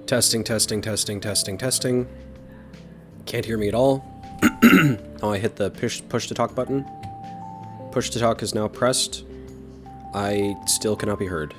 Testing, testing, testing, testing, testing. Can't hear me at all. Oh, I hit the push to talk button. Push to talk is now pressed. I still cannot be heard.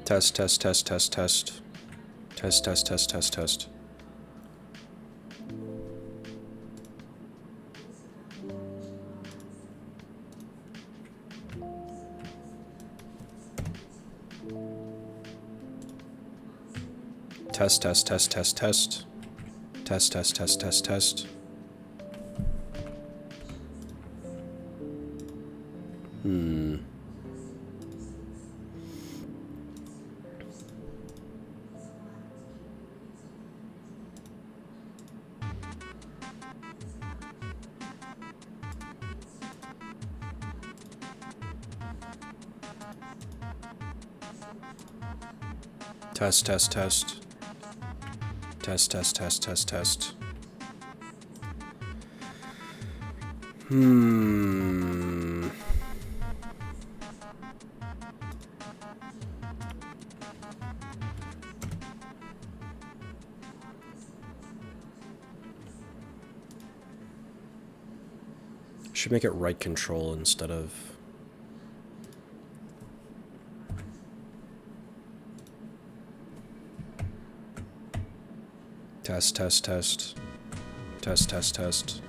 Test, test, test, test, test. Test, test, test, test, test. Test, test, test, test, test. Test, test, test, test, test. Test, test, test. Test, test, test, test, test. Should make it right control instead of... Test, test, test. Test, test, test.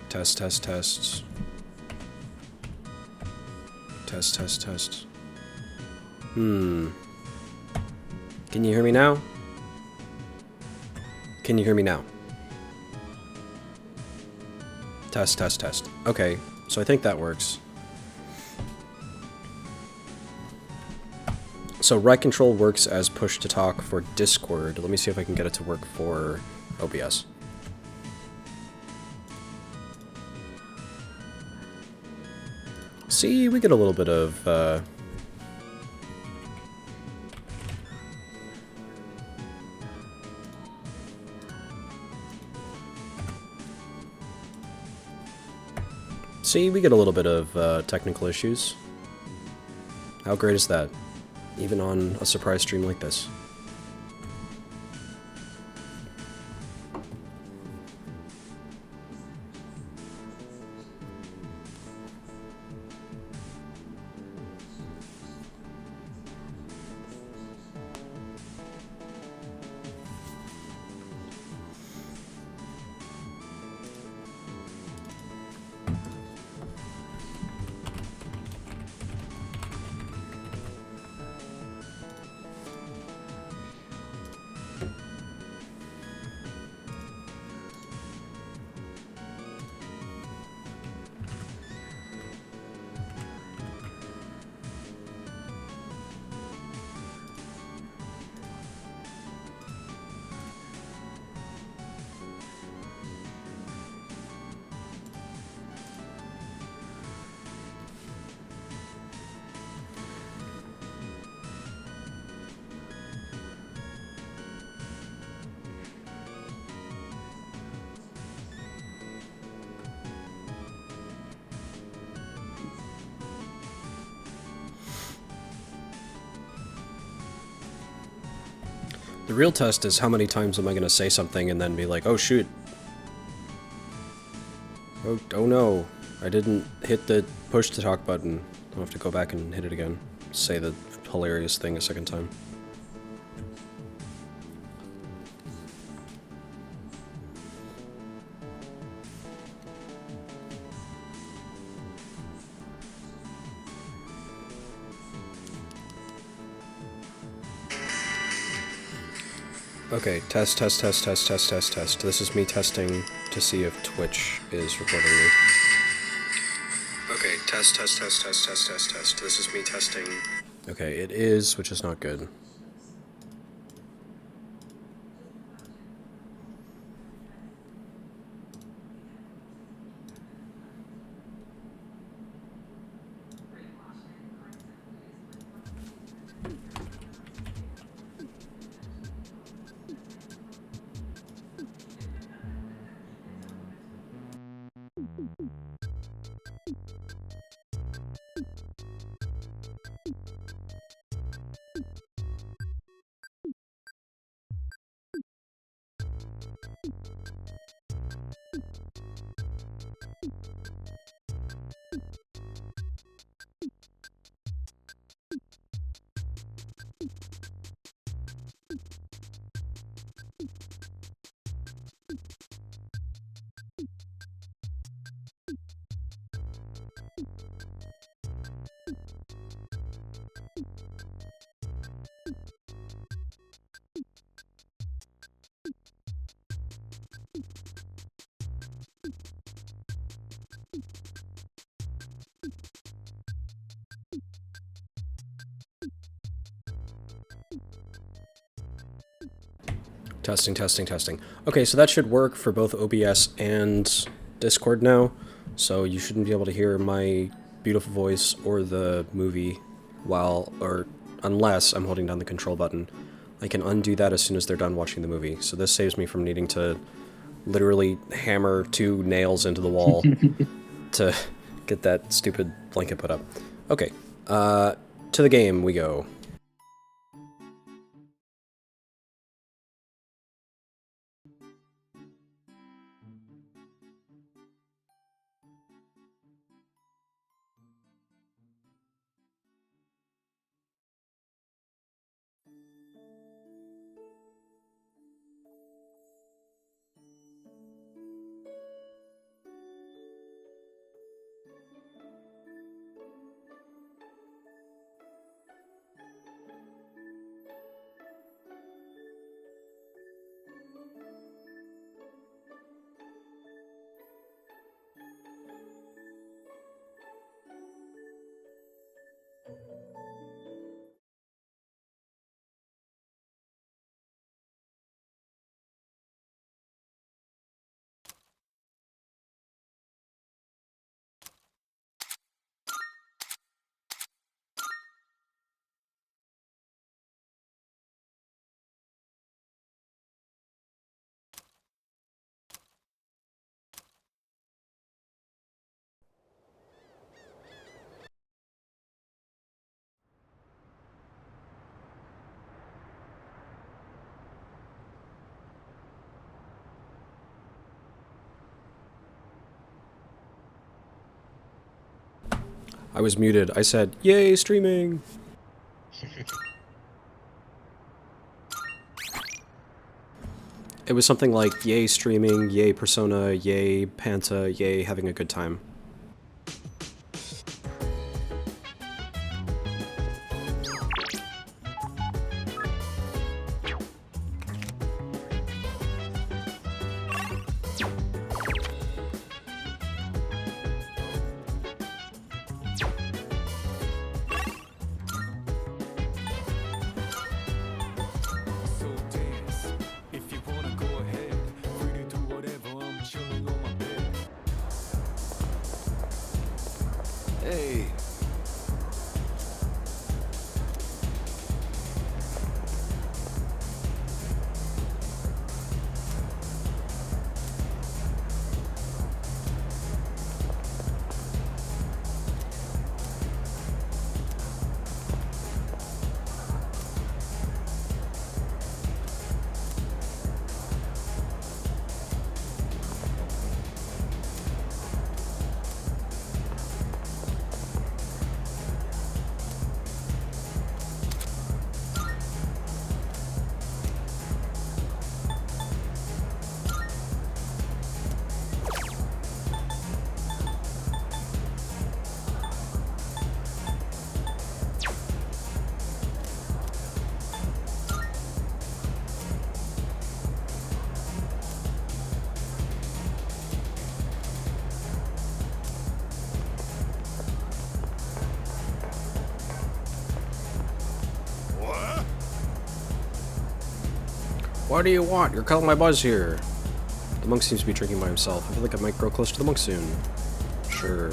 Test, test, test. Test, test, test. Can you hear me now? Can you hear me now? Test, test, test. Okay, so I think that works. So right control works as push to talk for Discord. Let me see if I can get it to work for OBS. See, we get a little bit of See, we get a little bit of technical issues. How great is that? Even on a surprise stream like this. The real test is how many times am I going to say something and then be like, oh shoot. Oh no. I didn't hit the push to talk button. I'll have to go back and hit it again. Say the hilarious thing a second time. Okay, test. This is me testing to see if Twitch is recording me. Okay, test. This is me testing. Okay, it is, which is not good. Testing. Okay, so that should work for both OBS and Discord now, so you shouldn't be able to hear my beautiful voice or the movie unless I'm holding down the control button. I can undo that as soon as they're done watching the movie, so this saves me from needing to literally hammer 2 nails into the wall to get that stupid blanket put up. Okay, to the game we go. I was muted. I said, "Yay, streaming!" It was something like, "Yay, streaming, yay, Persona, yay, Panta, yay, having a good time." Hey. What do you want? You're calling my buzz here. The monk seems to be drinking by himself. I feel like I might grow close to the monk soon. Sure.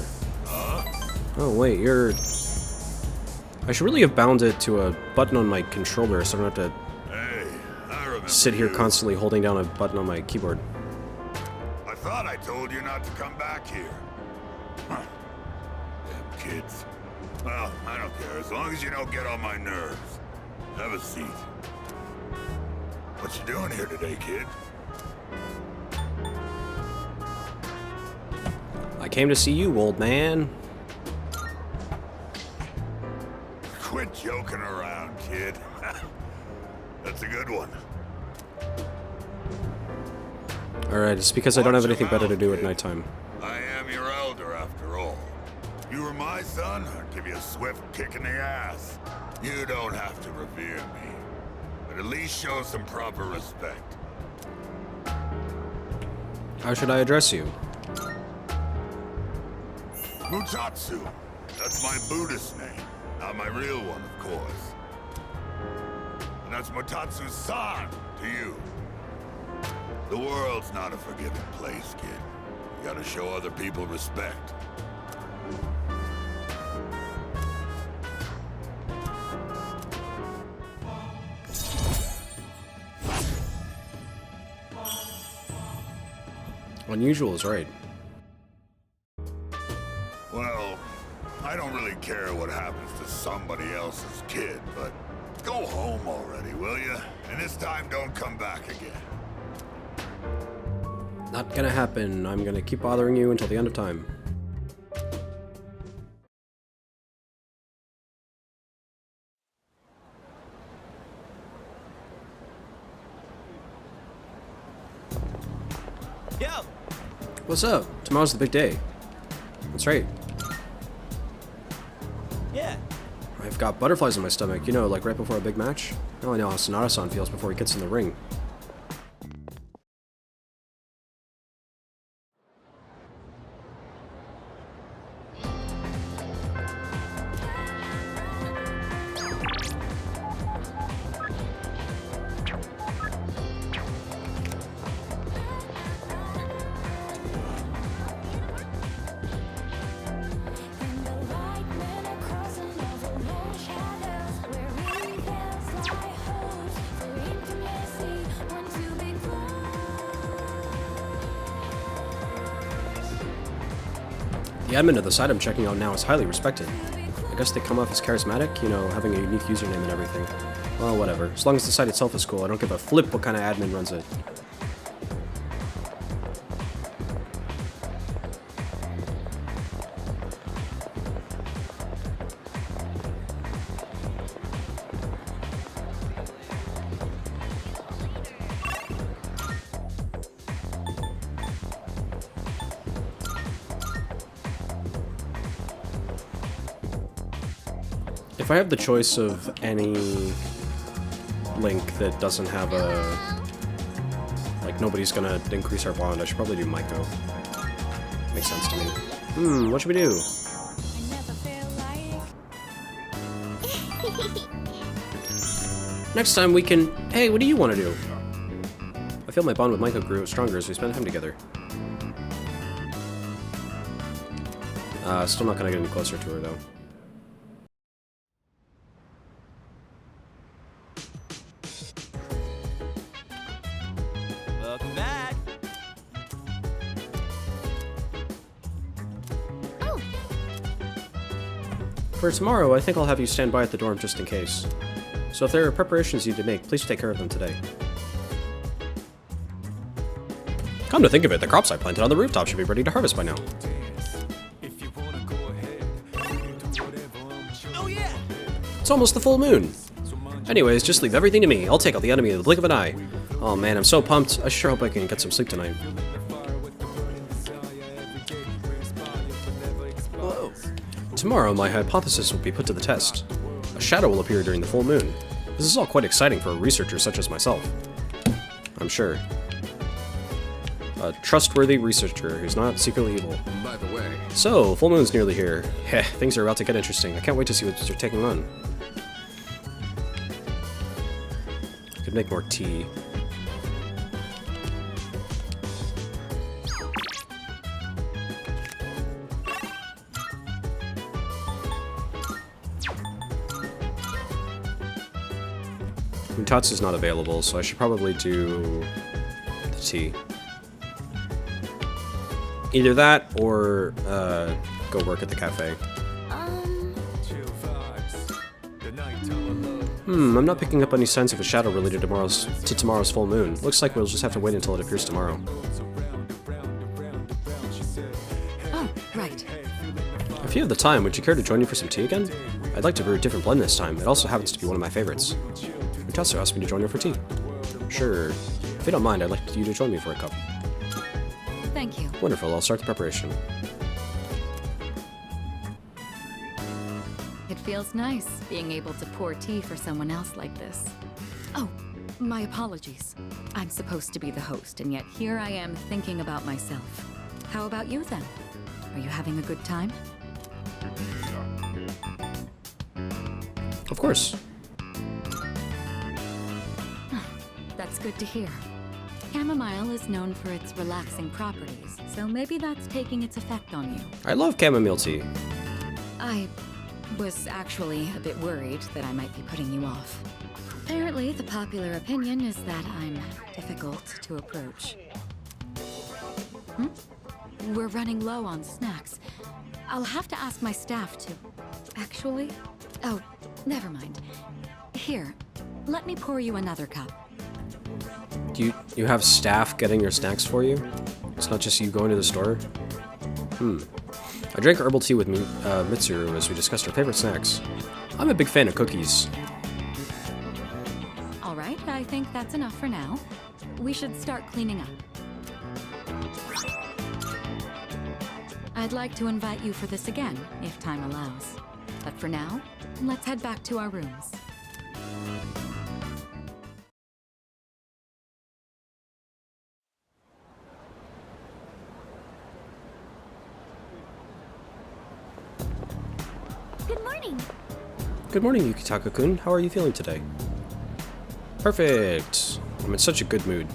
Oh, wait, you're... I should really have bound it to a button on my controller so I don't have to sit here constantly holding down a button on my keyboard. I thought I told you not to come back here. Huh. Damn kids. Well, I don't care, as long as you don't get on my nerves. Have a seat. What you doing here today, kid? I came to see you, old man. Quit joking around, kid. That's a good one. Alright, it's because I don't have anything better to do at nighttime. I am your elder, after all. You were my son, I'd give you a swift kick in the ass. You don't have to revere me, but at least show some proper respect. How should I address you? Mutatsu. That's my Buddhist name. Not my real one, of course. And that's Mutatsu-san to you. The world's not a forgiving place, kid. You gotta show other people respect. Unusual is right. Well, I don't really care what happens to somebody else's kid, but go home already, will you? And this time don't come back again. Not gonna happen. I'm gonna keep bothering you until the end of time. Yo! What's up? Tomorrow's the big day. That's right. Yeah. I've got butterflies in my stomach, you know, like right before a big match. Now I know how Sonata-san feels before he gets in the ring. The admin of the site I'm checking out now is highly respected. I guess they come off as charismatic, you know, having a unique username and everything. Well, whatever. As long as the site itself is cool, I don't give a flip what kind of admin runs it. If I have the choice of any link that doesn't have a... like, nobody's gonna increase our bond, I should probably do Maiko. Makes sense to me. What should we do? Next time we can... Hey, what do you want to do? I feel my bond with Maiko grew stronger as we spent time together. Still not gonna get any closer to her, though. Welcome back. Oh. For tomorrow, I think I'll have you stand by at the dorm just in case. So if there are preparations you need to make, please take care of them today. Come to think of it, the crops I planted on the rooftop should be ready to harvest by now. Oh yeah. It's almost the full moon. Anyways, just leave everything to me. I'll take out the enemy in the blink of an eye. Oh man, I'm so pumped. I sure hope I can get some sleep tonight. Whoa. Tomorrow, my hypothesis will be put to the test. A shadow will appear during the full moon. This is all quite exciting for a researcher such as myself. I'm sure. A trustworthy researcher who's not secretly evil. By the way, So, full moon's nearly here. Heh, things are about to get interesting. I can't wait to see what you're taking on. Could make more tea. Mutatsu's not available, so I should probably do the tea. Either that, or go work at the cafe. I'm not picking up any signs of a shadow related to tomorrow's full moon. Looks like we'll just have to wait until it appears tomorrow. Oh, right. If you have the time, would you care to join me for some tea again? I'd like to brew a different blend this time. It also happens to be one of my favorites. Mutatsu asked me to join her for tea. Sure. If you don't mind, I'd like you to join me for a cup. Thank you. Wonderful, I'll start the preparation. It feels nice being able to pour tea for someone else like this. Oh, my apologies. I'm supposed to be the host, and yet here I am thinking about myself. How about you then? Are you having a good time? Of course. That's good to hear. Chamomile is known for its relaxing properties, so maybe that's taking its effect on you. I love chamomile tea. I was actually a bit worried that I might be putting you off. Apparently, the popular opinion is that I'm difficult to approach. We're running low on snacks. I'll have to ask my staff to... Actually? Oh, never mind. Here, let me pour you another cup. You have staff getting your snacks for you? It's not just you going to the store? I drank herbal tea with Mitsuru as we discussed our favorite snacks. I'm a big fan of cookies. All right, I think that's enough for now. We should start cleaning up. I'd like to invite you for this again, if time allows. But for now, let's head back to our rooms. Good morning. Good morning, Yukitaka-kun. How are you feeling today? Perfect. I'm in such a good mood.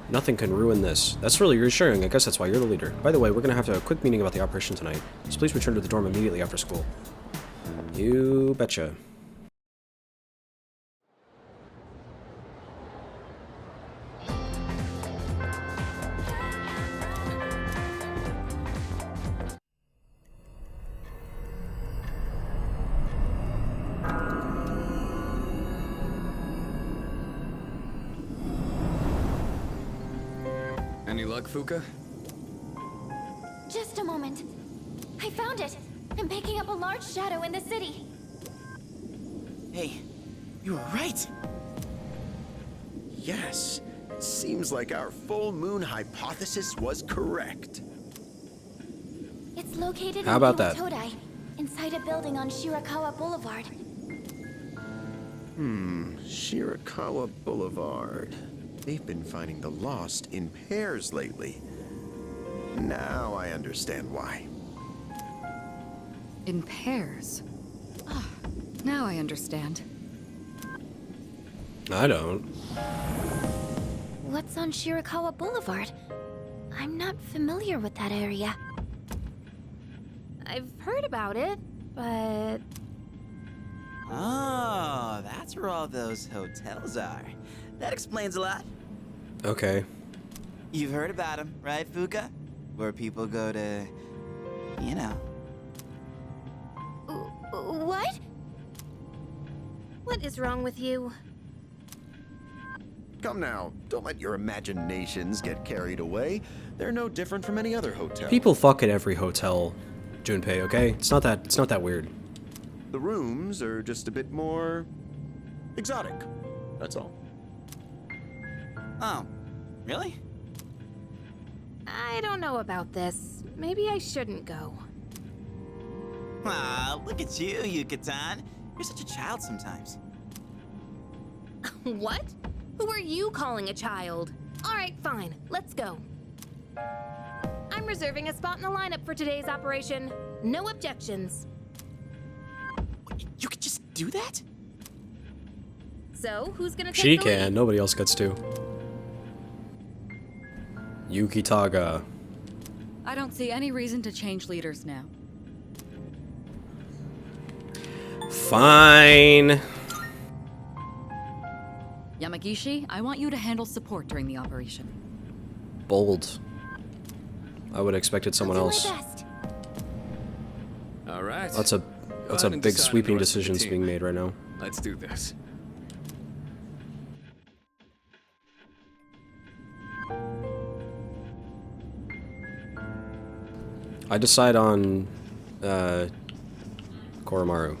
Nothing can ruin this. That's really reassuring. I guess that's why you're the leader. By the way, we're gonna have to have a quick meeting about the operation tonight. So please return to the dorm immediately after school. You betcha. Any luck, Fuka? Just a moment. I found it. I'm picking up a large shadow in the city. Hey, you were right. Yes, it seems like our full moon hypothesis was correct. It's located How about in that? Todai, inside a building on Shirakawa Boulevard. Shirakawa Boulevard. They've been finding the lost in pairs lately. Now I understand why. In pairs. Ah, now I understand. I don't. What's on Shirakawa Boulevard? I'm not familiar with that area. I've heard about it, but... Oh, that's where all those hotels are. That explains a lot. Okay. You've heard about them, right, Fuka? Where people go to, you know. What? What is wrong with you? Come now, don't let your imaginations get carried away. They're no different from any other hotel. People fuck at every hotel, Junpei, okay? It's not that weird. The rooms are just a bit more exotic. That's all. Oh, really? I don't know about this. Maybe I shouldn't go. Ah, look at you, Yucatan. You're such a child sometimes. What? Who are you calling a child? All right, fine. Let's go. I'm reserving a spot in the lineup for today's operation. No objections. You could just do that? So, who's gonna take She the can, lead? nobody else gets to. Yukitaga. I don't see any reason to change leaders now. Fine. Yamagishi, I want you to handle support during the operation. Bold. I would have expected someone I'll else. do my best. All right. That's a Go big ahead and decide on sweeping the rest of the decisions team. being made right now. Let's do this. I decide on Koromaru.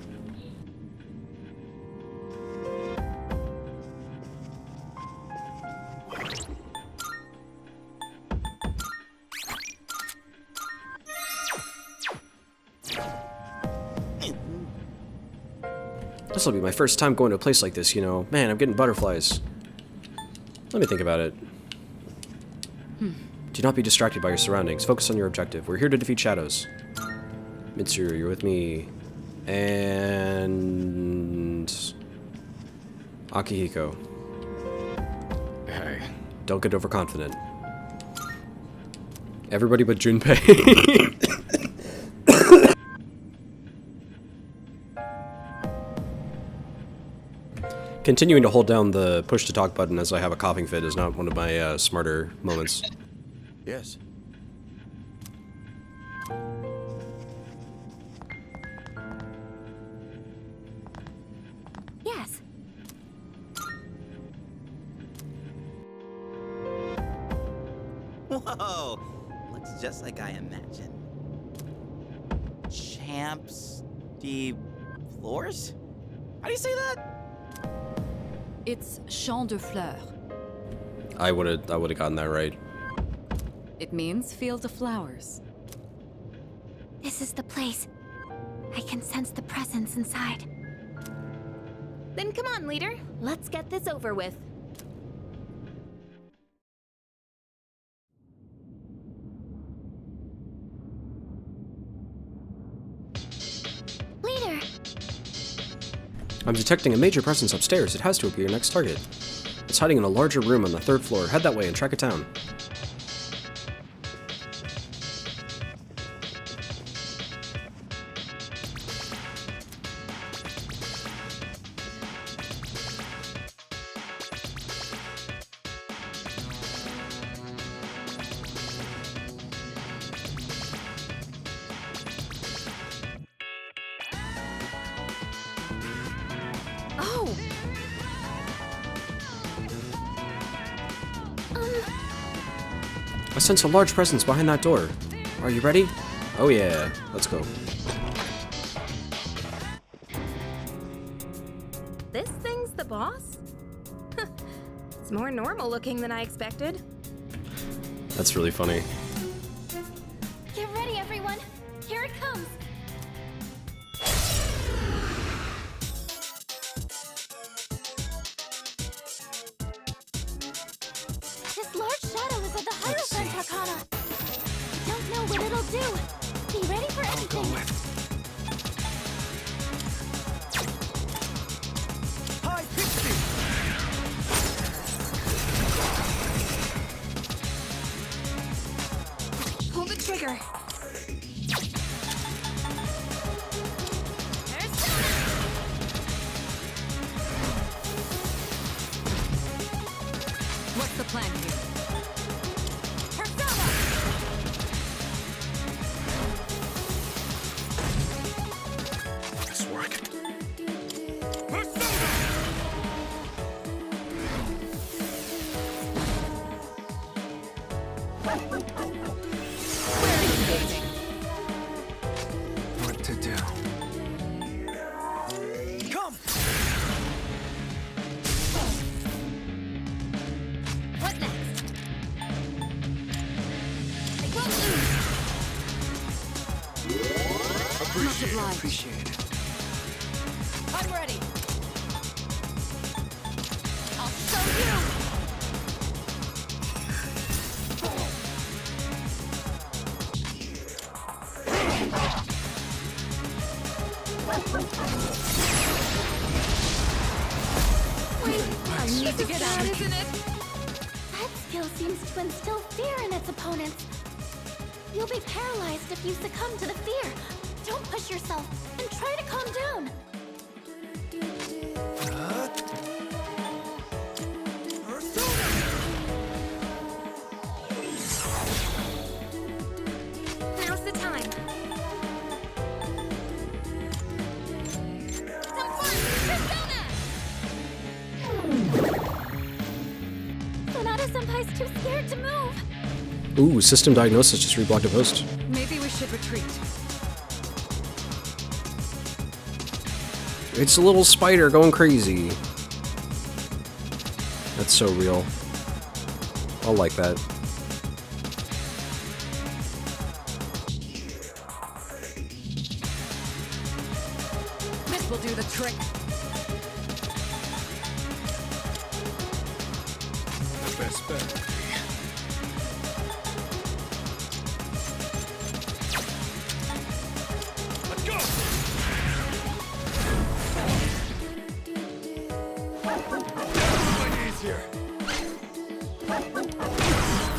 This will be my first time going to a place like this, you know. Man, I'm getting butterflies. Let me think about it. Do not be distracted by your surroundings. Focus on your objective. We're here to defeat shadows. Mitsuru, you're with me. And... Akihiko. Hey. Don't get overconfident. Everybody but Junpei. Continuing to hold down the push to talk button as I have a coughing fit is not one of my smarter moments. Yes. Yes. Whoa! Looks just like I imagined. Champs de floors? How do you say that? It's Champ de Fleurs. I would have gotten that right. It means field of flowers. This is the place. I can sense the presence inside. Then come on, leader. Let's get this over with. Leader! I'm detecting a major presence upstairs. It has to be your next target. It's hiding in a larger room on the 3rd floor. Head that way and track it down. Oh! I sense a large presence behind that door. Are you ready? Oh yeah, let's go. This thing's the boss? It's more normal looking than I expected. That's really funny. Get ready, everyone! Here it comes! This large shadow is at the Hierophant Arcana. Don't know what it'll do. Be ready for anything. Hi, Pixie! Pull the trigger. What's the plan here? Persona! This work. What to do? Come! What next? I won't lose. Appreciate it. I'm ready. I'll show you. Wait, I need to get out. isn't it? That skill seems to instill fear in its opponents. You'll be paralyzed if you succumb to the fear. Don't push yourself and try to calm down. Senpai's too scared to move. Ooh, system diagnosis just reblocked a post. Maybe we should retreat. It's a little spider going crazy. That's so real. I'll like that. This will do the trick. The best bet would be. Let's go! Down on my knees here.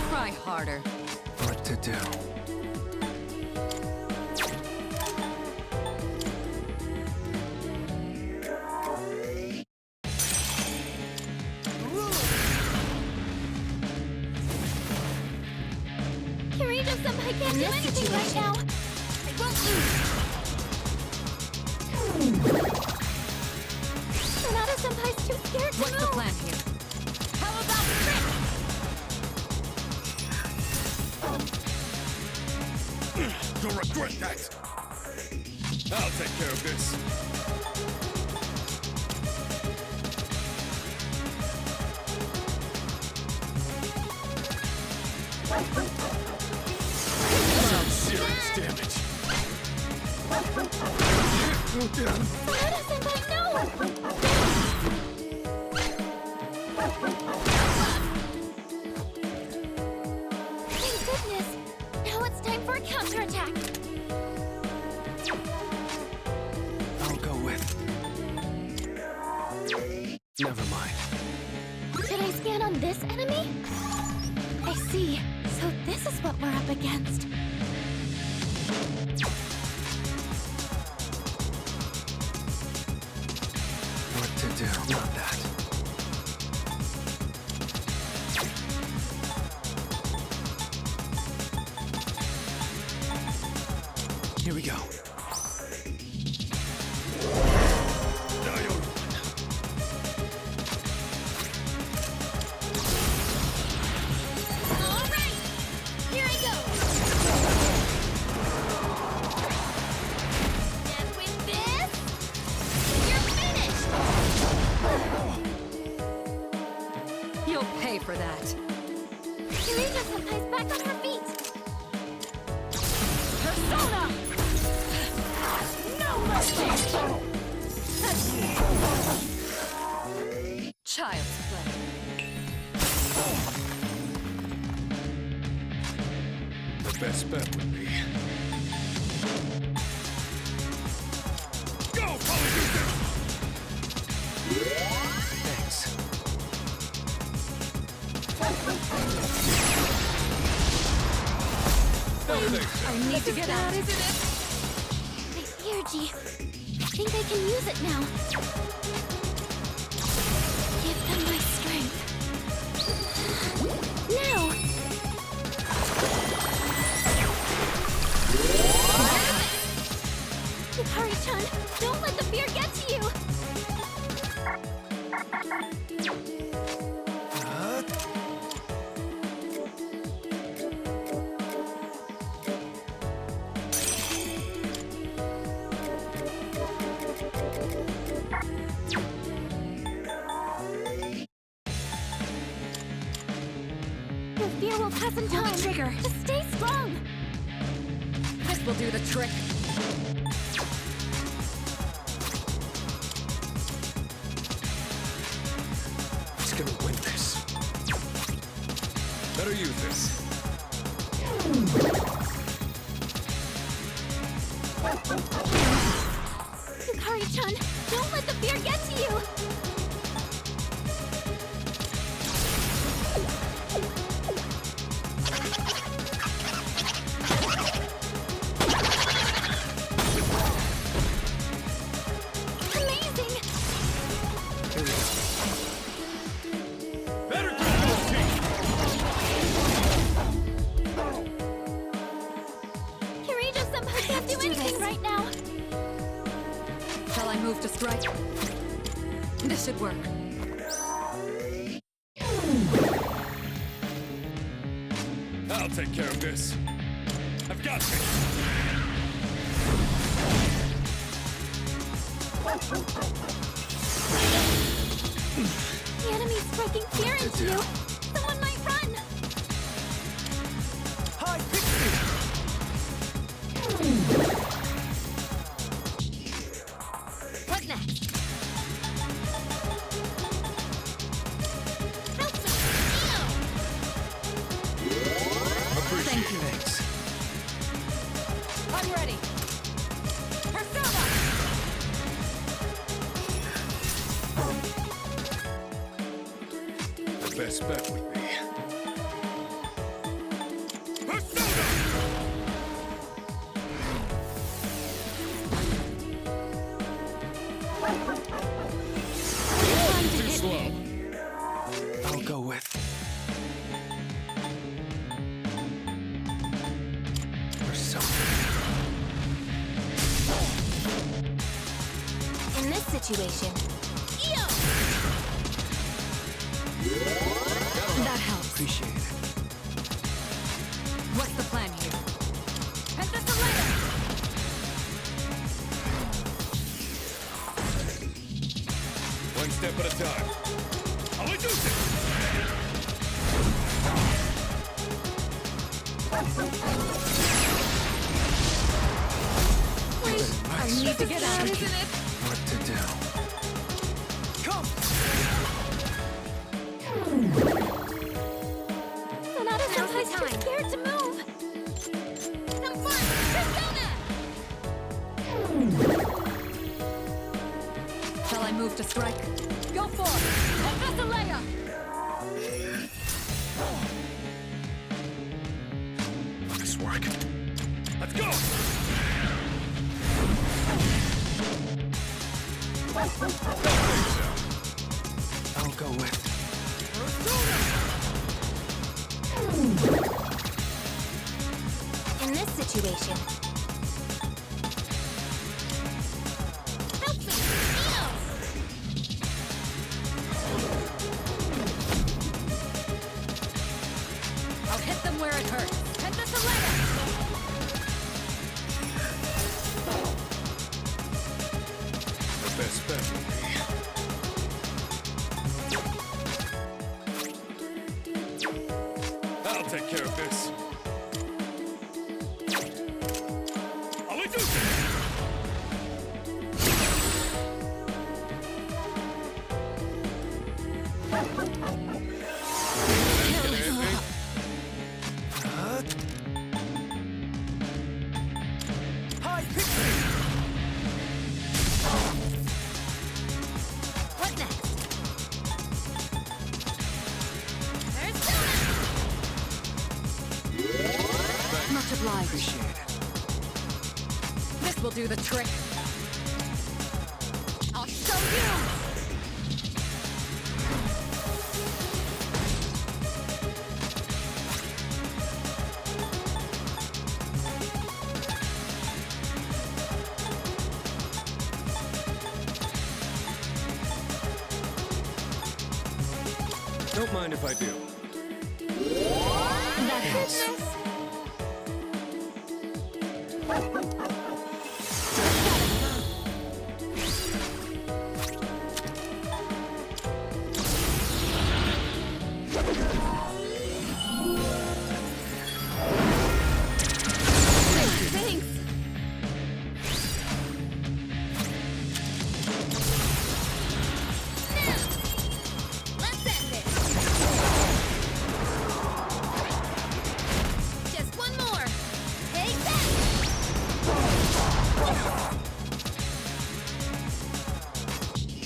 Try harder. What to do? Kirito Senpai can't do anything right now. I won't lose. Sonata Senpai's too scared to What's the move. plan here? How about trick? You'll regret that! I'll take care of this. Some serious damage. Sonata Senpai, no! Thank goodness. Now it's time for a counterattack. I'll go with. Never mind. Should I scan on this enemy? I see. So this is what we're up against. What to do? Not that. Here we go. Now you're... All right, here I go. And with this, you're finished. You'll pay for that. Kirito Senpai's back on her feet. Persona! No mercy! Child's play. The best bet would be. Go, Polyjuice! Thanks. I need to get out, isn't it? My energy. I think I can use it now. Give them my strength. Now! Hikari-chan, don't let the fear get to you! The fear will pass in time. Trigger. Just stay strong. This will do the trick. Who's gonna win this? Better use this. Hikari-chan, don't let the fear get to you. Amazing! Here we go. Better grab those teeth! Kirito-senpai can't do anything right now. Shall I move to strike? This should work. I'll take care of this. I've got this. The enemy's striking fear into you. Someone might run. Hi, Pixie! What next? Help me! Appreciate Thank you. Thanks. I'm ready. Persona! The best bet would be... Persona! Time to Too hit slow. me. I'll go with... Persona. In this situation, Eo! That helps. Appreciate it. What's the plan here? One step at a time. I'll reduce it! I need to get out. Isn't it? What to do? Come! Sonata sometimes too scared to move. Some fun! Persona! Shall I move to strike? Go for it! Leia! Will this work? Let's go! I'll go with... In this situation, help me! Eo! I'll hit them where it hurts. The best bet would be... I'll take care of this. I'll reduce it! Hi, Pixie! What next? Persona! Much obliged. Appreciate it. This will do the trick. I'll show you! Don't mind if I do. That helps. Thanks! Let's end this! Just one more! Take that!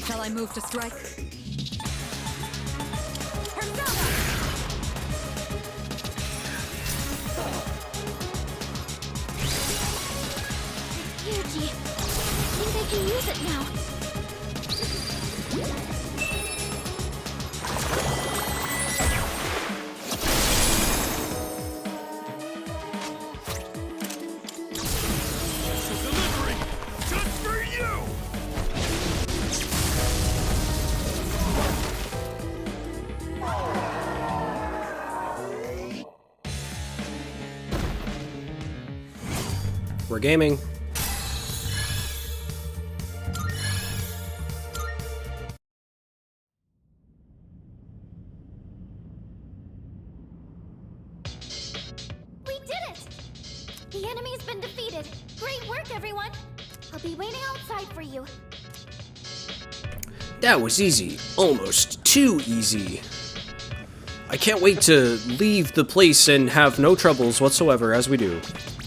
Shall I move to strike? Persona! Yuji, I think I can use it now. Delivery! Just for you! We're gaming. We did it! The enemy's been defeated. Great work, everyone. I'll be waiting outside for you. That was easy. Almost too easy. I can't wait to leave the place and have no troubles whatsoever as we do.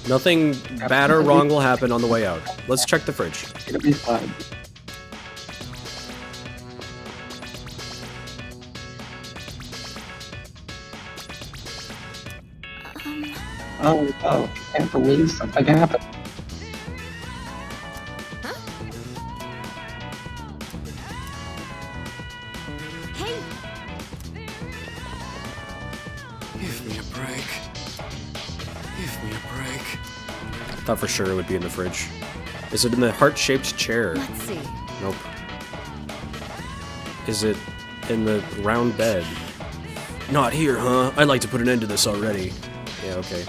Nothing bad or wrong will happen on the way out. Let's check the fridge. It'll be fine. Oh, can't believe something happened. Hey, Give me a break. Give me a break. Thought for sure it would be in the fridge. Is it in the heart-shaped chair? Let's see. Nope. Is it in the round bed? Not here, huh? I'd like to put an end to this already. Yeah, okay.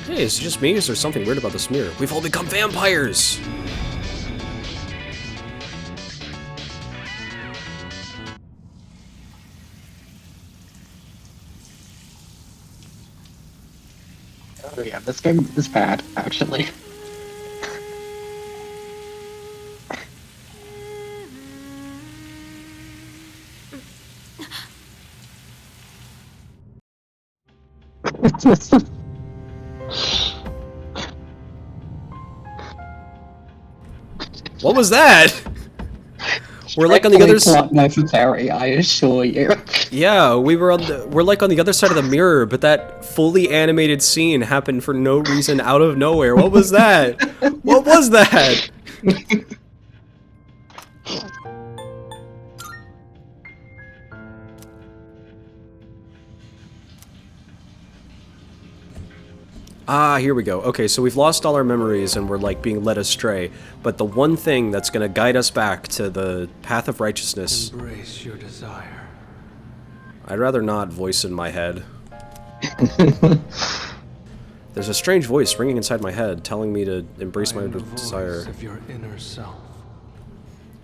Hey, is it just me? Is there something weird about this mirror? We've all become vampires! Oh yeah, this game is bad, actually. What was that? We're like on the other side. Not necessary, I assure you. Yeah, we're like on the other side of the mirror, but that fully animated scene happened for no reason out of nowhere. What was that? What was that? Ah, here we go. Okay, so we've lost all our memories and we're like being led astray. But the one thing that's gonna guide us back to the path of righteousness. Embrace your desire. I'd rather not voice in my head. There's a strange voice ringing inside my head telling me to embrace my desire. Of your inner self.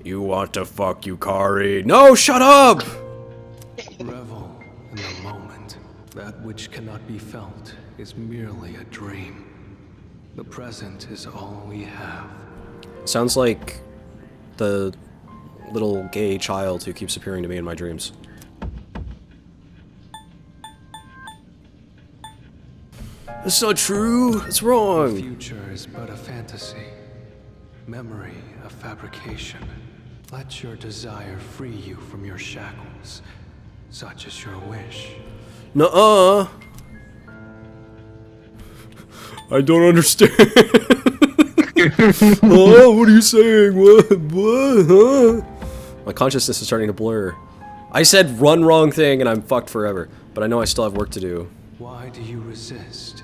You want to fuck Yukari? No, shut up! Revel in the moment. That which cannot be felt is merely a dream. The present is all we have. Sounds like the little gay child who keeps appearing to me in my dreams. It's not true. It's The wrong. future is but a fantasy. Memory a fabrication. Let your desire free you from your shackles. Such is your wish. Nuh-uh. I don't understand. Oh, what are you saying? What? Huh? My consciousness is starting to blur. I said one wrong thing and I'm fucked forever. But I know I still have work to do. Why do you resist?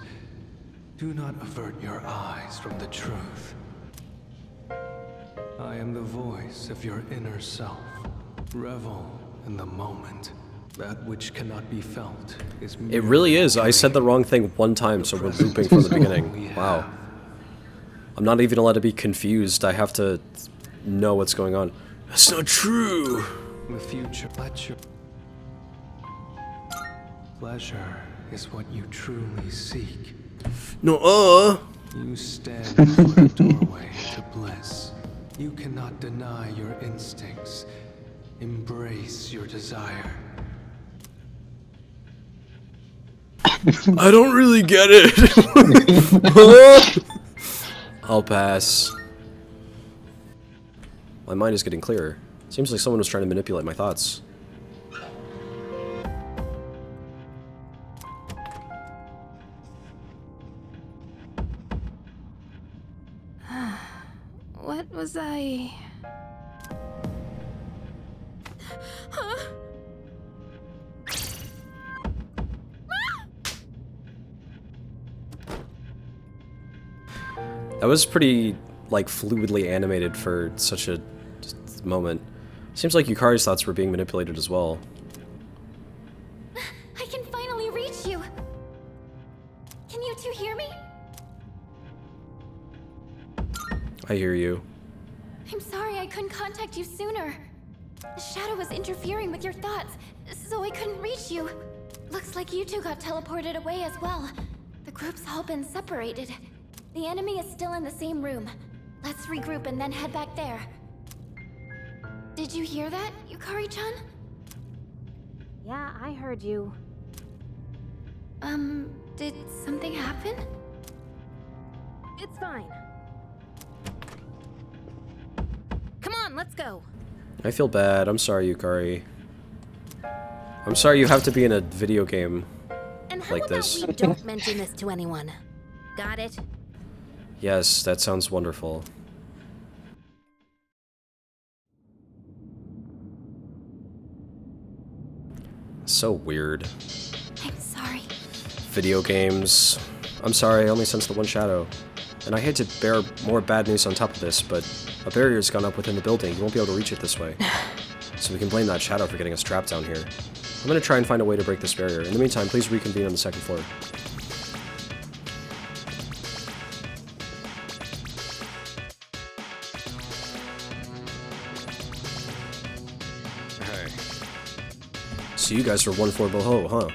Do not avert your eyes from the truth. I am the voice of your inner self. Revel in the moment. That which cannot be felt is It really is. I said the wrong thing one time, so we're looping from the beginning. Wow. I'm not even allowed to be confused. I have to know what's going on. That's not true. The future. Let your pleasure is what you truly seek. No, You stand before the doorway to bliss. You cannot deny your instincts. Embrace your desire. I don't really get it. I'll pass. My mind is getting clearer. Seems like someone was trying to manipulate my thoughts. What was I... That was pretty, like, fluidly animated for such a moment. Seems like Yukari's thoughts were being manipulated as well. I can finally reach you. Can you two hear me? I hear you. I'm sorry I couldn't contact you sooner. The shadow was interfering with your thoughts, so I couldn't reach you. Looks like you two got teleported away as well. The group's all been separated. The enemy is still in the same room. Let's regroup and then head back there. Did you hear that, Yukari-chan? Yeah, I heard you. Did something happen? It's fine. Come on, let's go. I feel bad. I'm sorry, Yukari. I'm sorry you have to be in a video game And how like about this. we don't mention this to anyone? Got it? Yes, that sounds wonderful. So weird. I'm sorry. Video games. I'm sorry, I only sensed the one shadow. And I hate to bear more bad news on top of this, but a barrier's gone up within the building. You won't be able to reach it this way. So we can blame that shadow for getting us trapped down here. I'm gonna try and find a way to break this barrier. In the meantime, please reconvene on the second floor. Hey. So you guys are one floor below, huh?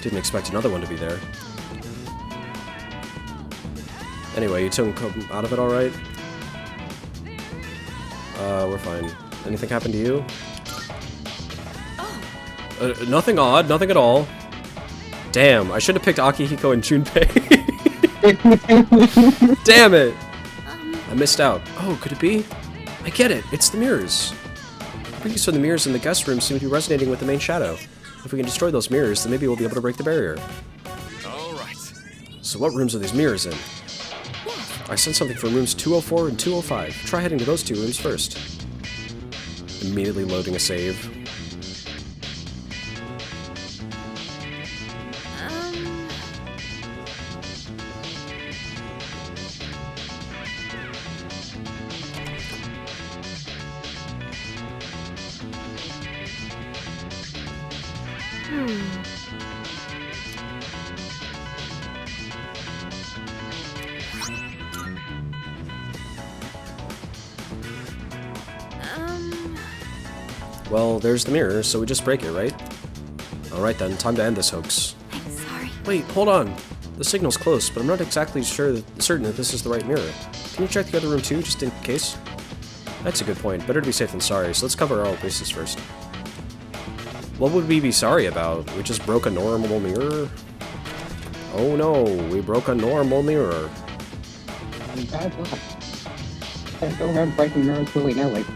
Didn't expect another one to be there. Anyway, you took him out of it alright? We're fine. Anything happened to you? Nothing odd, nothing at all. Damn, I should have picked Akihiko and Junpei. Damn it! I missed out. Oh, could it be? I get it, it's the mirrors. Readings from the mirrors in the guest room seem to be resonating with the main shadow. If we can destroy those mirrors, then maybe we'll be able to break the barrier. Alright. So what rooms are these mirrors in? I sent something from rooms 204 and 205. Try heading to those two rooms first. Immediately loading a save. Well, there's the mirror, so we just break it, right? Alright then, time to end this hoax. I'm sorry. Wait, hold on. The signal's close, but I'm not exactly certain that this is the right mirror. Can you check the other room too, just in case? That's a good point. Better to be safe than sorry, so let's cover our bases first. What would we be sorry about? We just broke a normal mirror? Oh no, we broke a normal mirror. Bad luck. Can't go around breaking mirrors willy-nilly.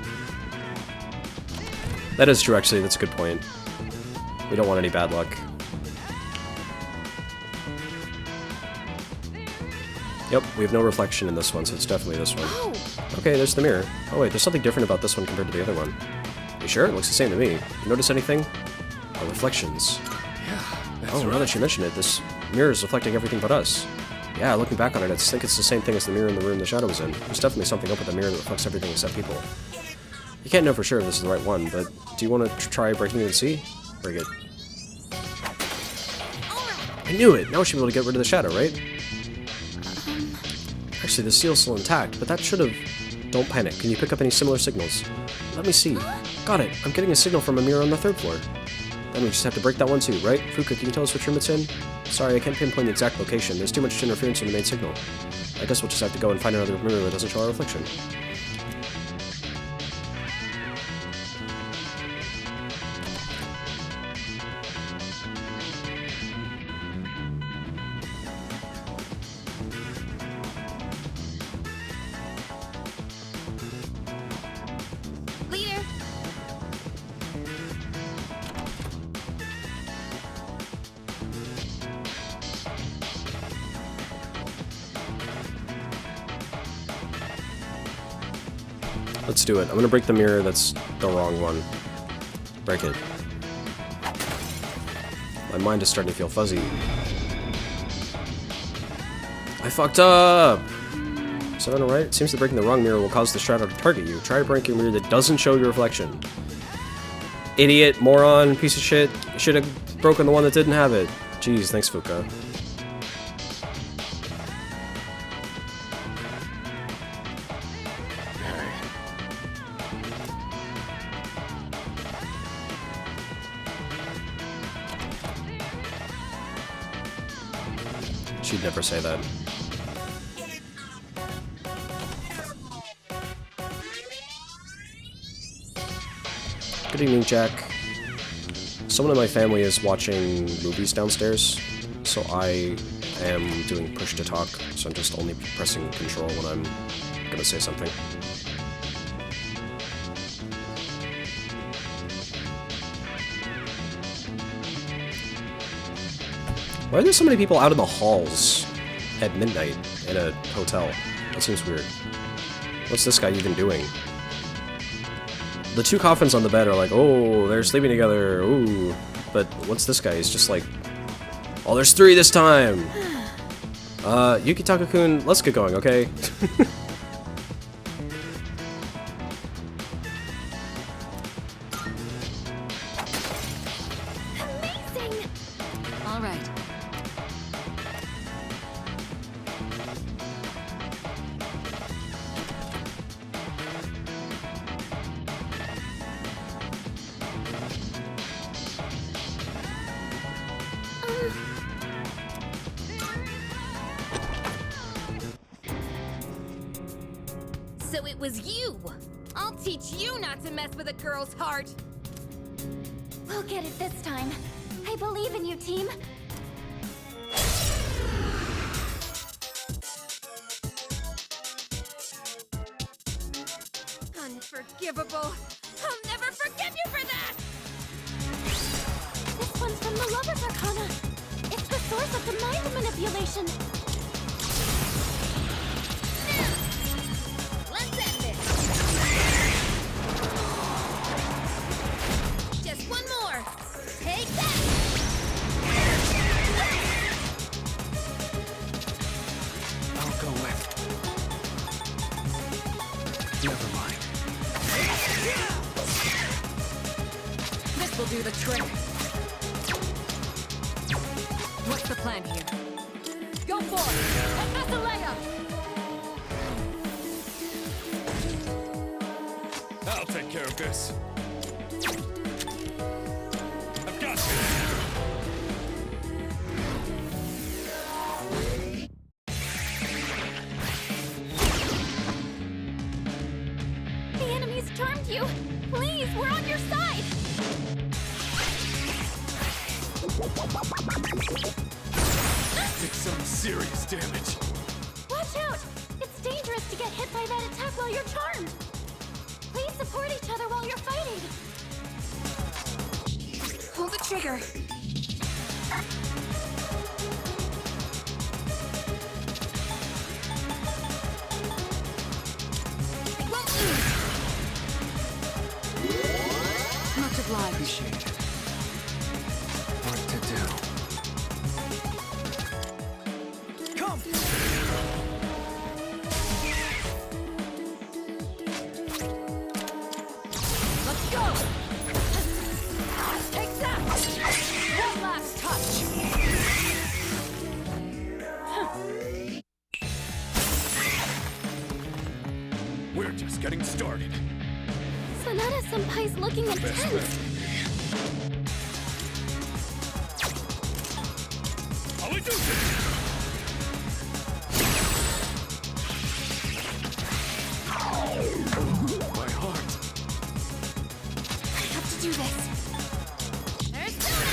That is true, actually. That's a good point. We don't want any bad luck. Yep, we have no reflection in this one, so it's definitely this one. Okay, there's the mirror. Oh wait, there's something different about this one compared to the other one. You sure? It looks the same to me. You notice anything? Oh, reflections. Oh, now that you mention it, this mirror is reflecting everything but us. Yeah, looking back on it, I think it's the same thing as the mirror in the room the shadow was in. There's definitely something up with the mirror that reflects everything except people. You can't know for sure if this is the right one, but do you want to try breaking it and see? Break it. I knew it! Now we should be able to get rid of the shadow, right? Actually, the seal's still intact, but that should have... Don't panic. Can you pick up any similar signals? Let me see. Got it. I'm getting a signal from a mirror on the 3rd floor. Then we just have to break that one too, right? Fuka, can you tell us which room it's in? Sorry, I can't pinpoint the exact location. There's too much interference in the main signal. I guess we'll just have to go and find another mirror that doesn't show our reflection. Leader! Let's do it. I'm gonna break the mirror that's the wrong one. Break it. My mind is starting to feel fuzzy. I fucked up! Is that on the right? It seems that breaking the wrong mirror will cause the shadow to target you. Try to break a mirror that doesn't show your reflection. Idiot, moron, piece of shit. You should have broken the one that didn't have it. Jeez, thanks, Fuka. She'd never say that. Good evening, Jack. Someone in my family is watching movies downstairs, so I am doing push to talk, so I'm just only pressing control when I'm gonna say something. Why are there so many people out in the halls at midnight in a hotel? That seems weird. What's this guy even doing? The two coffins on the bed are like, oh, they're sleeping together, ooh. But what's this guy? He's just like, oh, there's three this time! Yukitaka-kun, let's get going, okay? Amazing! All right. So it was you! I'll teach you not to mess with a girl's heart! We'll get it this time. I believe in you, team. Unforgivable! I'll never forgive you for that! This one's from the Lover's Arcana. It's the source of the mind manipulation. Let's end this! Just one more! Take that! I'll go in. Never mind. This will do the trick. What's the plan here? Go for it! And that's a layup! I'll take care of this. I've got The enemy's charmed you. Please, we're on your side. Did some serious damage. Watch out! It's dangerous to get hit by that attack while you're charmed. Please support each other while you're fighting. Pull the trigger. It won't move. Much obliged. Appreciate it. What to do? Come! Let's go! Take that! One last touch! We're just getting started. Sonata-senpai's looking Best intense. bet. How we do this? My heart. I have to do this. There's Sona!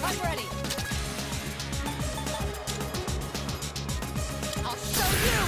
I'm ready! I'll show you!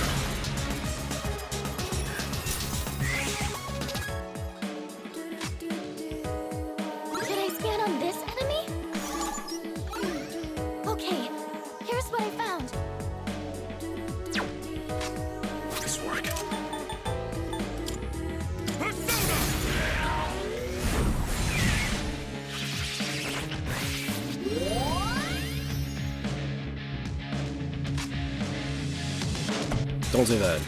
Don't say that.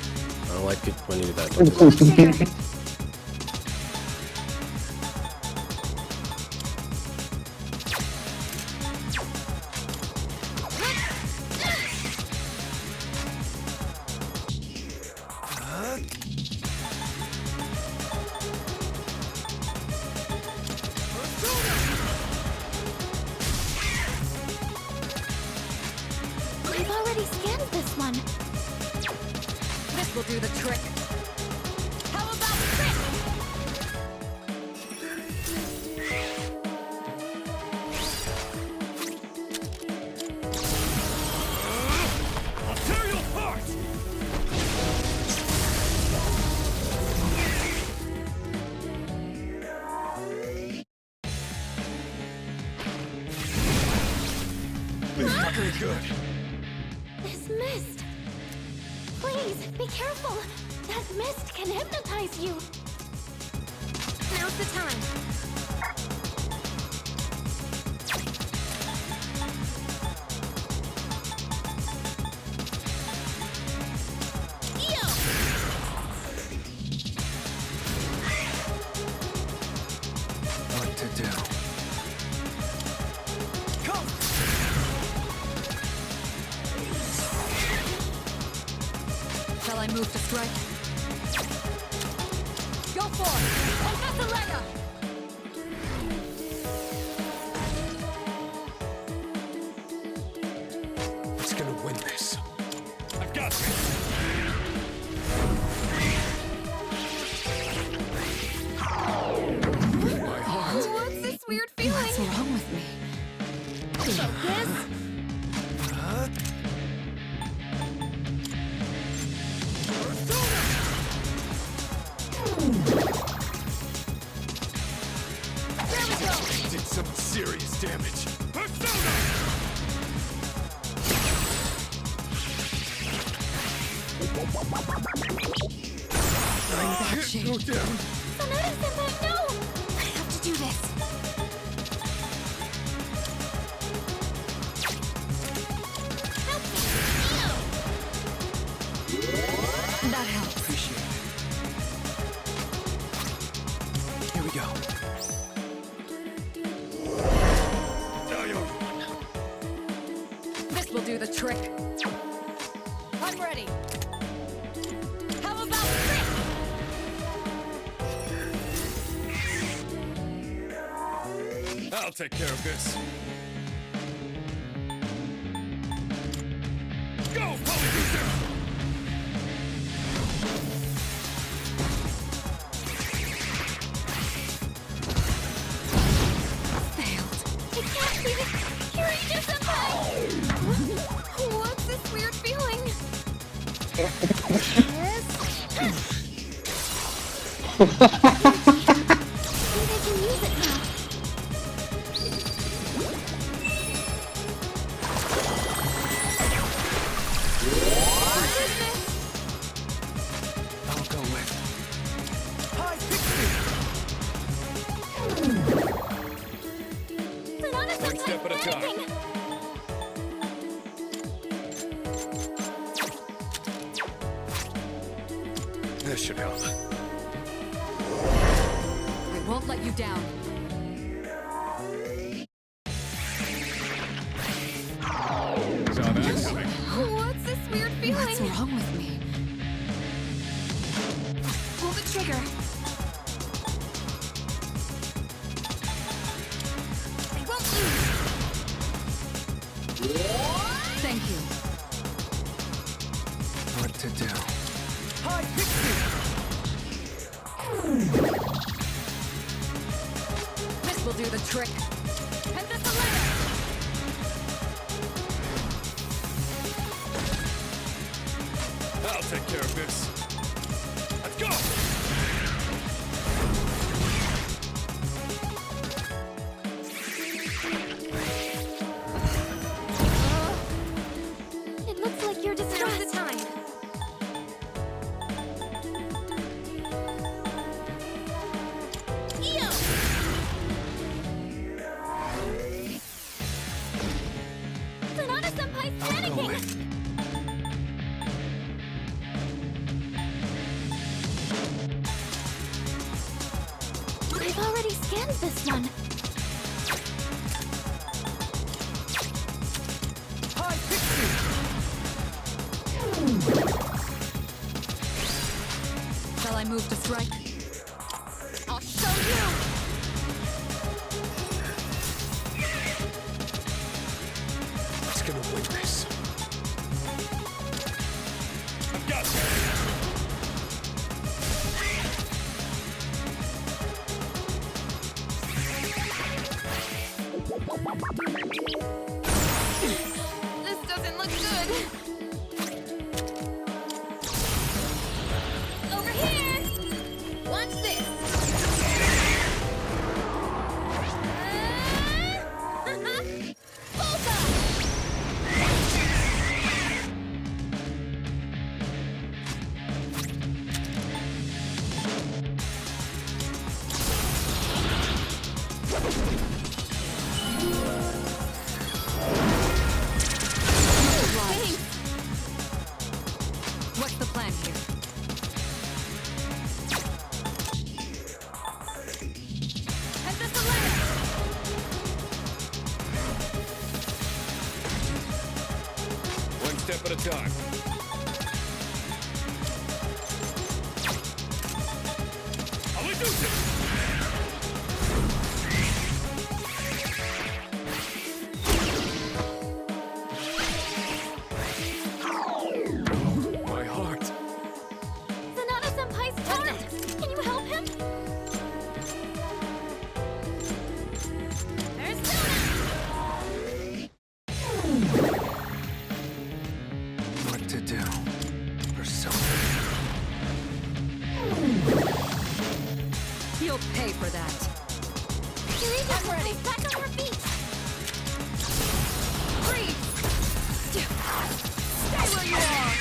I don't like it when you do that. Don't do that. I've already scanned this one. This will do the trick. How about trick? I'll tear you apart! This is not gonna be good. This mist. Please, be careful. That mist can hypnotize you. Now's the time. Yo! What to do? Come! Shall I move to strike? Go for it! Kataga! Who's gonna win this? I've got this! My heart! What's this weird feeling? What's wrong with me? Focus. There we go. Did some serious damage. Persona! Go down. Sonata-senpai, no! I have to do this. Help me. That helps. Appreciate it. Here we go. Now you're This will do the trick. I'm ready. How about trick? I'll take care of this. Go, Polygooser! Failed. It can't be Kirito-senpai! What's this weird feeling? Maybe I can use it now. I'll go with. Hi, Pixie! Sonata-senpai, One step at a time. panicking. This should help. I won't let you down. Saw that coming. What's this weird feeling? What's wrong with me? Pull the trigger. I won't lose. Thank you. What to do? Hi, Pixie! This will do the trick. And the Solana. I'll take care of this. Let's go! It looks like you're Now's distressed. the time. Yo! Sonata-senpai's panicking. scanned this one. Hi, Pixie! Shall I move to strike? I'll show you! Who's gonna win this? I've got this. This doesn't look good. Over here! Watch this! Volta! What's the plan here? And the Selena! One step at a time. I'll reduce it! My heart. Sonata-senpai's turn! Can you help him? There's Sona! What to do? Persona. You'll pay for that. Eureka, I'm ready. Back on her feet! Freeze! Stay where you are!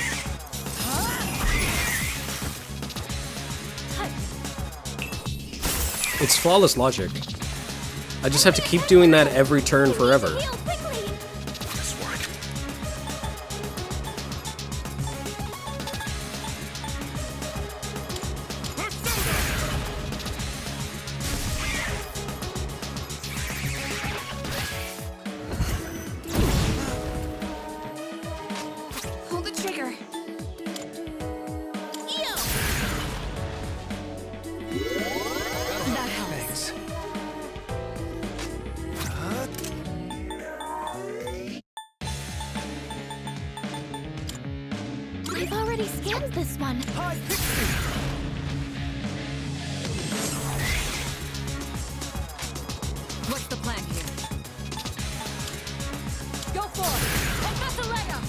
It's flawless logic. I just have to keep doing that every turn forever. Heal quickly! This work. Pull the trigger. Eo! That helps. Thanks. I've already scanned this one. Hi, Pixie! What's the plan here? Go for it! And Vassilea!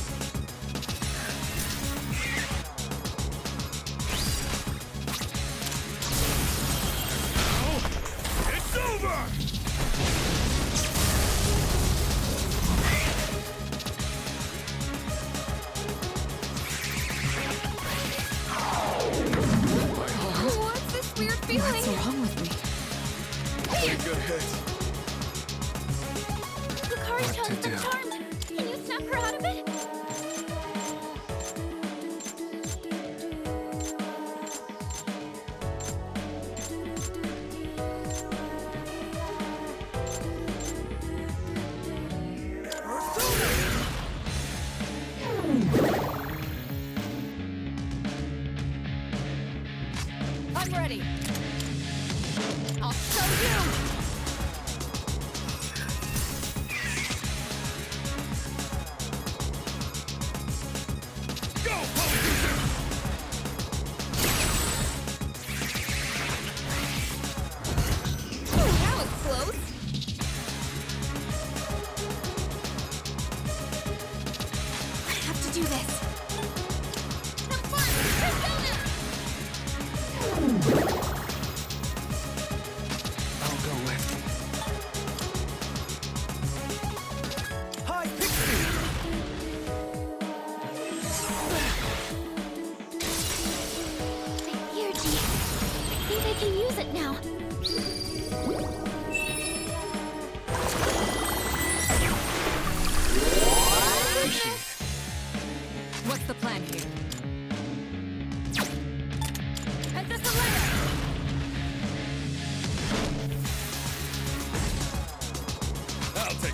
It's over! What's this weird feeling? What's wrong with me? Pretty good hit. Hikari-chan's What to been do? charmed. Can you snap her out of it? I'm ready. I'll show you! Go, Polyjuicer! Ooh, that was close. I have to do this. Have fun! Persona! I'll go with. Hi, Pixie! My ear teeth. I think I can use it now. What's the plan here? And the Selena!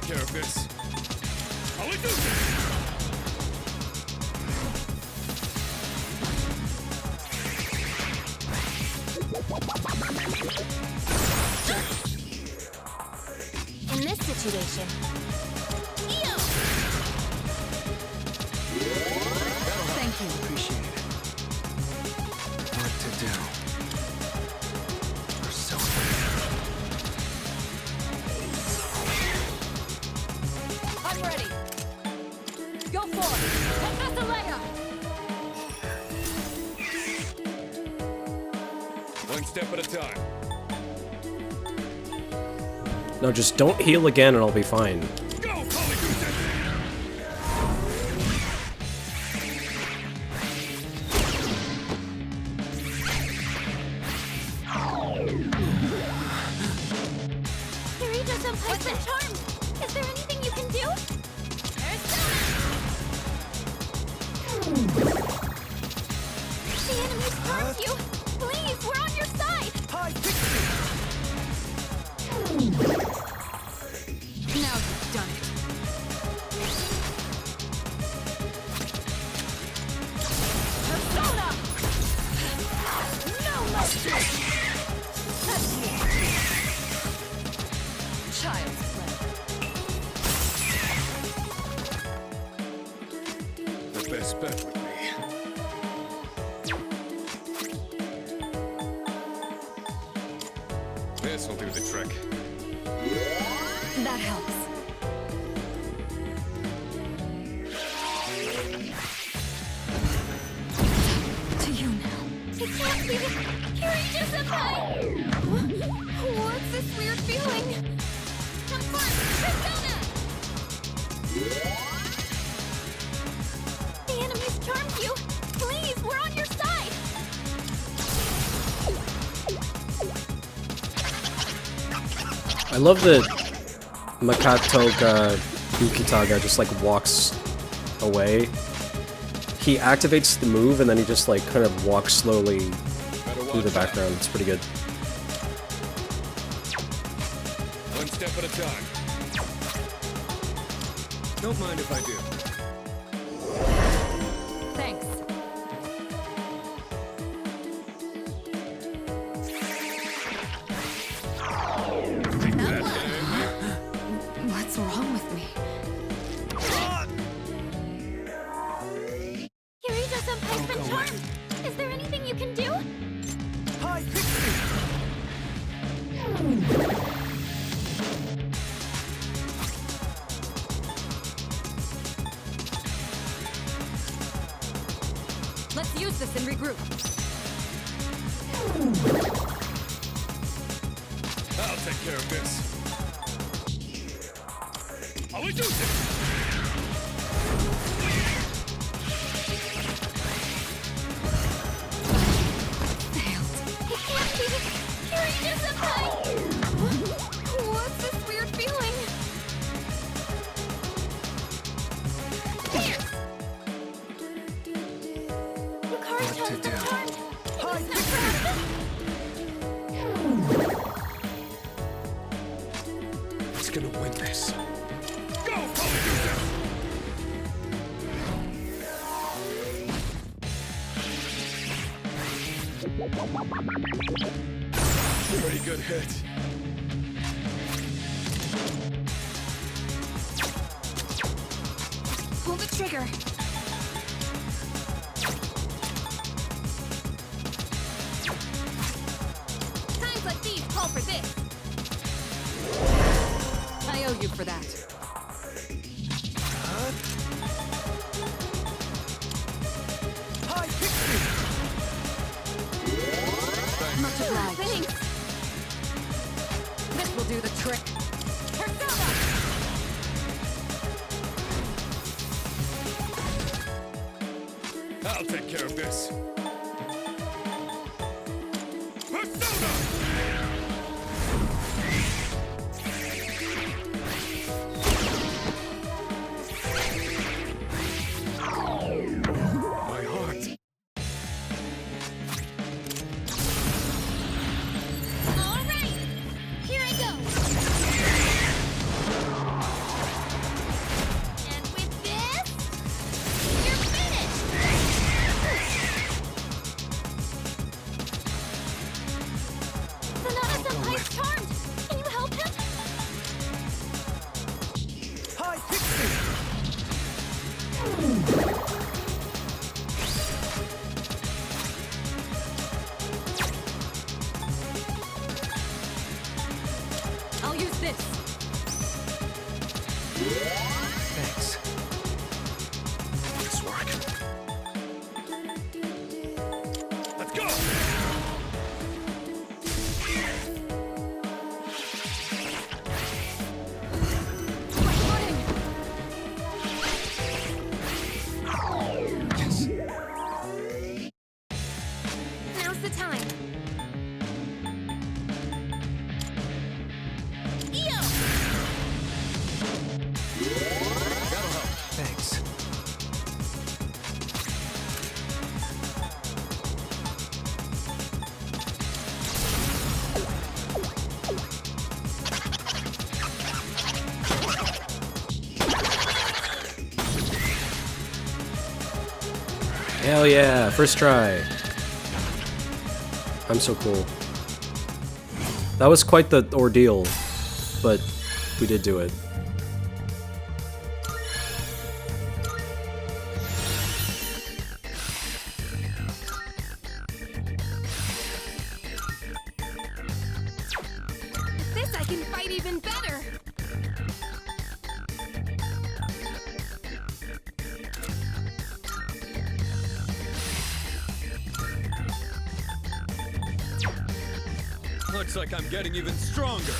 care of this. I'll do this! In this situation... Ew! Thank you. Appreciate it. What to do? You're so I'm ready. Go for it. Kataga! One step at a time. No, just don't heal again and I'll be fine. Go, Polygoose! Kirito-senpai's been charmed. Is there anything you can do? The enemy's charmed you. Please, we're on your side. Now you've done it. Persona! No mercy! Child's play. The best bet with me. This'll do the trick. That helps. To you now. It can't be. Kirito-senpai! What's this weird feeling? Confirm! Persona! The enemy's charmed you. Please, we're on your side. I love that Kataga just like walks away. He activates the move and then he just like kind of walks slowly through the background. It's pretty good. One step at a time. Don't mind if I do. Thanks. What's wrong with me? Kirito-senpai's been charmed. Is there anything you can do? Let's use this and regroup. I'll take care of this. I'll do this! It can't be. Kirito-senpai! What's this weird feeling? Yukari-chan's been charmed. It was not It's gonna win this. Go, Polygoose! Pretty good hit. Pull the trigger. Times like these call for this. I owe you for that. Much obliged. Thanks. This will do the trick. Persona! I'll take care of this. Persona! My heart. All right. Here I go. this. Thanks. This work. Let's go! Now's the time. Yo! That'll help. Thanks. Hell yeah, first try. I'm so cool. That was quite the ordeal, but we did do it. This I can fight even better. Looks like I'm getting even stronger.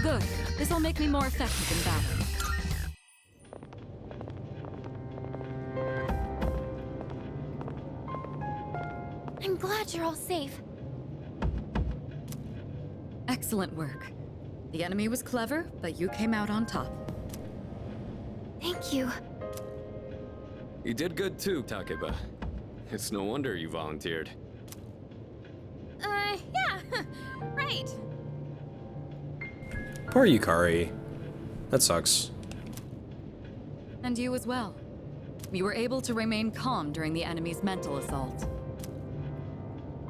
Good. This'll make me more effective in battle. I'm glad you're all safe. Excellent work. The enemy was clever, but you came out on top. Thank you. You did good too, Takeba. It's no wonder you volunteered. Yeah, right. Poor Yukari. That sucks. And you as well. You were able to remain calm during the enemy's mental assault.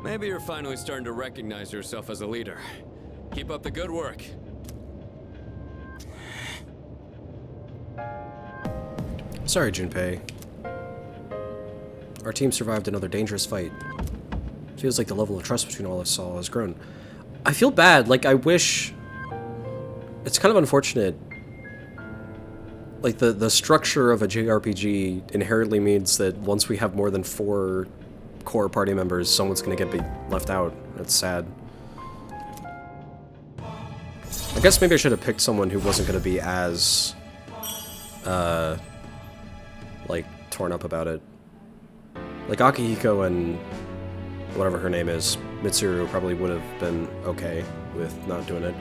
Maybe you're finally starting to recognize yourself as a leader. Keep up the good work. Sorry, Junpei. Our team survived another dangerous fight. Feels like the level of trust between all of us all has grown. I feel bad. Like, I wish... It's kind of unfortunate. Like, the structure of a JRPG inherently means that once we have more than 4 core party members, someone's gonna get left out. That's sad. I guess maybe I should have picked someone who wasn't gonna be as... like, torn up about it. Like, Akihiko and... whatever her name is, Mitsuru probably would have been okay with not doing it.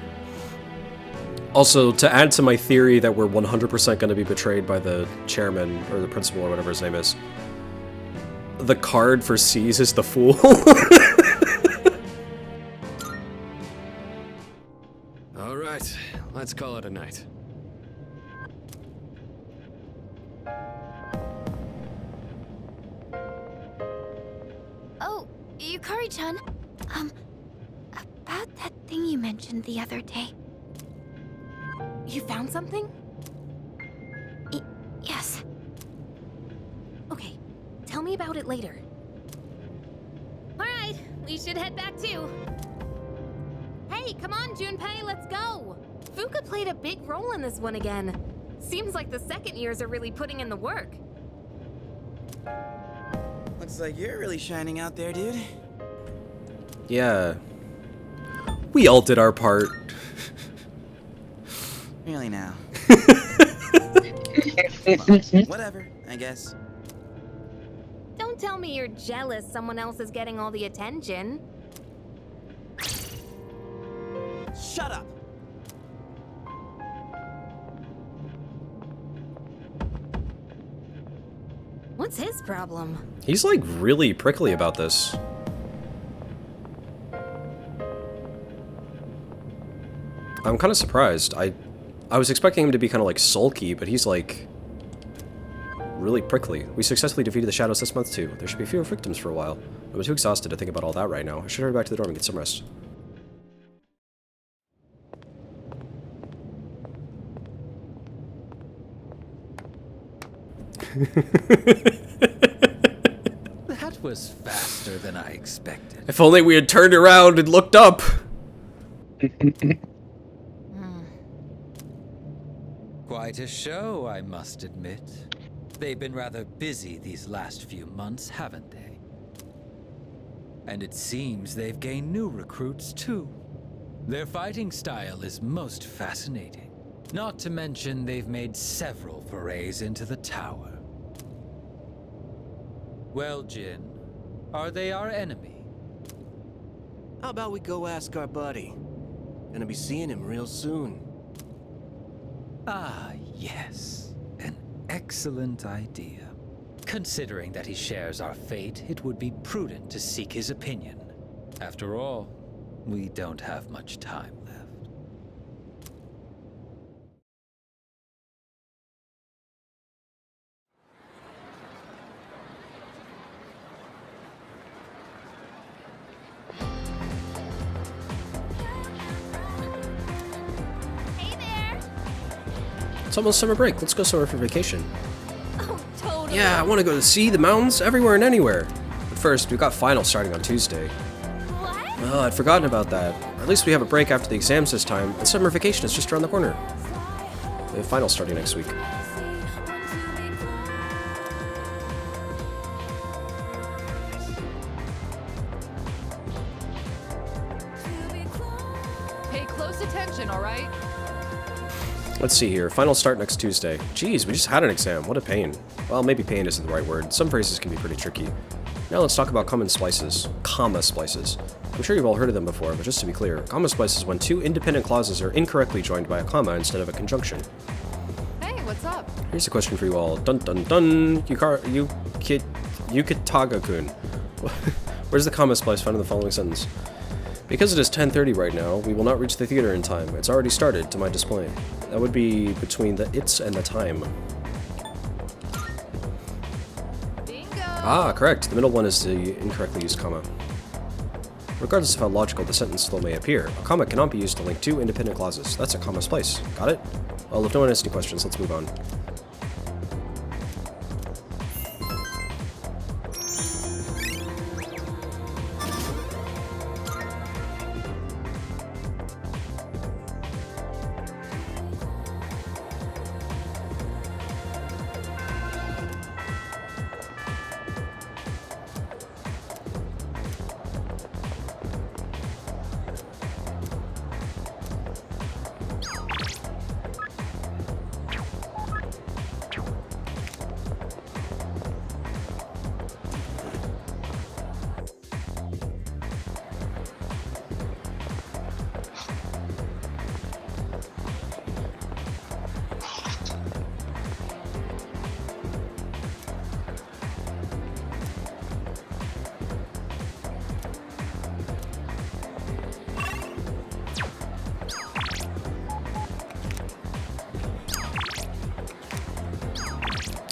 Also, to add to my theory that we're 100% going to be betrayed by the chairman, or the principal, or whatever his name is, the card for C's is the Fool. Alright, let's call it a night. Oh, Yukari-chan. About that thing you mentioned the other day. You found something? Yes. Okay, tell me about it later. Alright, we should head back too. Hey, come on, Junpei, let's go! Fuka played a big role in this one again. Seems like the second years are really putting in the work. Looks like you're really shining out there, dude. Yeah. We all did our part. Really now. Whatever, I guess. Don't tell me you're jealous someone else is getting all the attention. Shut up! What's his problem? He's like really prickly about this. I'm kind of surprised. I was expecting him to be kind of like sulky, but he's like really prickly. We successfully defeated the shadows this month too. There should be fewer victims for a while. I'm too exhausted to think about all that right now. I should hurry back to the dorm and get some rest. That was faster than I expected. If only we had turned around and looked up. Quite a show, I must admit. They've been rather busy these last few months, haven't they? And it seems they've gained new recruits, too. Their fighting style is most fascinating. Not to mention they've made several forays into the tower. Well, Jin, are they our enemy? How about we go ask our buddy? Gonna be seeing him real soon. Ah, yes. An excellent idea. Considering that he shares our fate, it would be prudent to seek his opinion. After all, we don't have much time left. It's almost summer break. Let's go somewhere for vacation. Oh, totally. Yeah, I want to go to the sea, the mountains, everywhere and anywhere. But first, we've got finals starting on Tuesday. What? Oh, I'd forgotten about that. At least we have a break after the exams this time, and summer vacation is just around the corner. We have finals starting next week. Pay close attention, all right? Let's see here. Finals start next Tuesday. Geez, we just had an exam. What a pain. Well, maybe pain isn't the right word. Some phrases can be pretty tricky. Now let's talk about common splices. Comma splices. I'm sure you've all heard of them before, but just to be clear, comma splices when two independent clauses are incorrectly joined by a comma instead of a conjunction. Hey, what's up? Here's a question for you all. Dun dun dun. Kataga-kun. Where's the comma splice found in the following sentence? Because it is 10:30 right now, we will not reach the theater in time. It's already started, to my display. That would be between the it's and the time. Bingo! Ah, correct. The middle one is the incorrectly used comma. Regardless of how logical the sentence flow may appear, a comma cannot be used to link two independent clauses. That's a comma splice. Got it? Well, if no one has any questions, let's move on.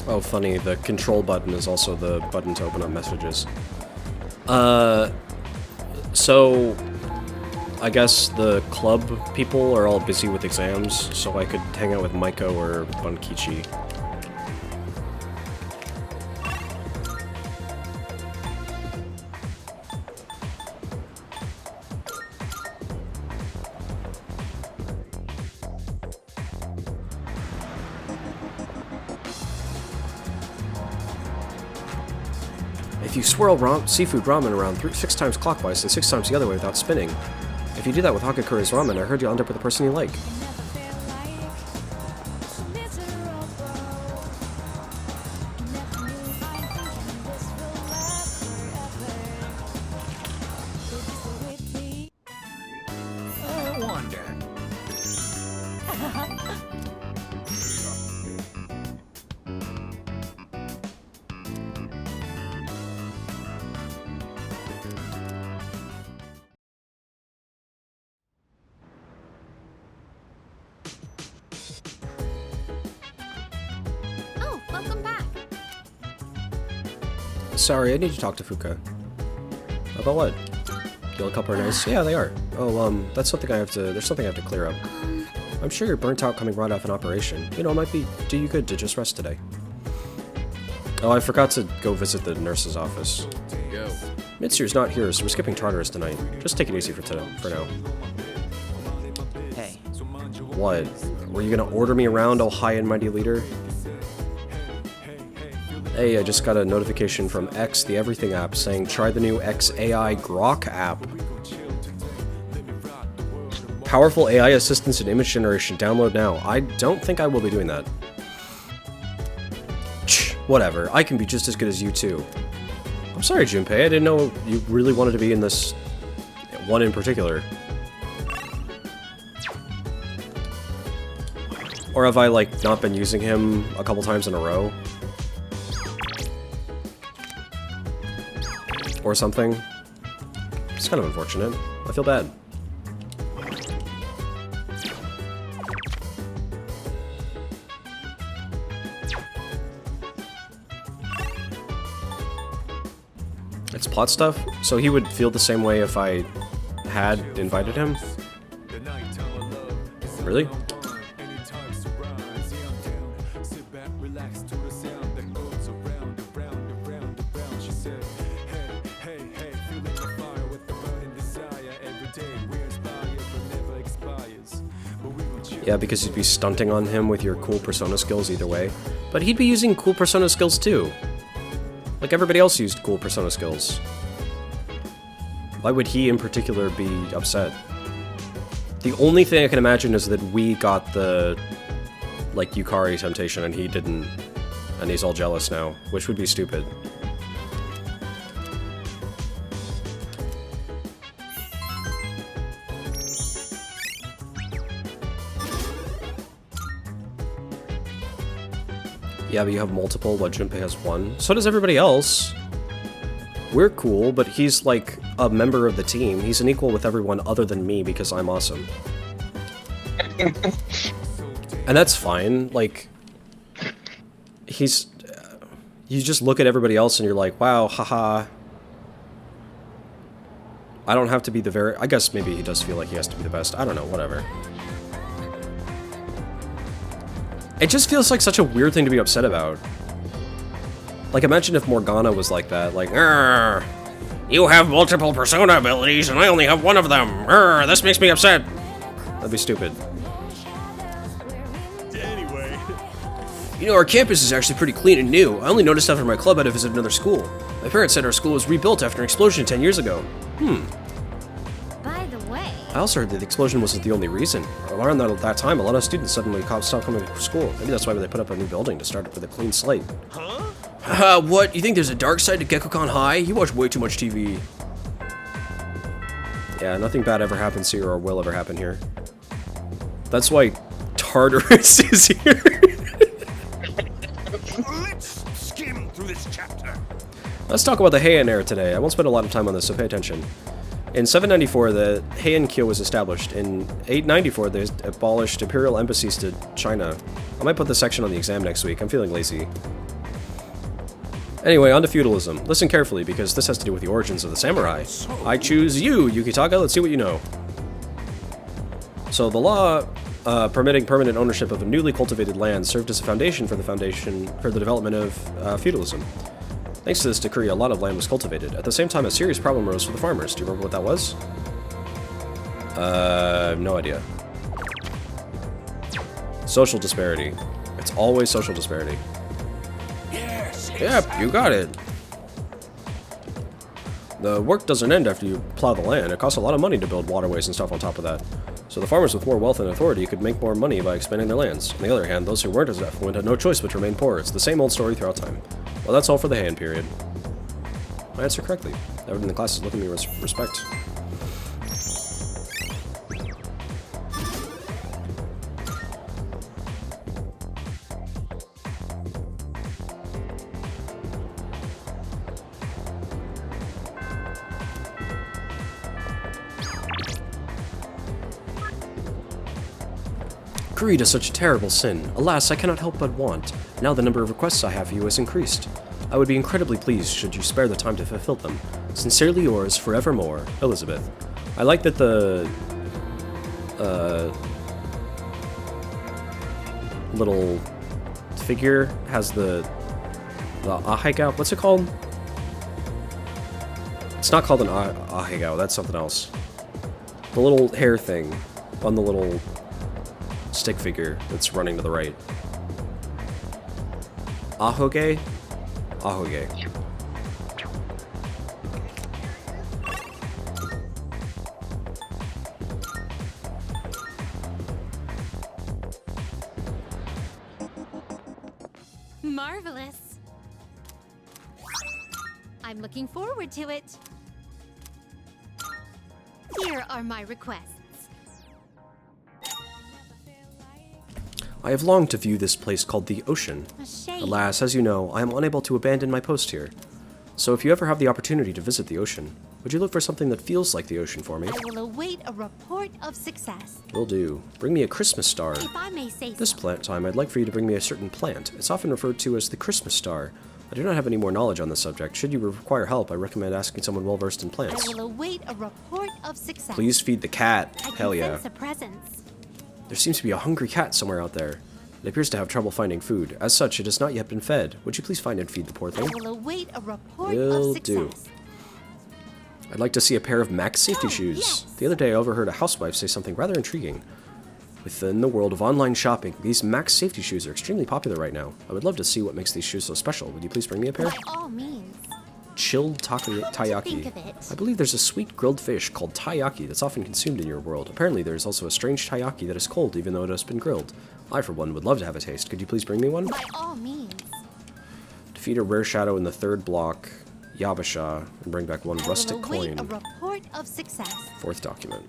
Oh, funny, the control button is also the button to open up messages. So I guess the club people are all busy with exams, so I could hang out with Maiko or Bunkichi. If you swirl seafood ramen around 6 times clockwise and 6 times the other way without spinning, if you do that with Hagakura's ramen, I heard you'll end up with the person you like. I wonder. Oh, welcome back. Sorry, I need to talk to Fuka. About what? You'll help her nice? Yeah, they are. Oh, that's something there's something I have to clear up. I'm sure you're burnt out coming right off an operation. You know, it might do you good to just rest today. Oh, I forgot to go visit the nurse's office. Go. Mitsu's not here, so we're skipping Tartarus tonight. Just take it easy for now. Hey, What? Were you gonna order me around, oh high and mighty leader? Hey, I just got a notification from X, the Everything app, saying try the new X AI Grok app. Powerful AI assistance in image generation. Download now. I don't think I will be doing that. Whatever. I can be just as good as you too. I'm sorry, Junpei. I didn't know you really wanted to be in this one in particular. Or have I, like, not been using him a couple times in a row? Or something? It's kind of unfortunate. I feel bad. It's plot stuff? So he would feel the same way if I had invited him? Really? Yeah, because you'd be stunting on him with your cool persona skills either way. But he'd be using cool persona skills too. Like everybody else used cool persona skills. Why would he in particular be upset? The only thing I can imagine is that we got the, like, Yukari temptation and he didn't, and he's all jealous now, which would be stupid. Yeah, but you have multiple, while Junpei has one. So does everybody else. We're cool, but he's like a member of the team. He's an equal with everyone other than me because I'm awesome. And that's fine. Like, he's... you just look at everybody else and you're like, wow, haha. I don't have to be the very... I guess maybe he does feel like he has to be the best. I don't know, whatever. It just feels like such a weird thing to be upset about. Like, imagine if Morgana was like that, like, "Arr, you have multiple persona abilities and I only have one of them. Arr, this makes me upset." That'd be stupid. Anyway. You know, our campus is actually pretty clean and new. I only noticed after my club had to visit another school. My parents said our school was rebuilt after an explosion 10 years ago. By the way... I also heard that the explosion wasn't the only reason. Around that time, a lot of students suddenly stopped coming to school. Maybe that's why they put up a new building to start with a clean slate. Huh? What? You think there's a dark side to Gekkoukan High? You watch way too much TV. Yeah, nothing bad ever happens here or will ever happen here. That's why Tartarus is here. Let's skim through this chapter. Let's talk about the Heian era today. I won't spend a lot of time on this, so pay attention. In 794, the Heian Kyo was established. In 894, they abolished imperial embassies to China. I might put this section on the exam next week. I'm feeling lazy. Anyway, on to feudalism. Listen carefully, because this has to do with the origins of the samurai. I choose you, Yukitaga. Let's see what you know. So the law permitting permanent ownership of a newly cultivated land served as a foundation for the development of feudalism. Thanks to this decree, a lot of land was cultivated. At the same time, a serious problem arose for the farmers. Do you remember what that was? No idea. Social disparity. It's always social disparity. Yes. Yep, you got it. The work doesn't end after you plow the land. It costs a lot of money to build waterways and stuff on top of that. So the farmers with more wealth and authority could make more money by expanding their lands. On the other hand, those who weren't as affluent had no choice but to remain poor. It's the same old story throughout time. Well, that's all for the Heian period. I answered correctly. Everyone in the class is looking at me with respect. Greed is such a terrible sin. Alas, I cannot help but want. Now the number of requests I have for you has increased. I would be incredibly pleased should you spare the time to fulfill them. Sincerely yours, forevermore, Elizabeth. I like that the little figure has the ahegao. What's it called? It's not called an ahegao. That's something else. The little hair thing on the little stick figure that's running to the right. Ahoge? Ahoge. Marvelous. I'm looking forward to it. Here are my requests. I have longed to view this place called the Ocean. A shame. Alas, as you know, I am unable to abandon my post here. So if you ever have the opportunity to visit the ocean, would you look for something that feels like the ocean for me? I will await a report of success. Will do. Bring me a Christmas star. If I may say This so. plant time, I'd like for you to bring me a certain plant. It's often referred to as the Christmas star. I do not have any more knowledge on the subject. Should you require help, I recommend asking someone well-versed in plants. I will await a report of success. Please feed the cat. I can Hell yeah. sense a presence. There seems to be a hungry cat somewhere out there. It appears to have trouble finding food. As such, it has not yet been fed. Would you please find and feed the poor I thing? will await a report Will of success. do. I'd like to see a pair of Max safety shoes. yes. The other day, I overheard a housewife say something rather intriguing. Within the world of online shopping, these Max safety shoes are extremely popular right now. I would love to see what makes these shoes so special. Would you please bring me a pair? By all means. Chilled think taiyaki. of it. I believe there's a sweet grilled fish called taiyaki that's often consumed in your world. Apparently, there's also a strange taiyaki that is cold even though it has been grilled. I, for one, would love to have a taste. Could you please bring me one? By all means. Defeat a rare shadow in the third block, Yabasha, and bring back one rustic I will await coin. a report of success. Fourth document.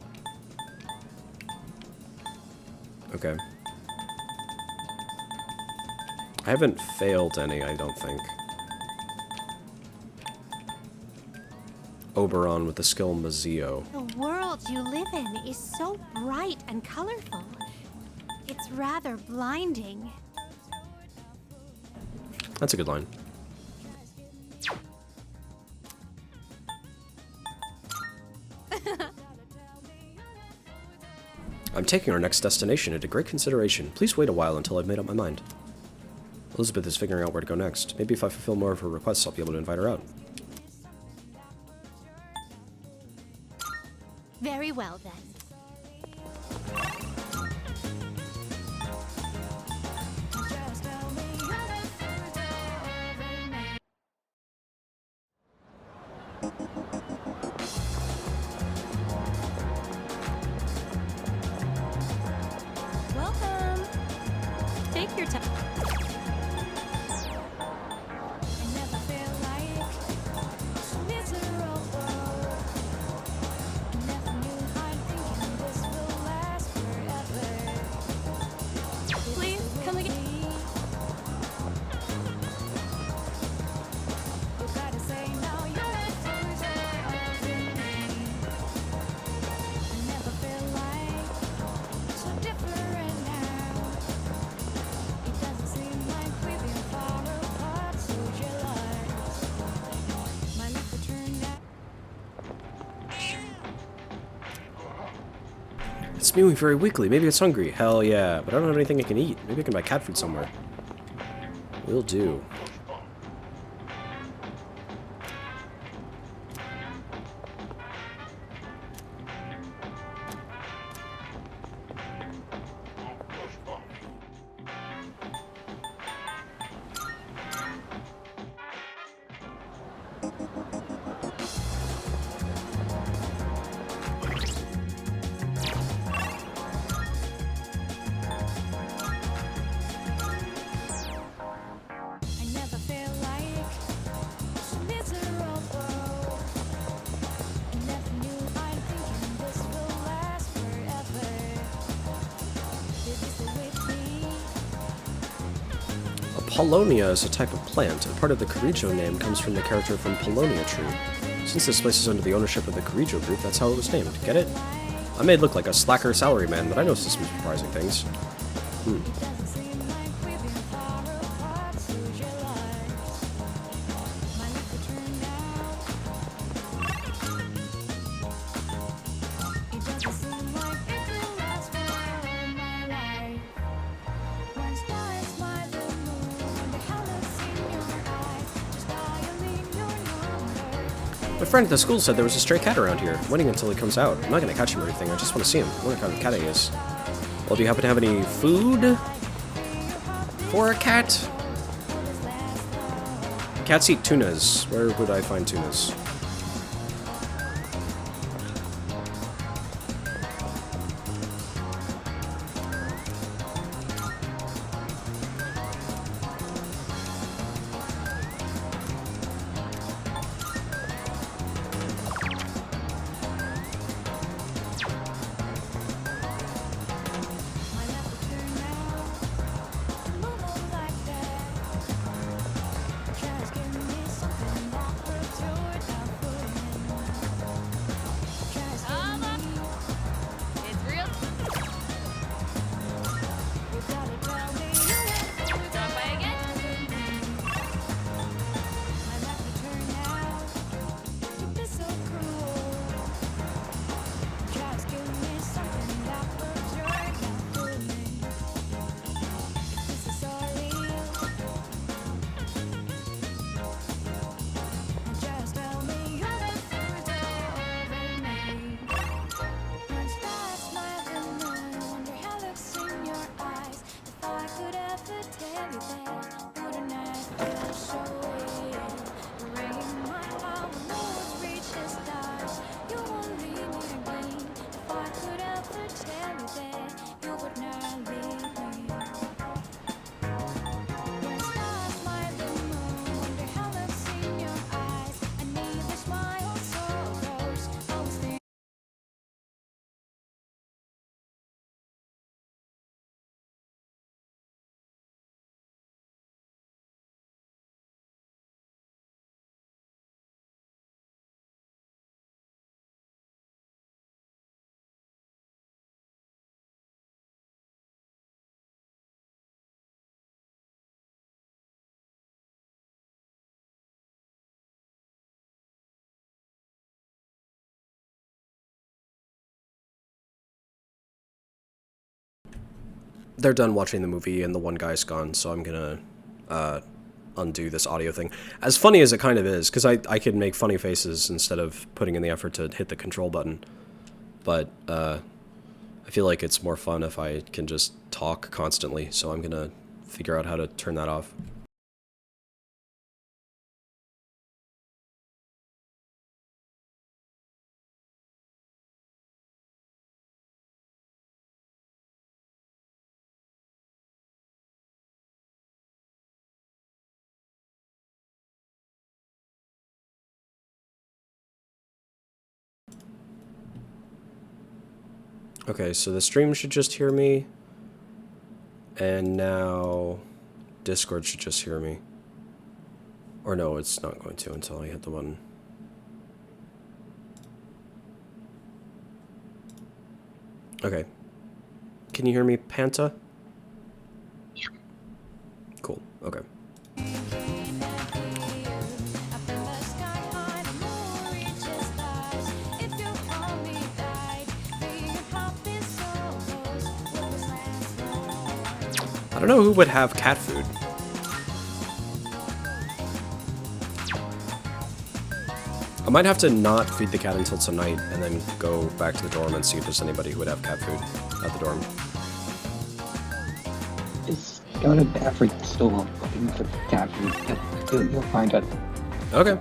Okay. I haven't failed any, I don't think. Oberon with the skill Mazio. The world you live in is so bright and colorful. It's rather blinding. That's a good line. I'm taking our next destination into great consideration. Please wait a while until I've made up my mind. Elizabeth is figuring out where to go next. Maybe if I fulfill more of her requests, I'll be able to invite her out. Very well, then. Welcome. Take your time. Please come again. It's mewing very weakly. Maybe it's hungry. Hell yeah. But I don't have anything I can eat. Maybe I can buy cat food somewhere. Will do. Polonia is a type of plant, and part of the Kirijo name comes from the character from Polonia Tree. Since this place is under the ownership of the Kirijo group, that's how it was named. Get it? I may look like a slacker salaryman, but I know some surprising things. My friend at the school said there was a stray cat around here. I'm waiting until he comes out. I'm not gonna catch him or anything, I just want to see him. I wonder what kind of cat he is. Well, do you happen to have any food for a cat? Cats eat tunas. Where would I find tunas? They're done watching the movie and the one guy's gone, so I'm gonna undo this audio thing. As funny as it kind of is, because I could make funny faces instead of putting in the effort to hit the control button. But I feel like it's more fun if I can just talk constantly, so I'm gonna figure out how to turn that off. Okay, so the stream should just hear me, and now Discord should just hear me. Or no, it's not going to until I hit the button. Okay. Can you hear me, Panta? Yeah. Cool, okay. I don't know who would have cat food. I might have to not feed the cat until tonight and then go back to the dorm and see if there's anybody who would have cat food at the dorm. Just go to the African store looking for cat food. You'll find it. Okay.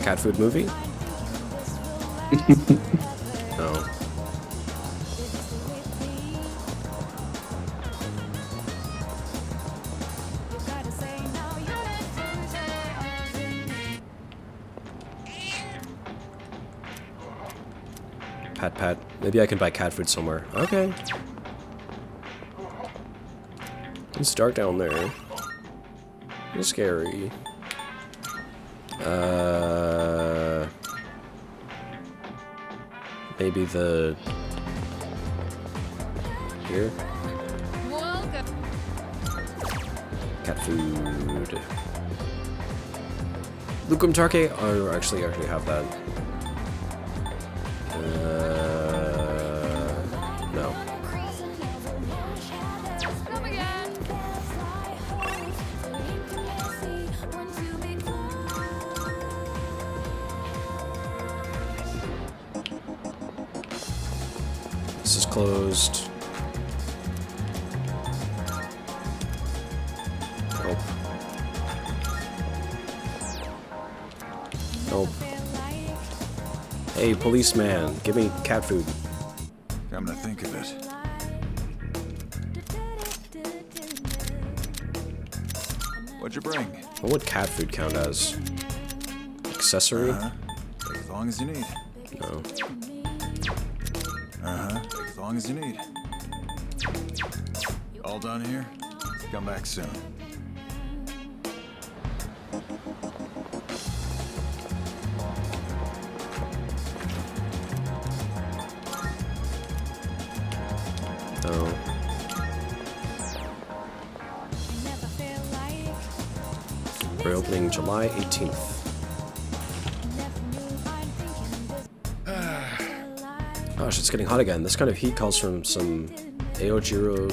Cat food movie? No. Pat. Maybe I can buy cat food somewhere. Okay. It's dark down there. It's scary. Maybe the... here? Welcome. Cat food. Lucum Tarke? Oh, actually, I already have that. No. Come again. This is closed. Nope. Nope. Hey, policeman, give me cat food. Come to think of it. What'd you bring? What would cat food count as? Accessory? Take as long as you need. No. Take as long as you need. All done here? Come back soon. No. Reopening July 18th. Gosh, it's getting hot again. This kind of heat calls from some Aojiro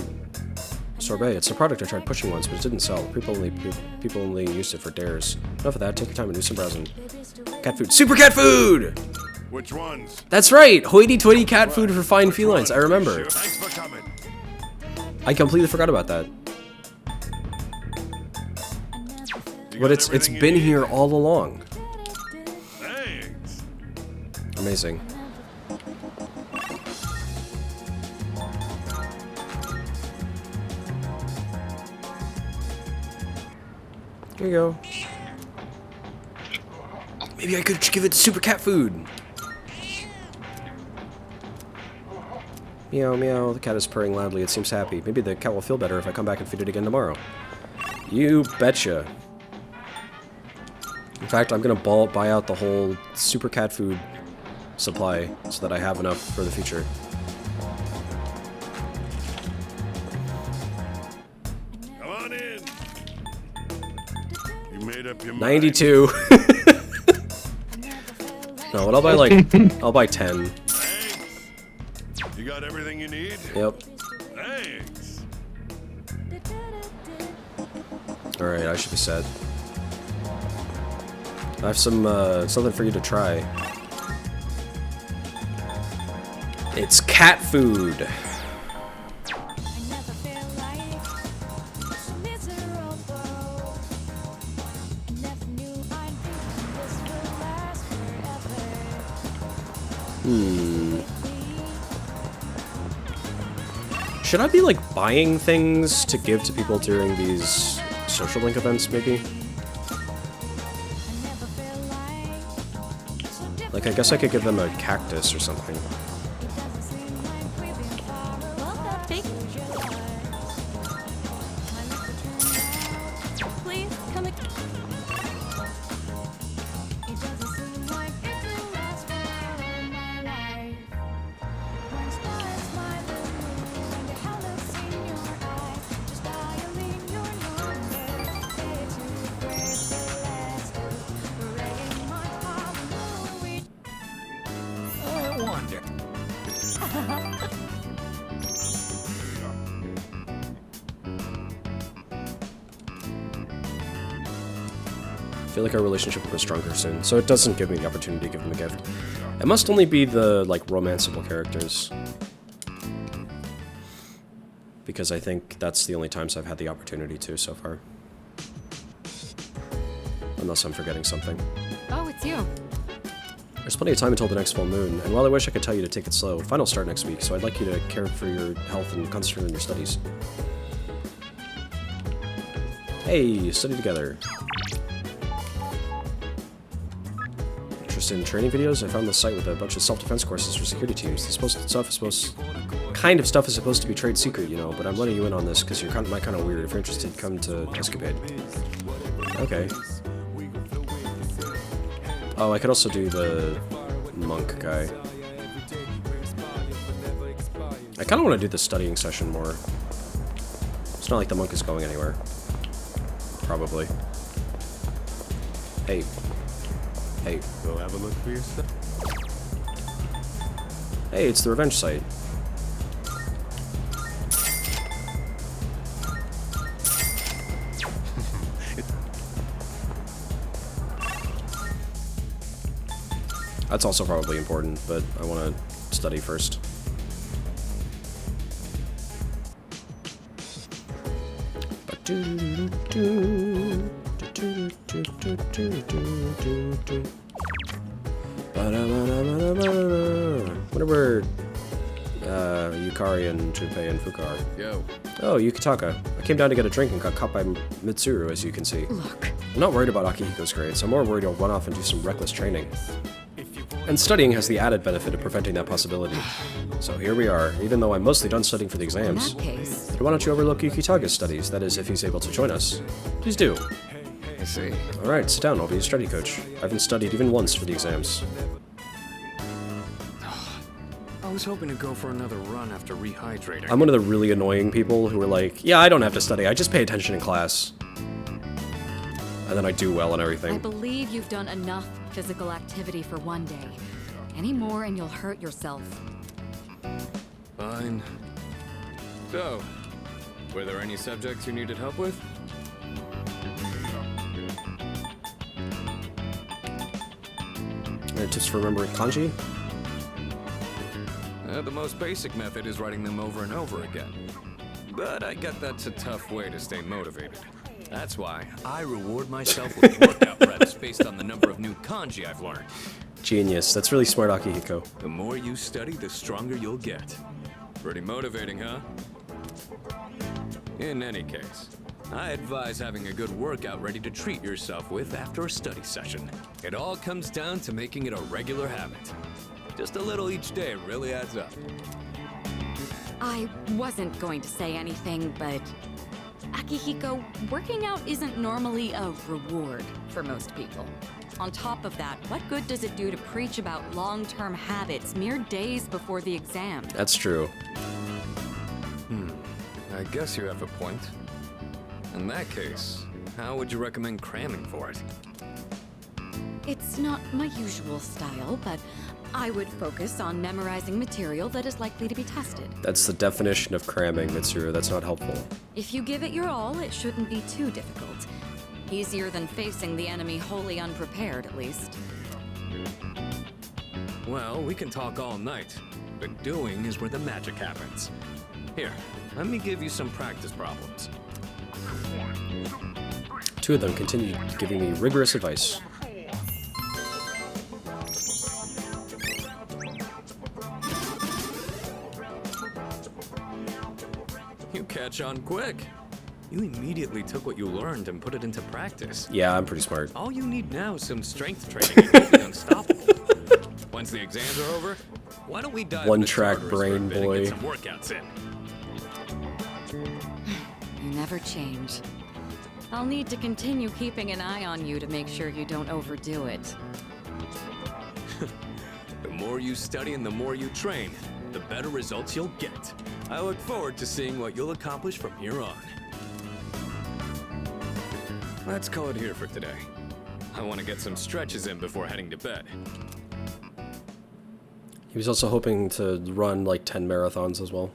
sorbet. It's a product I tried pushing once, but it didn't sell. People only used it for dares. Enough of that. Take your time and do some browsing. Cat food. Super cat food! Which ones? That's right! Hoity-toity cat food for fine felines. I remember. Thanks for coming. I completely forgot about that. But it's been here all along. Thanks. Amazing. Here you go. Maybe I could give it super cat food. Meow, meow. The cat is purring loudly. It seems happy. Maybe the cat will feel better if I come back and feed it again tomorrow. You betcha. In fact, I'm gonna buy out the whole super cat food supply so that I have enough for the future. Come on in. You made up your mind. 92. No, but I'll buy 10. Thanks. You got everything you need? Yep. Thanks. Alright, I should be set. I have some, something for you to try. It's cat food. Should I be, like, buying things to give to people during these social link events, maybe? Like, I guess I could give them a cactus or something. Please, come I feel like our relationship will go stronger soon, so it doesn't give me the opportunity to give them a gift. It must only be the, like, romanceable characters. Because I think that's the only times I've had the opportunity to so far. Unless I'm forgetting something. Oh, it's you. There's plenty of time until the next full moon, and while I wish I could tell you to take it slow, finals start next week, so I'd like you to care for your health and concentrate on your studies. Hey, study together. Interested in training videos? I found this site with a bunch of self-defense courses for security teams. This kind of stuff is supposed to be trade secret, you know, but I'm letting you in on this because you're kind of weird. If you're interested, come to Escapade. Okay. Oh, I could also do the monk guy. I kind of want to do the studying session more. It's not like the monk is going anywhere. Probably. Hey. Hey. Go have a look for yourself. Hey, it's the revenge site. That's also probably important, but I want to study first. Wonder where Yukari and Junpei and Fuka are. Yo. Oh, Kataga. I came down to get a drink and got caught by Mitsuru, as you can see. Look. I'm not worried about Akihiko's grades. I'm more worried he'll run off and do some reckless training. And studying has the added benefit of preventing that possibility. So here we are, even though I'm mostly done studying for the exams. In that case... But why don't you overlook Yukitaga's studies? That is, if he's able to join us. Please do. I see. Alright, sit down. I'll be your study coach. I haven't studied even once for the exams. I was hoping to go for another run after rehydrating. I'm one of the really annoying people who are like, yeah, I don't have to study. I just pay attention in class. And then I do well and everything. I believe you've done enough physical activity for one day. Any more and you'll hurt yourself. Fine. So, were there any subjects you needed help with? Any tips for remembering kanji? The most basic method is writing them over and over again. But I get that's a tough way to stay motivated. That's why I reward myself with workout reps based on the number of new kanji I've learned. Genius. That's really smart, Akihiko. The more you study, the stronger you'll get. Pretty motivating, huh? In any case, I advise having a good workout ready to treat yourself with after a study session. It all comes down to making it a regular habit. Just a little each day really adds up. I wasn't going to say anything, but... Akihiko, working out isn't normally a reward for most people. On top of that, what good does it do to preach about long-term habits mere days before the exam? That's true. I guess you have a point. In that case, how would you recommend cramming for it? It's not my usual style, but I would focus on memorizing material that is likely to be tested. That's the definition of cramming, Mitsuru. That's not helpful. If you give it your all, it shouldn't be too difficult. Easier than facing the enemy wholly unprepared, at least. Well, we can talk all night, but doing is where the magic happens. Here, let me give you some practice problems. Two of them continued giving me rigorous advice. You catch on quick. You immediately took what you learned and put it into practice. Yeah, I'm pretty smart. All you need now is some strength training and you'll be unstoppable. Once the exams are over, why don't we dive into One-track starters for a brain bit and boy. get some workouts in? You never change. I'll need to continue keeping an eye on you to make sure you don't overdo it. The more you study and the more you train, the better results you'll get. I look forward to seeing what you'll accomplish from here on. Let's call it here for today. I want to get some stretches in before heading to bed. He was also hoping to run like 10 marathons as well.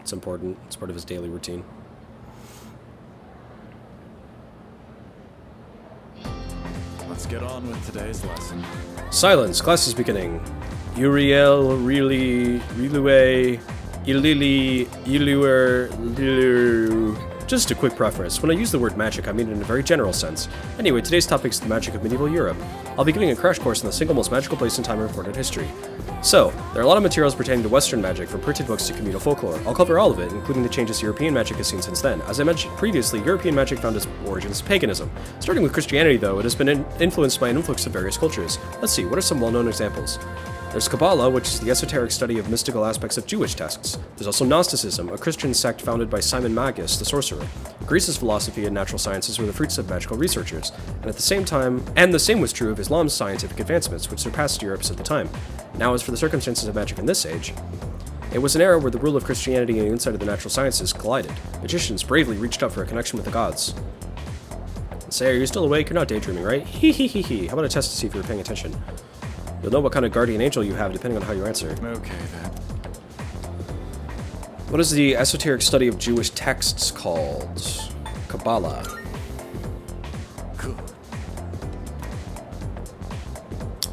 It's important. It's part of his daily routine. Let's get on with today's lesson. Silence. Class is beginning. Uriel, really, Rilue, Ilili, Iluer, Lilu. Just a quick preface. When I use the word magic, I mean it in a very general sense. Anyway, today's topic is the magic of medieval Europe. I'll be giving a crash course in the single most magical place in time in recorded history. So, there are a lot of materials pertaining to Western magic, from printed books to communal folklore. I'll cover all of it, including the changes European magic has seen since then. As I mentioned previously, European magic found its origins in paganism. Starting with Christianity, though, it has been influenced by an influx of various cultures. Let's see, what are some well-known examples? There's Kabbalah, which is the esoteric study of mystical aspects of Jewish texts. There's also Gnosticism, a Christian sect founded by Simon Magus, the sorcerer. Greece's philosophy and natural sciences were the fruits of magical researchers, and at the same time, the same was true of Islam's scientific advancements, which surpassed Europe's at the time. Now, as for the circumstances of magic in this age, it was an era where the rule of Christianity and the insight of the natural sciences collided. Magicians bravely reached out for a connection with the gods. Say, are you still awake? You're not daydreaming, right? Hee hee hee hee. How about a test to see if you're paying attention? You'll know what kind of guardian angel you have depending on how you answer. Okay, then. What is the esoteric study of Jewish texts called? Kabbalah. Good.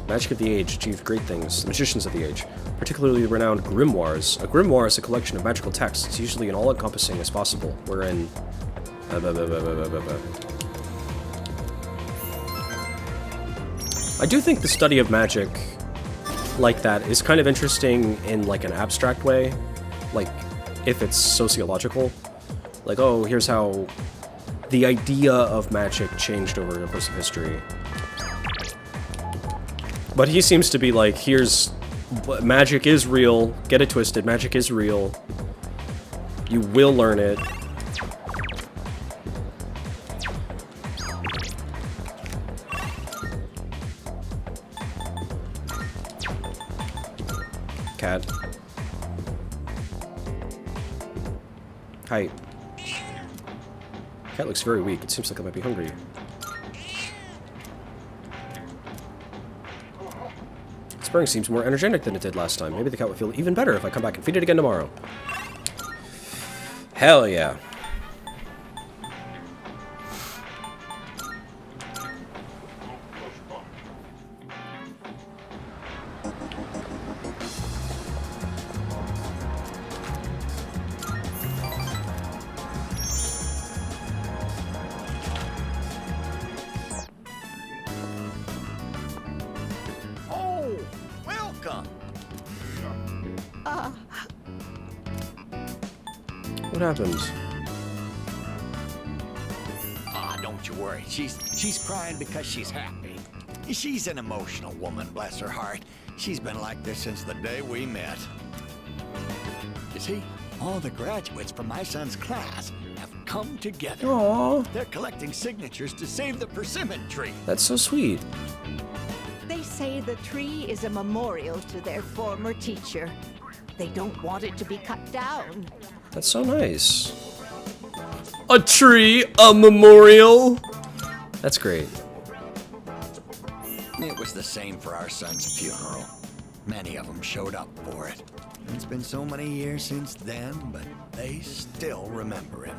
Magic of the Age achieved great things. The magicians of the age, particularly the renowned grimoires. A grimoire is a collection of magical texts, usually an all-encompassing as possible, wherein... I do think the study of magic like that is kind of interesting in like an abstract way, like if it's sociological. Like, oh, here's how the idea of magic changed over the course of history. But he seems to be like, here's... magic is real. Get it twisted. Magic is real. You will learn it. Cat. Hi. Cat looks very weak. It seems like it might be hungry. Spring seems more energetic than it did last time. Maybe the cat will feel even better if I come back and feed it again tomorrow. Hell yeah. What happened? Ah, don't you worry. She's crying because she's happy. She's an emotional woman, bless her heart. She's been like this since the day we met. You see, all the graduates from my son's class have come together. Aww. They're collecting signatures to save the persimmon tree. That's so sweet. They say the tree is a memorial to their former teacher. They don't want it to be cut down. That's so nice. A tree, a memorial. That's great. It was the same for our son's funeral. Many of them showed up for it. It's been so many years since then, but they still remember him.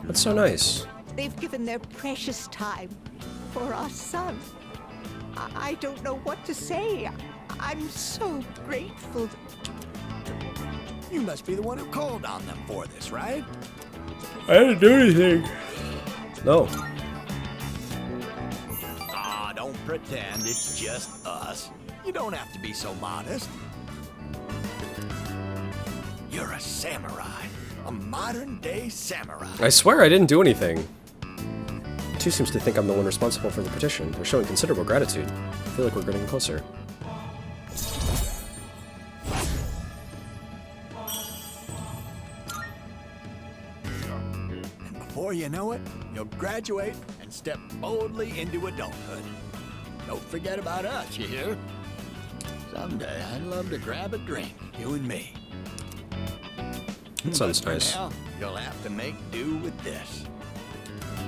That's so nice. They've given their precious time for our son. I don't know what to say. I'm so grateful. You must be the one who called on them for this, right? I didn't do anything. No. Ah, don't pretend it's just us. You don't have to be so modest. You're a samurai. A modern-day samurai. I swear I didn't do anything. Two seems to think I'm the one responsible for the petition. They're showing considerable gratitude. I feel like we're getting closer. And before you know it, you'll graduate and step boldly into adulthood. Don't forget about us, you hear? Someday I'd love to grab a drink, you and me. That sounds But for nice. now, you'll have to make do with this.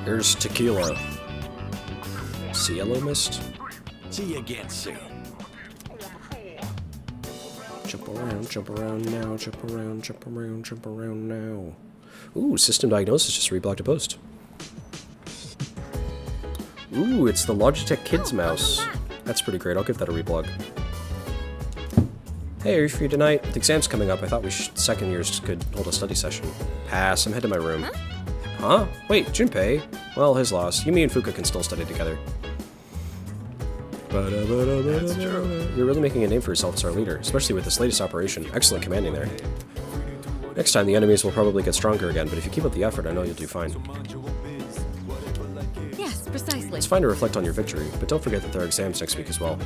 Here's tequila. Cielo mist? See you again soon. Jump around now, jump around now. Ooh, system diagnosis just reblocked a post. Ooh, it's the Logitech Kids mouse. That's pretty great, I'll give that a reblog. Hey, are you free tonight? With exams coming up, I thought second years could hold a study session. Pass, I'm heading to my room. Huh? Wait, Junpei? Well, his loss. You, me, and Fuka can still study together. That's true. You're really making a name for yourself as our leader, especially with this latest operation. Excellent commanding there. Next time, the enemies will probably get stronger again, but if you keep up the effort, I know you'll do fine. Yes, precisely. It's fine to reflect on your victory, but don't forget that there are exams next week as well.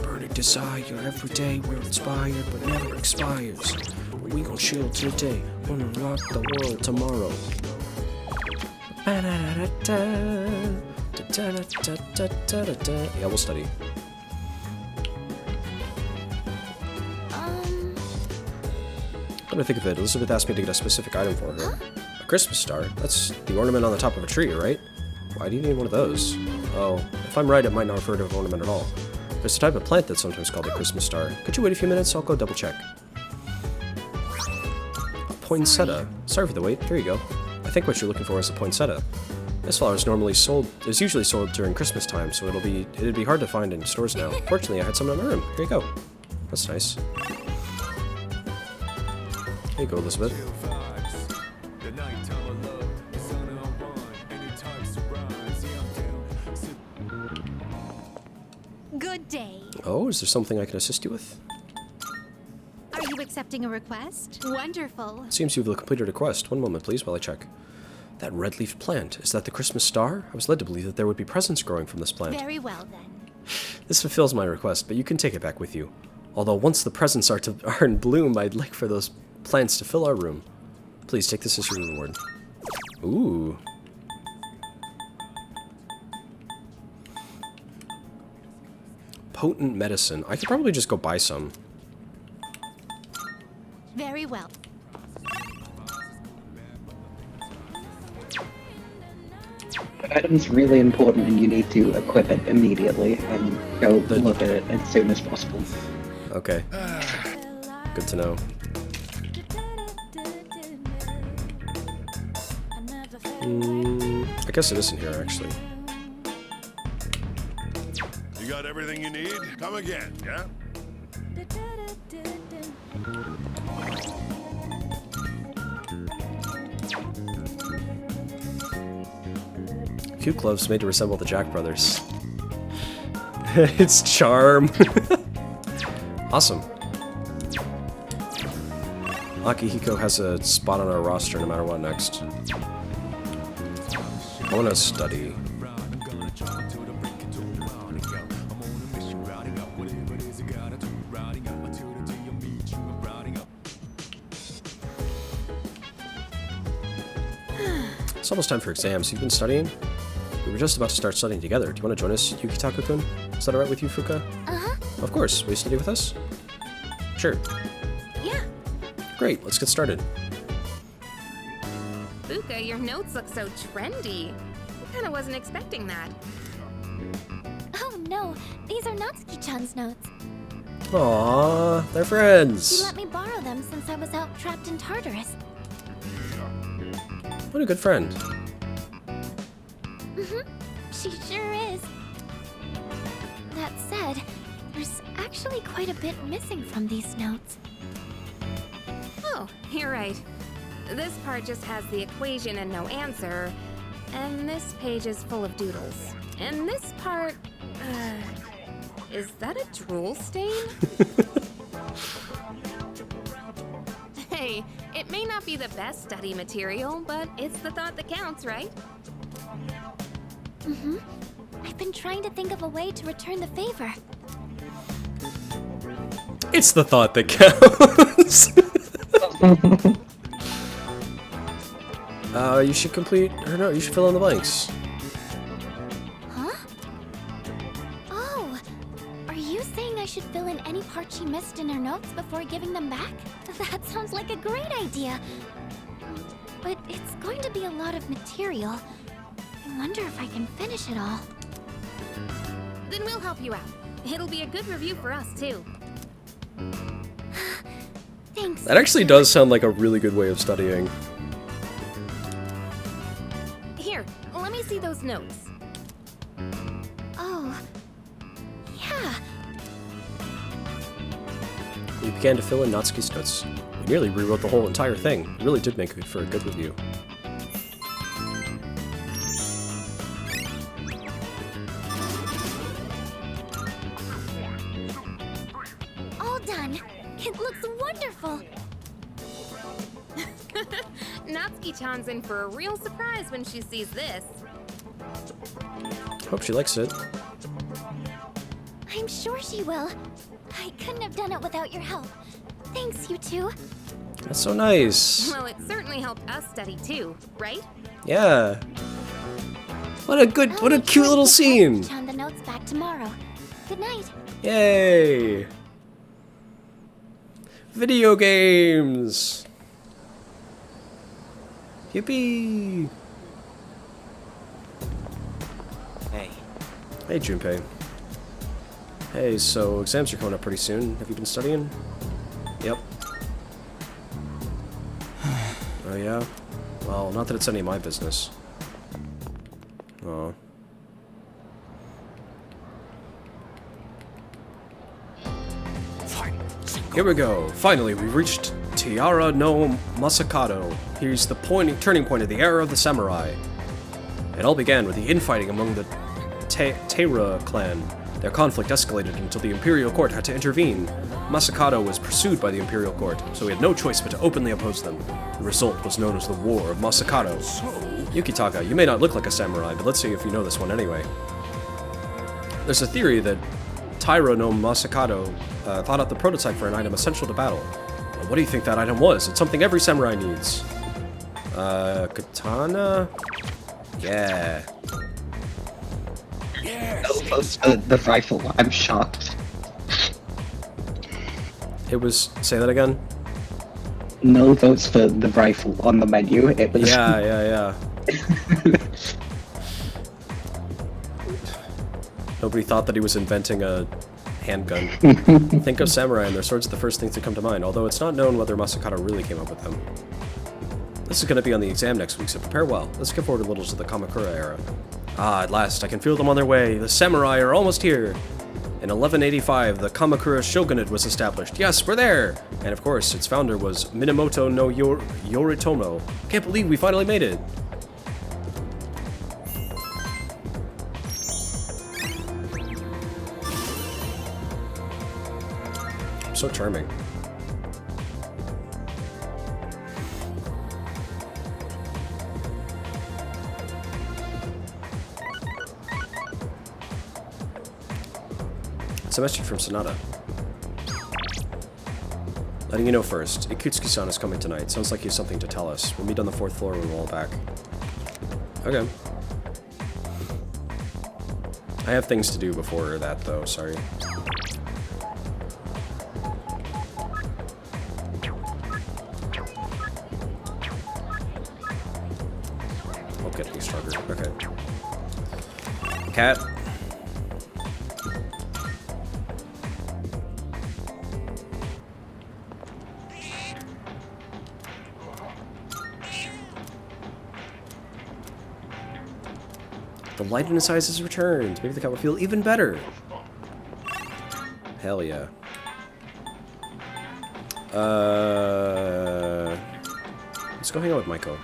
Burning desire, every day we're inspired, but never expires. We gon' chill today, wanna rock the world tomorrow. Yeah, we'll study. Come to think of it, Elizabeth asked me to get a specific item for her. A Christmas star? That's the ornament on the top of a tree, right? Why do you need one of those? Oh, if I'm right, it might not refer to an ornament at all. There's a type of plant that's sometimes called a Christmas star. Could you wait a few minutes? I'll go double check. A poinsettia. Sorry for the wait. Here you go. I think what you're looking for is a poinsettia. This flower is usually sold during Christmas time, so it'd be hard to find in stores now. Fortunately, I had some in my room. Here you go. That's nice. Here you go, Elizabeth. Good day. Oh, is there something I can assist you with? Are you accepting a request? Wonderful. Seems you've completed a quest. One moment, please, while I check. That red-leafed plant, is that the Christmas star? I was led to believe that there would be presents growing from this plant. Very well, then. This fulfills my request, but you can take it back with you. Although once the presents are in bloom, I'd like for those plants to fill our room. Please take this as your reward. Ooh. Potent medicine. I could probably just go buy some. Very well. The item's really important and you need to equip it immediately and go look at it as soon as possible. Okay. Good to know. I guess it isn't here, actually. You got everything you need? Come again, yeah? Cute gloves made to resemble the Jack Brothers. It's charm. Awesome. Akihiko has a spot on our roster no matter what next. I want to study. It's almost time for exams. You've been studying? We were just about to start studying together. Do you want to join us, Yukitaka-kun? Is that alright with you, Fuka? Uh-huh. Of course. Will you study with us? Sure. Yeah. Great, let's get started. Fuka, your notes look so trendy. I kinda wasn't expecting that. Oh no, these are Natsuki-chan's notes. Aww, they're She friends. let me borrow them since I was out trapped in Tartarus. What a good friend. Mm-hmm. She sure is. That said, there's actually quite a bit missing from these notes. Oh, you're right. This part just has the equation and no answer, and this page is full of doodles. And this part, is that a drool stain? Hey, it may not be the best study material, but it's the thought that counts, right? Mm-hmm. I've been trying to think of a way to return the favor. It's the thought that counts. You should complete, or no, you should fill in the blanks. Huh? Oh, are you saying I should fill in any part she missed in her notes before giving them back? That sounds like a great idea. But it's going to be a lot of material. I wonder if I can finish it all. Then we'll help you out. It'll be a good review for us, too. Thanks. That actually does sound like a really good way of studying. Here, let me see those notes. Oh, yeah. We began to fill in Natsuki's notes. We nearly rewrote the whole entire thing. It really did make it for a good review. All done. It looks wonderful. Natsuki-chan's in for a real surprise when she sees this. Hope she likes it. I'm sure she will. I couldn't have done it without your help. Thanks, you two. That's so nice. Well, it certainly helped us study too, right? Yeah. What a cute little scene. I'll the notes back tomorrow. Good night. Yay. Video games. Yippee. Hey, Junpei. Hey, so exams are coming up pretty soon. Have you been studying? Yep. Oh, yeah? Well, not that it's any of my business. Oh. Here we go. Finally, we've reached Tiara no Masakado. Here's the turning point of the era of the samurai. It all began with the infighting among the Taira clan. Their conflict escalated until the Imperial Court had to intervene. Masakado was pursued by the Imperial Court, so he had no choice but to openly oppose them. The result was known as the War of Masakado. Yukitaka, you may not look like a samurai, but let's see if you know this one anyway. There's a theory that Taira no Masakado thought out the prototype for an item essential to battle. What do you think that item was? It's something every samurai needs. Katana? Yeah. The rifle. I'm shocked. It was... Say that again? No votes for the rifle on the menu. It was... Yeah. Nobody thought that he was inventing a handgun. Think of samurai and their swords are the first things that come to mind, although it's not known whether Masakado really came up with them. This is going to be on the exam next week, so prepare well. Let's get forward a little to the Kamakura era. Ah, at last, I can feel them on their way. The samurai are almost here. In 1185, the Kamakura shogunate was established. Yes, we're there! And of course, its founder was Minamoto no Yoritomo. Can't believe we finally made it. So charming. It's a message from Sonata. Letting you know first, Ikutsuki-san is coming tonight. Sounds like he has something to tell us. We'll meet on the 4th floor when we're all back. Okay. I have things to do before that, though. Sorry. Oh, good. He's stronger. Okay. Cat. The light in his eyes has returned. Maybe the cat will feel even better. Hell yeah. Let's go hang out with Maiko.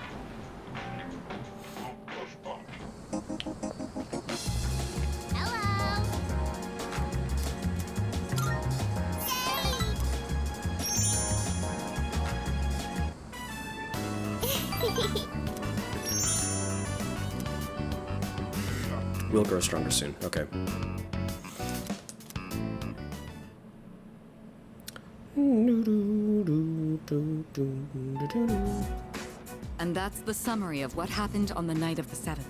We'll grow stronger soon. Okay. And that's the summary of what happened on the night of the 7th.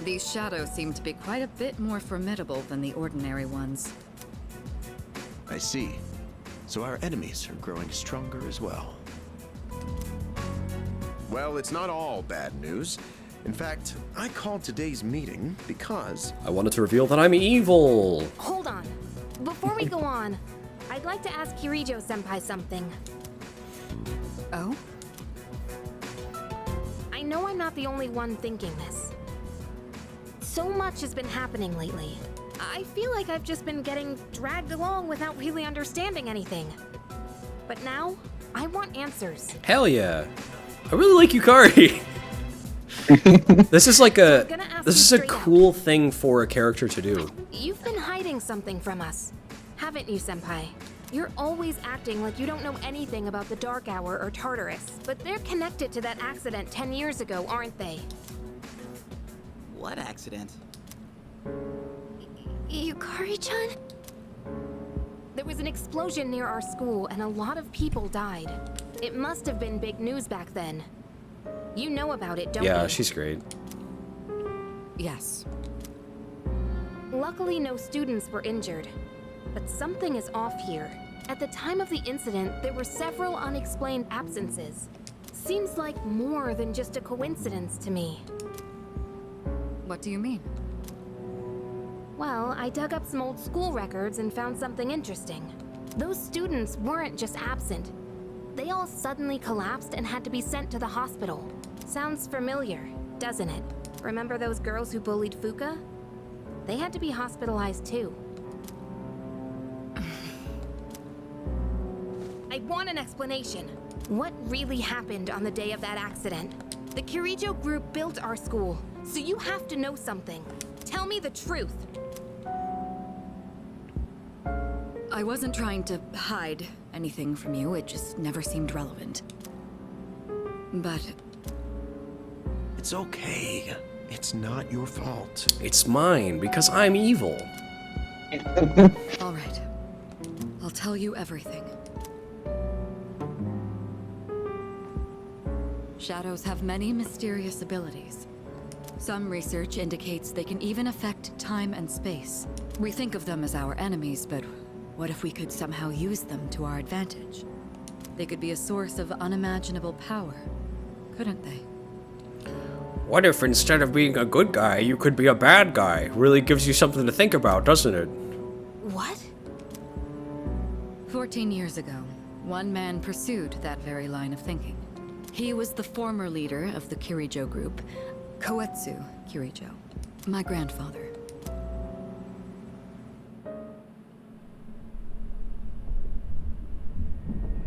These shadows seem to be quite a bit more formidable than the ordinary ones. I see. So our enemies are growing stronger as well. Well, it's not all bad news. In fact, I called today's meeting because... I wanted to reveal that I'm evil! Hold on. Before we go on, I'd like to ask Kirijo-senpai something. Oh? I know I'm not the only one thinking this. So much has been happening lately. I feel like I've just been getting dragged along without really understanding anything. But now, I want answers. Hell yeah! I really like Yukari! This is like a... This is a cool thing for a character to do. You've been hiding something from us, haven't you, Senpai? You're always acting like you don't know anything about the Dark Hour or Tartarus, but they're connected to that accident 10 years ago, aren't they? What accident? Yukari-chan? There was an explosion near our school and a lot of people died. It must have been big news back then. You know about it, don't you? Yeah, she's great. Yes. Luckily, no students were injured. But something is off here. At the time of the incident, there were several unexplained absences. Seems like more than just a coincidence to me. What do you mean? Well, I dug up some old school records and found something interesting. Those students weren't just absent. They all suddenly collapsed and had to be sent to the hospital. Sounds familiar, doesn't it? Remember those girls who bullied Fuka? They had to be hospitalized too. I want an explanation. What really happened on the day of that accident? The Kirijo group built our school, so you have to know something. Tell me the truth. I wasn't trying to hide anything from you, it just never seemed relevant. But... It's okay. It's not your fault. It's mine, because I'm evil. all right. I'll tell you everything. Shadows have many mysterious abilities. Some research indicates they can even affect time and space. We think of them as our enemies, but what if we could somehow use them to our advantage? They could be a source of unimaginable power, couldn't they? What if instead of being a good guy, you could be a bad guy? Really gives you something to think about, doesn't it? What? 14 years ago, one man pursued that very line of thinking. He was the former leader of the Kirijo group, Koetsu Kirijo, my grandfather.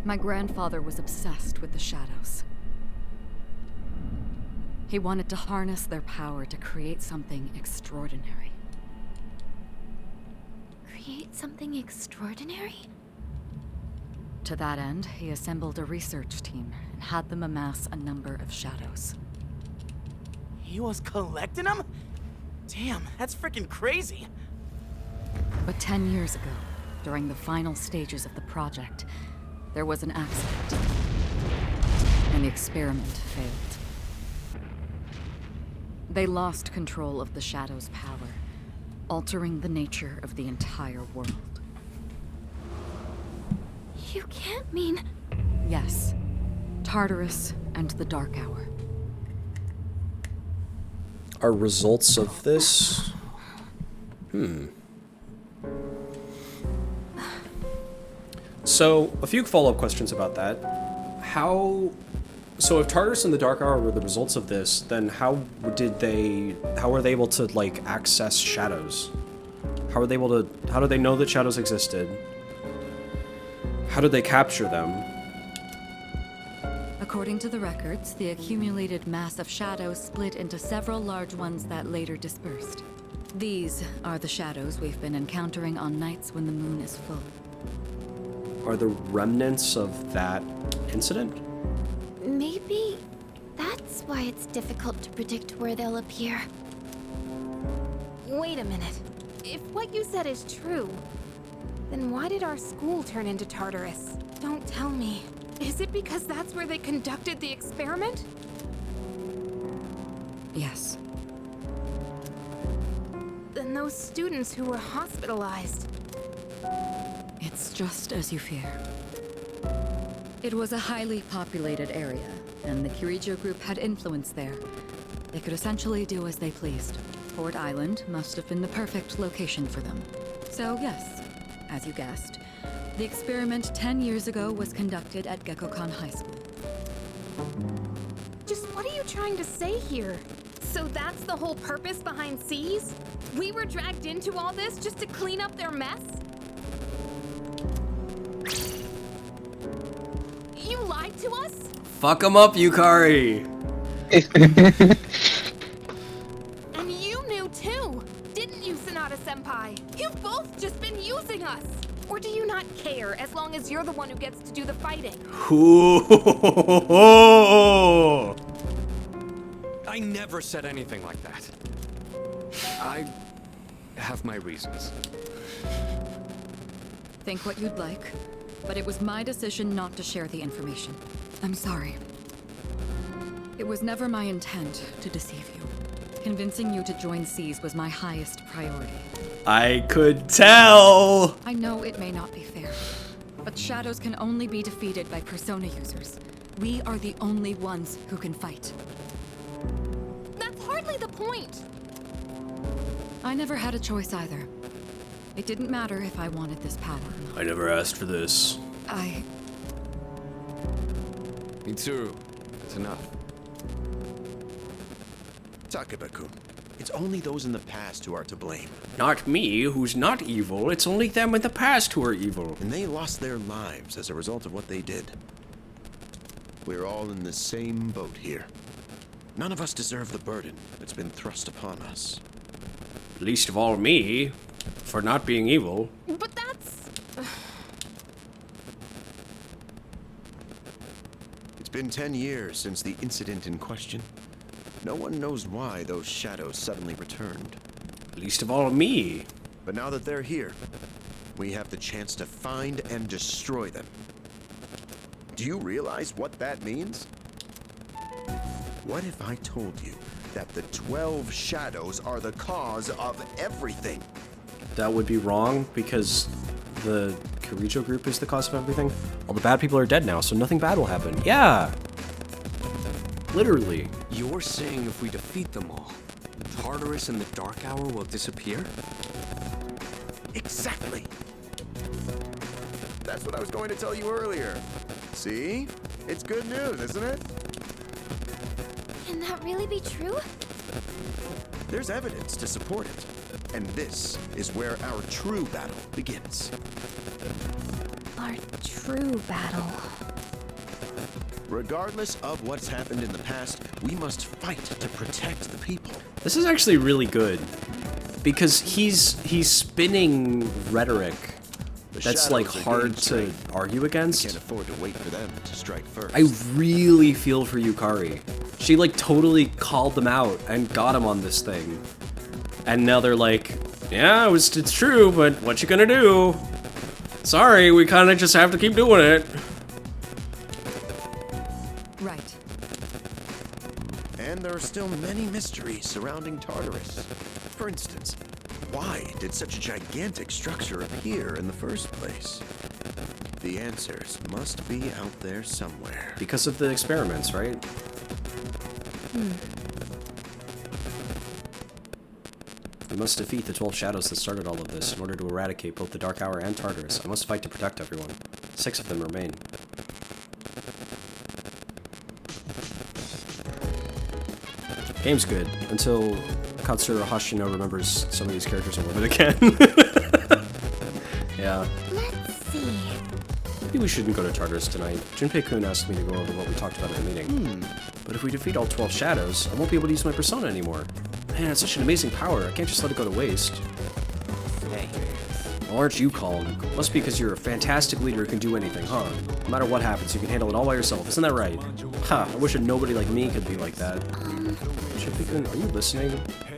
My grandfather was obsessed with the shadows. He wanted to harness their power to create something extraordinary. Create something extraordinary? To that end, he assembled a research team and had them amass a number of shadows. He was collecting them? Damn, that's freaking crazy. But 10 years ago, during the final stages of the project, there was an accident, and the experiment failed. They lost control of the Shadow's power, altering the nature of the entire world. You can't mean... Yes. Tartarus and the Dark Hour. Are results of this... So, a few follow-up questions about that. So if Tartarus and the Dark Hour were the results of this, then how were they able to, like, access shadows? How did they know that shadows existed? How did they capture them? According to the records, the accumulated mass of shadows split into several large ones that later dispersed. These are the shadows we've been encountering on nights when the moon is full. Are the remnants of that incident? Maybe that's why it's difficult to predict where they'll appear. Wait a minute. If what you said is true, then why did our school turn into Tartarus? Don't tell me. Is it because that's where they conducted the experiment? Yes. Then those students who were hospitalized... It's just as you fear. It was a highly populated area, and the Kirijo group had influence there. They could essentially do as they pleased. Fort Island must have been the perfect location for them. So yes, as you guessed, the experiment 10 years ago was conducted at Gekkokan High School. Just what are you trying to say here? So that's the whole purpose behind C's? We were dragged into all this just to clean up their mess? You lied to us? Fuck 'em up, Yukari! And you knew too, didn't you, Sonata-senpai? You've both just been using us! Or do you not care as long as you're the one who gets to do the fighting? I never said anything like that. I have my reasons. Think what you'd like, but it was my decision not to share the information. I'm sorry. It was never my intent to deceive you. Convincing you to join C's was my highest priority. I could tell! I know it may not be fair, but shadows can only be defeated by persona users. We are the only ones who can fight. That's hardly the point! I never had a choice either. It didn't matter if I wanted this power or not. I never asked for this. Mitsuru, that's enough. Takeba-kun, it's only those in the past who are to blame. Not me, who's not evil. It's only them in the past who are evil. And they lost their lives as a result of what they did. We're all in the same boat here. None of us deserve the burden that's been thrust upon us. Least of all me, for not being evil. But that's... It's been 10 years since the incident in question. No one knows why those shadows suddenly returned. Least of all me. But now that they're here, we have the chance to find and destroy them. Do you realize what that means? What if I told you that the 12 shadows are the cause of everything? That would be wrong, because the Kirijo group is the cause of everything. All the bad people are dead now, so nothing bad will happen. Yeah! Literally. You're saying if we defeat them all, Tartarus and the Dark Hour will disappear? Exactly! That's what I was going to tell you earlier. See? It's good news, isn't it? Can that really be true? There's evidence to support it. And this is where our true battle begins. Our true battle. Regardless of what's happened in the past, we must fight to protect the people. This is actually really good, because he's spinning rhetoric that's like hard to argue against. We can't afford to wait for them to strike first. I really feel for Yukari. She like totally called them out and got him on this thing. And now they're like, yeah, it's true, but what you gonna do? Sorry, we kind of just have to keep doing it. Right. And there are still many mysteries surrounding Tartarus. For instance, why did such a gigantic structure appear in the first place? The answers must be out there somewhere. Because of the experiments, right? We must defeat the 12 shadows that started all of this in order to eradicate both the Dark Hour and Tartarus. I must fight to protect everyone. 6 of them remain. Game's good, until Katsura Hashino remembers some of these characters a little bit again. Yeah. Let's see. Maybe we shouldn't go to Tartarus tonight. Junpei-kun asked me to go over what we talked about in the meeting. But if we defeat all 12 shadows, I won't be able to use my persona anymore. Man, it's such an amazing power. I can't just let it go to waste. Hey. Well, aren't you calm? Must be because you're a fantastic leader who can do anything, huh? No matter what happens, you can handle it all by yourself. Isn't that right? Ha, I wish a nobody like me could be like that. Junpei-kun, are you listening?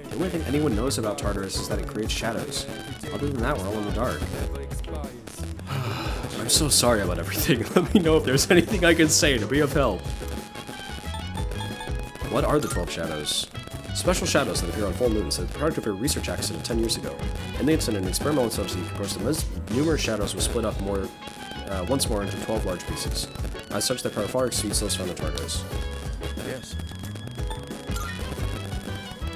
The only thing anyone knows about Tartarus is that it creates shadows. Other than that, we're all in the dark. I'm so sorry about everything. Let me know if there's anything I can say to be of help. What are the 12 shadows? Special shadows that appear on full moons are the product of a research accident 10 years ago. In the incident, an experimental substance composed of numerous shadows was split up once more into 12 large pieces. As such, their power far exceeds those found in Tartarus. Yes.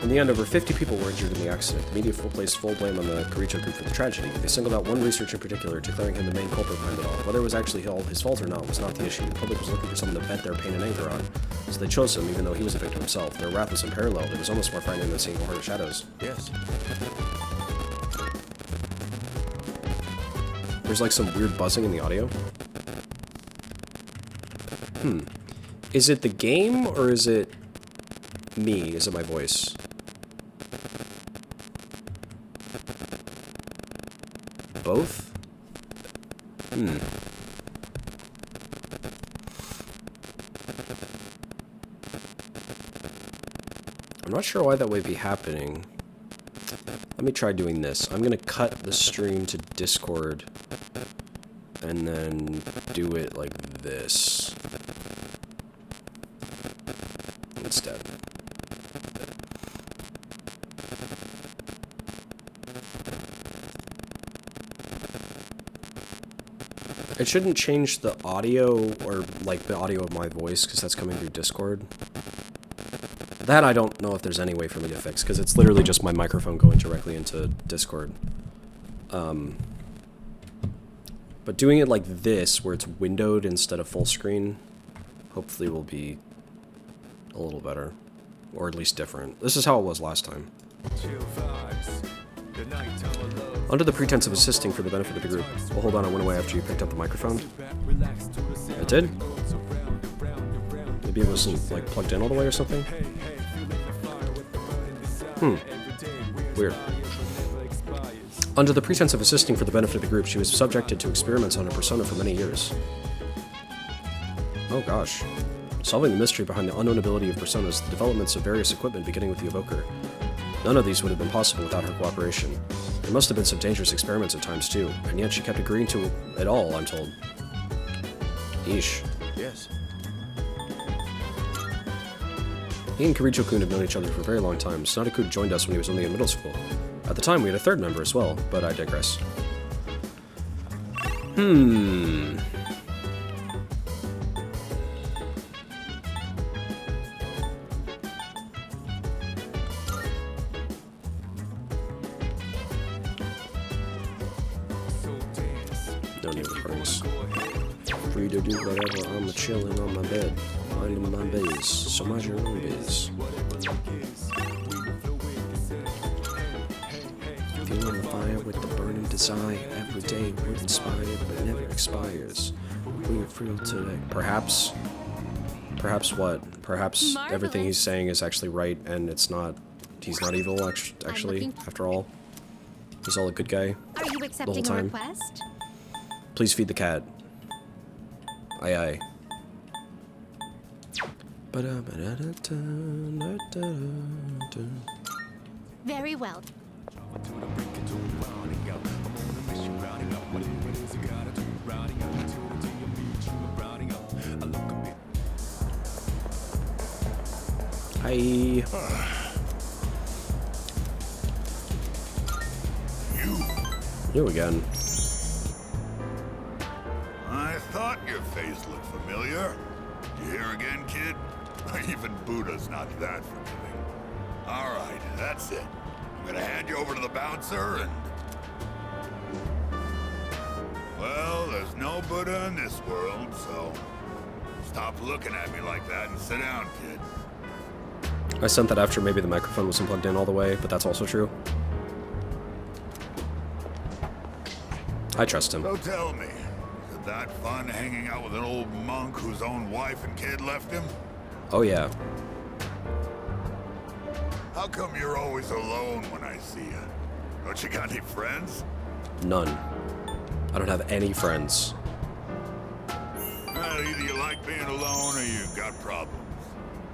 In the end, over 50 people were injured in the accident. The media placed full blame on the Kirijo group for the tragedy. They singled out one researcher in particular, declaring him the main culprit behind it all. Whether it was actually all his fault or not was not the issue. The public was looking for someone to vent their pain and anger on. So they chose him, even though he was a victim himself. Their wrath was unparalleled. It was almost more frightening than seeing a horde of shadows. Yes. There's like some weird buzzing in the audio. Is it the game, or is it me? Is it my voice? Both? I'm not sure why that would be happening. Let me try doing this. I'm gonna cut the stream to Discord and then do it like this instead. It shouldn't change the audio or like the audio of my voice because that's coming through Discord. That I don't know if there's any way for me to fix, because it's literally just my microphone going directly into Discord. But doing it like this, where it's windowed instead of full screen, hopefully will be a little better. Or at least different. This is how it was last time. Under the pretense of assisting for the benefit of the group. Well, hold on, I went away after you picked up the microphone. I did? Maybe it wasn't, like, plugged in all the way or something? Weird. Under the pretense of assisting for the benefit of the group, she was subjected to experiments on her persona for many years. Oh gosh. Solving the mystery behind the unknown ability of personas, the developments of various equipment beginning with the evoker. None of these would have been possible without her cooperation. There must have been some dangerous experiments at times too, and yet she kept agreeing to it all, I'm told. Yeesh. Yes. He and Kirijo-kun have known each other for a very long time. Sonata-kun joined us when he was only in middle school. At the time, we had a third member as well, but I digress. No need for parties. Free to do whatever, I'm chilling on my bed. Minding my biz, so mind your own biz. Feeling the fire with the burning desire. Every day we're inspired, but never expires. We are free today. Perhaps what? Perhaps everything he's saying is actually right, and it's not. He's not evil, actually, after all. He's all a good guy. Are you accepting the whole time. a request? Please feed the cat. Aye aye. Very well. Hi. You again. I thought your face looked familiar. You here again, kid? Even Buddha's not that forgiving. Alright, that's it. I'm gonna hand you over to the bouncer and... Well, there's no Buddha in this world, so... Stop looking at me like that and sit down, kid. I sent that after maybe the microphone wasn't plugged in all the way, but that's also true. I trust him. So tell me, is it that fun hanging out with an old monk whose own wife and kid left him? Oh yeah. How come you're always alone when I see you? Don't you got any friends? None. I don't have any friends. Well, either you like being alone or you got problems.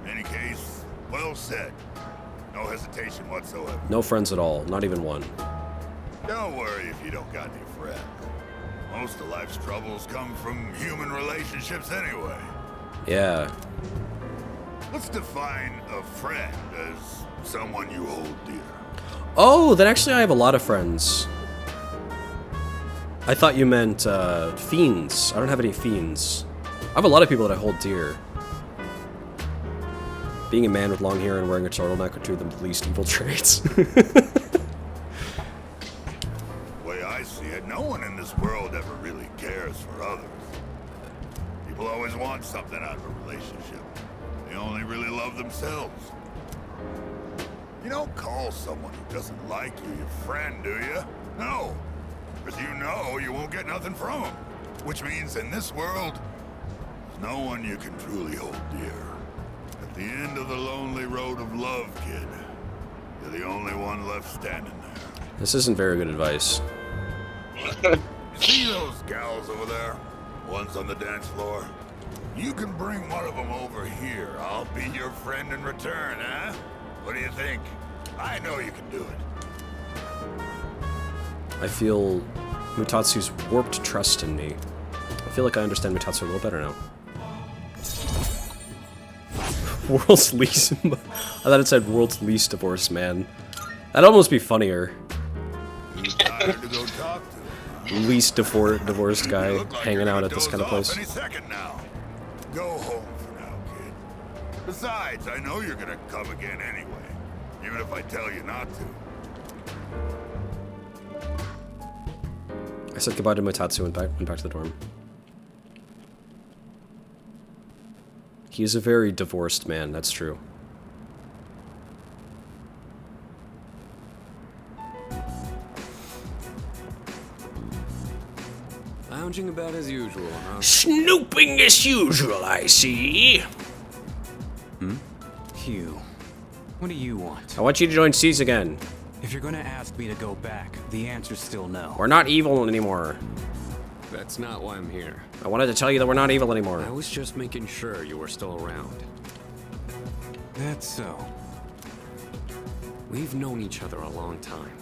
In any case, well said. No hesitation whatsoever. No friends at all, not even one. Don't worry if you don't got any friends. Most of life's troubles come from human relationships anyway. Yeah. Let's define a friend as someone you hold dear. Oh, then actually I have a lot of friends. I thought you meant fiends. I don't have any fiends. I have a lot of people that I hold dear. Being a man with long hair and wearing a turtleneck are two of the least evil traits. Way I see it, no one in this world ever really cares for others. People always want something out of a relationship. They only really love themselves. You don't call someone who doesn't like you your friend, do you? No. Because you know you won't get nothing from them. Which means in this world, there's no one you can truly hold dear. At the end of the lonely road of love, kid, you're the only one left standing there. This isn't very good advice. You see those gals over there? Ones on the dance floor? You can bring one of them over here. I'll be your friend in return, huh? What do you think? I know you can do it. I feel Mutatsu's warped trust in me. I feel like I understand Mutatsu a little better now. World's least... I thought it said world's least divorced man. That'd almost be funnier. Least divorced guy hanging out at this kind of place. Any second now. Go home for now, kid. Besides, I know you're gonna come again anyway, even if I tell you not to. I said goodbye to Motatsu and went back to the dorm. He's a very divorced man, that's true. Lounging about as usual, huh? Snooping as usual, I see. Hmm? Hugh, what do you want? I want you to join C's again. If you're gonna ask me to go back, the answer's still no. We're not evil anymore. That's not why I'm here. I wanted to tell you that we're not evil anymore. I was just making sure you were still around. That's so. We've known each other a long time.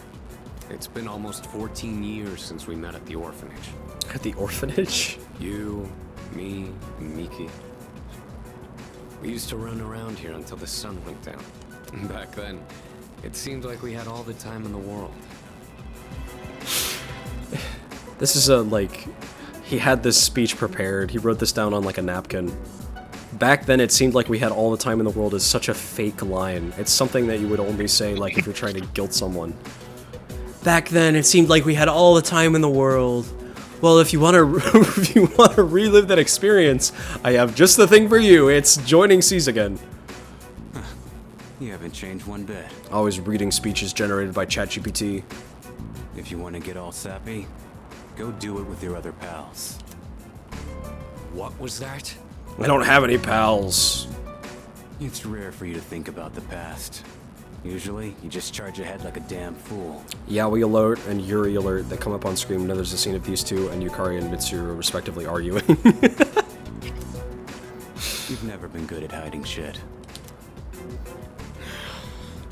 It's been almost 14 years since we met at the orphanage. At the orphanage? You, me, and Miki. We used to run around here until the sun went down. Back then, it seemed like we had all the time in the world. This is he had this speech prepared. He wrote this down on like a napkin. Back then, it seemed like we had all the time in the world is such a fake line. It's something that you would only say like if you're trying to guilt someone. Back then, it seemed like we had all the time in the world. Well, if you want to relive that experience, I have just the thing for you. It's joining C's again. Huh. You haven't changed one bit. Always reading speeches generated by ChatGPT. If you want to get all sappy, go do it with your other pals. What was that? I don't have any pals. It's rare for you to think about the past. Usually, you just charge ahead like a damn fool. Yaoi alert and Yuri alert that come up on screen whenever there's a scene of these two and Yukari and Mitsuru respectively arguing. You've never been good at hiding shit.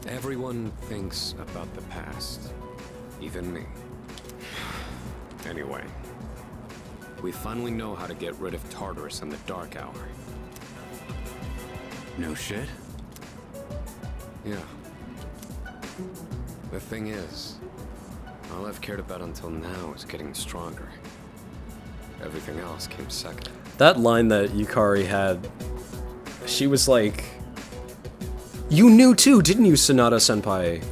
Everyone thinks about the past. Even me. Anyway. We finally know how to get rid of Tartarus in the Dark Hour. No shit? Yeah. The thing is, all I've cared about until now is getting stronger. Everything else came second. That line that Yukari had, she was like, "You knew too, didn't you, Sonata-senpai?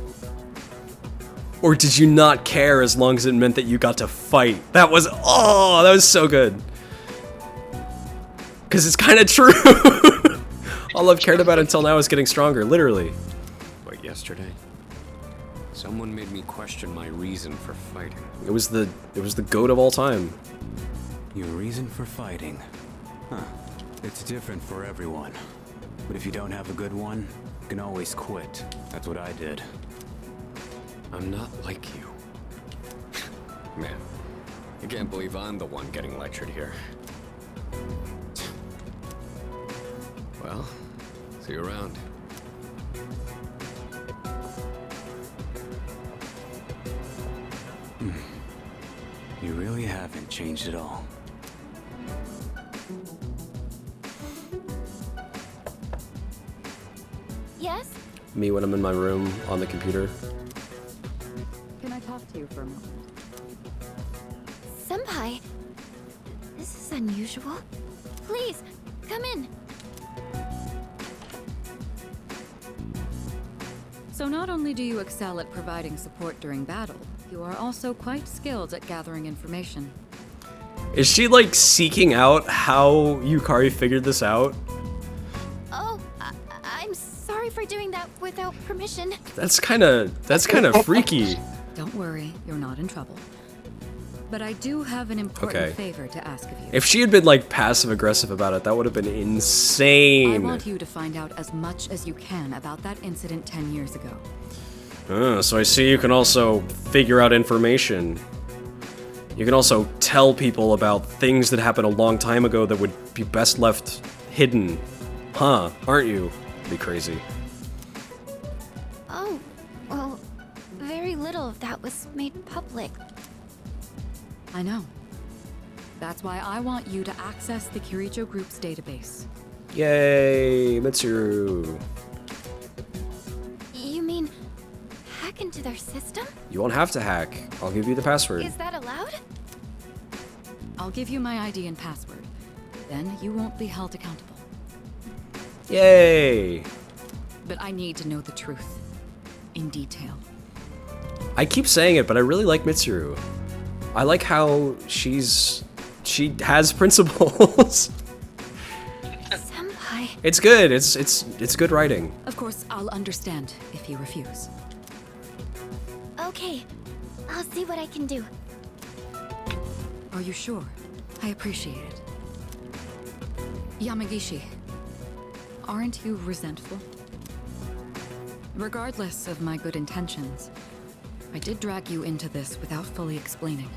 Or did you not care as long as it meant that you got to fight?" That was so good. Because it's kind of true. All I've cared about until now is getting stronger, literally. But yesterday, someone made me question my reason for fighting. It was the goat of all time. Your reason for fighting? Huh. It's different for everyone. But if you don't have a good one, you can always quit. That's what I did. I'm not like you. Man, I can't believe I'm the one getting lectured here. Well, see you around. You really haven't changed at all. Yes? Me when I'm in my room on the computer. Can I talk to you for a moment? Senpai, this is unusual. Please, come in. So not only do you excel at providing support during battle, you are also quite skilled at gathering information. Is she like seeking out how Yukari figured this out? Oh, I'm sorry for doing that without permission. That's kind of freaky. Don't worry, you're not in trouble. But I do have an important favor to ask of you. If she had been like passive aggressive about it, that would have been insane. I want you to find out as much as you can about that incident 10 years ago. So I see you can also figure out information. You can also tell people about things that happened a long time ago that would be best left hidden. Huh, aren't you? Be crazy. Oh, well, very little of that was made public. I know. That's why I want you to access the Kirijo Group's database. Yay, Mitsuru. You mean hack into their system? You won't have to hack. I'll give you the password. Is that allowed? I'll give you my ID and password. Then you won't be held accountable. Yay! But I need to know the truth. In detail. I keep saying it, but I really like Mitsuru. I like how she has principles. Senpai. It's good. It's good writing. Of course, I'll understand if you refuse. Okay, I'll see what I can do. Are you sure? I appreciate it. Yamagishi, aren't you resentful? Regardless of my good intentions, I did drag you into this without fully explaining.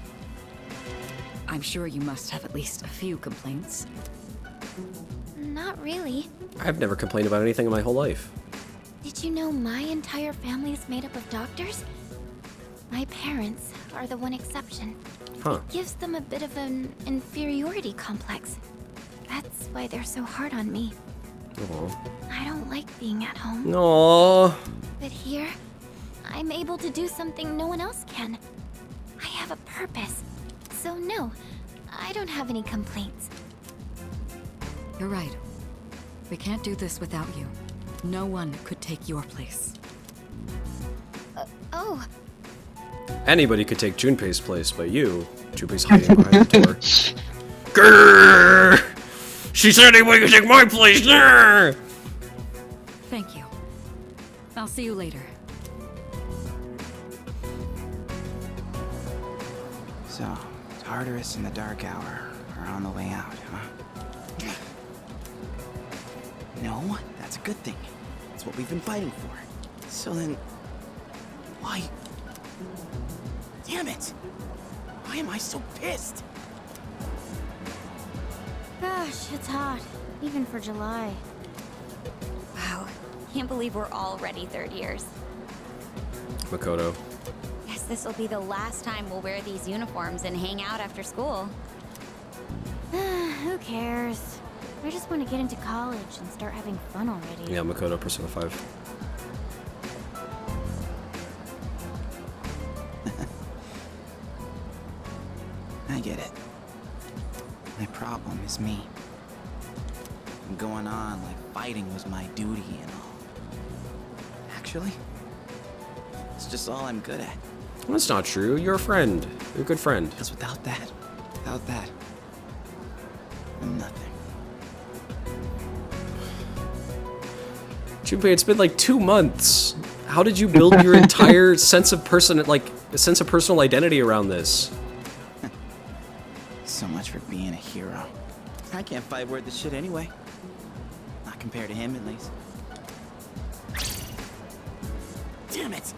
I'm sure you must have at least a few complaints. Not really. I've never complained about anything in my whole life. Did you know my entire family is made up of doctors? My parents are the one exception. Huh. It gives them a bit of an inferiority complex. That's why they're so hard on me. Aww. I don't like being at home. Aww. But here, I'm able to do something no one else can. I have a purpose. So no, I don't have any complaints. You're right. We can't do this without you. No one could take your place. Oh. Anybody could take Junpei's place, but Junpei's hiding behind the door. Grrr! She said anybody could take my place! Grrr! Thank you. I'll see you later. So, Tartarus and the Dark Hour are on the way out, huh? No, that's a good thing. That's what we've been fighting for. So then, why? Damn it! Why am I so pissed? Gosh, it's hot. Even for July. Wow. Can't believe we're already third years. Makoto. Guess this will be the last time we'll wear these uniforms and hang out after school. Who cares? I just want to get into college and start having fun already. Yeah, Makoto, Persona 5. I get it. My problem is me. I'm going on like fighting was my duty and all. Actually, it's just all I'm good at. Well, that's not true. You're a friend. You're a good friend. Because without that, I'm nothing. Junpei, it's been like 2 months. How did you build your entire sense of personal identity around this? So much for being a hero. I can't fight worth the shit anyway. Not compared to him, at least. Damn it!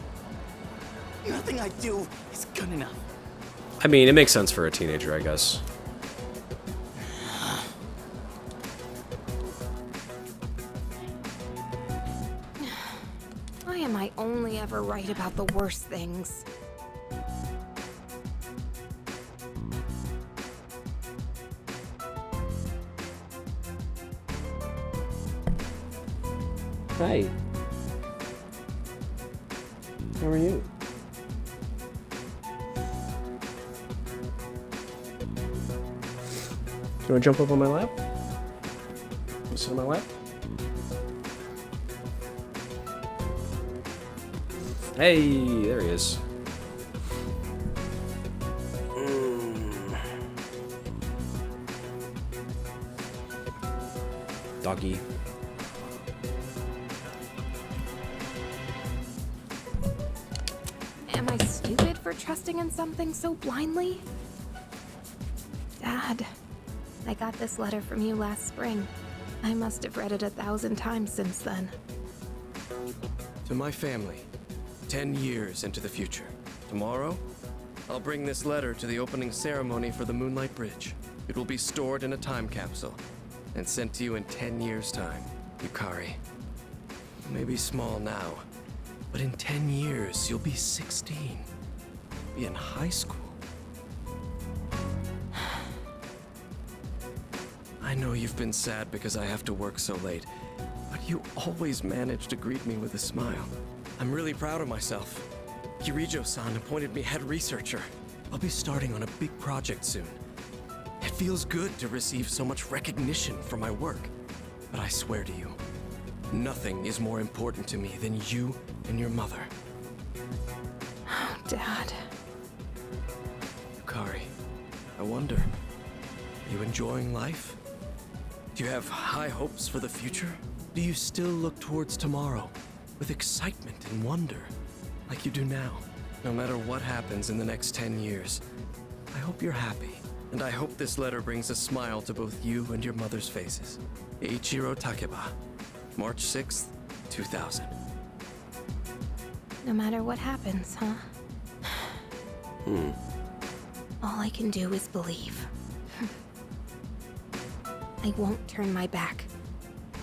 Nothing I do is good enough. I mean, it makes sense for a teenager, I guess. Why am I only ever right about the worst things? Hi. How are you? You wanna jump up on my lap? Wanna sit on my lap? Hey, there he is. Doggy. Am I stupid for trusting in something so blindly? Dad, I got this letter from you last spring. I must have read it 1,000 times since then. To my family, 10 years into the future. Tomorrow, I'll bring this letter to the opening ceremony for the Moonlight Bridge. It will be stored in a time capsule and sent to you in 10 years' time. Yukari, you may be small now, but in 10 years, you'll be 16. Be in high school. I know you've been sad because I have to work so late, but you always manage to greet me with a smile. I'm really proud of myself. Kirijo-san appointed me head researcher. I'll be starting on a big project soon. It feels good to receive so much recognition for my work, but I swear to you, Nothing is more important to me than you and your mother. Oh, Dad. Yukari, I wonder, are you enjoying life? Do you have high hopes for the future? Do you still look towards tomorrow with excitement and wonder like you do now? No matter what happens in the next 10 years, I hope you're happy. And I hope this letter brings a smile to both you and your mother's faces. Eiichiro Takeba, March 6th, 2000. No matter what happens, huh? All I can do is believe. I won't turn my back.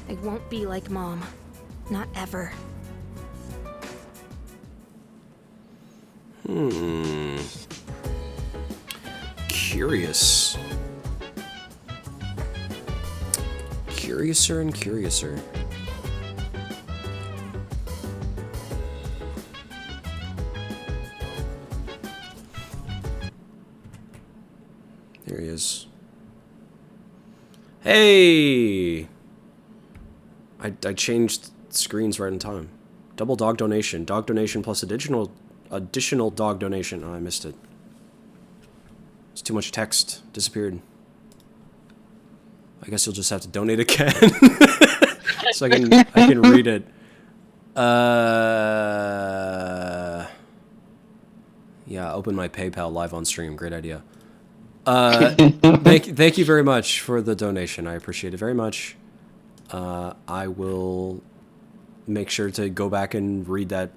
I won't be like Mom. Not ever. Curious. Curiouser and curiouser. There he is. Hey! I changed screens right in time. Double dog donation. Dog donation plus additional dog donation. Oh, I missed it. It's too much text. Disappeared. I guess you'll just have to donate again. So I can read it. Yeah, open my PayPal live on stream. Great idea. Thank you very much for the donation. I appreciate it very much. I will make sure to go back and read that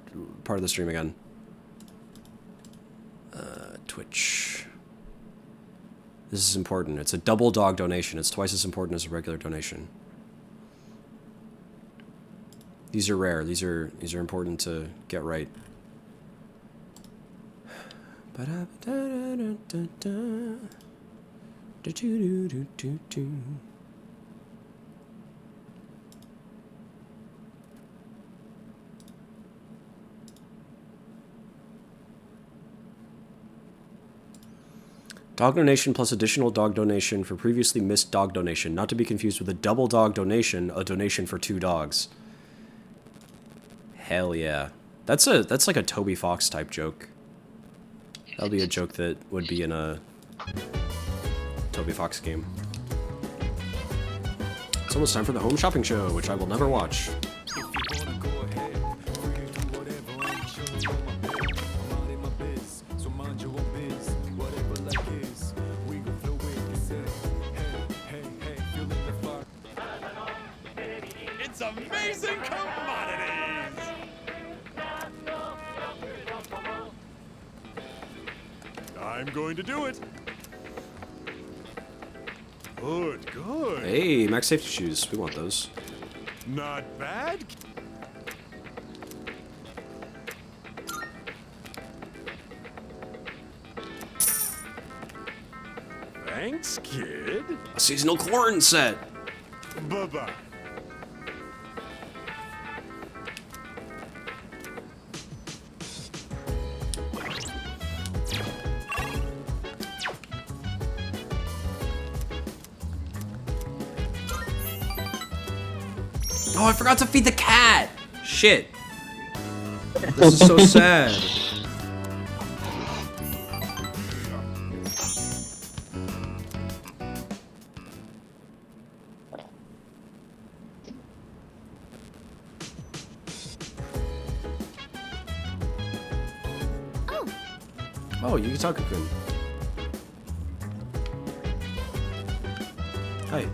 part of the stream again. Twitch. This is important. It's a double dog donation. It's twice as important as a regular donation. These are rare. These are important to get right. Dog donation plus additional dog donation for previously missed dog donation. Not to be confused with a double dog donation, a donation for 2 dogs. Hell yeah. That's like a Toby Fox type joke. That'll be a joke that would be in a Toby Fox game. It's almost time for the home shopping show, which I will never watch. It's amazing commodities! I'm going to do it. Good, good. Hey, max safety shoes. We want those. Not bad. Thanks, kid. A seasonal corn set. Bye-bye. Oh, I forgot to feed the cat! Shit. This is so sad. Oh, Yukitaku-kun. Hi.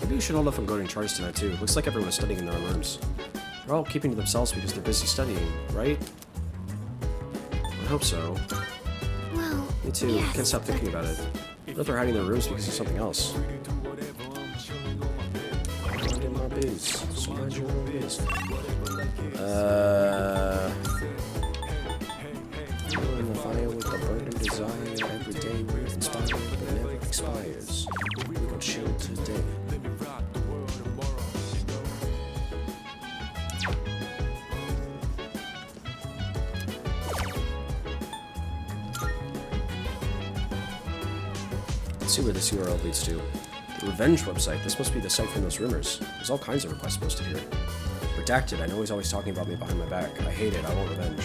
Maybe you should hold off on going to charge tonight, too. Looks like everyone is studying in their own rooms. They're all keeping to themselves because they're busy studying, right? I hope so. Well, Me too. yes, Can't stop thinking about it. I know they're hiding in their rooms because of something else. Mind your own biz. So mind your own biz. In the fire with the burning desire. Every day we're inspired, but never expires. We go chill today. Let's see where this URL leads to. Revenge website. This must be the site from those rumors. There's all kinds of requests posted here. Redacted. I know he's always talking about me behind my back. I hate it. I want revenge.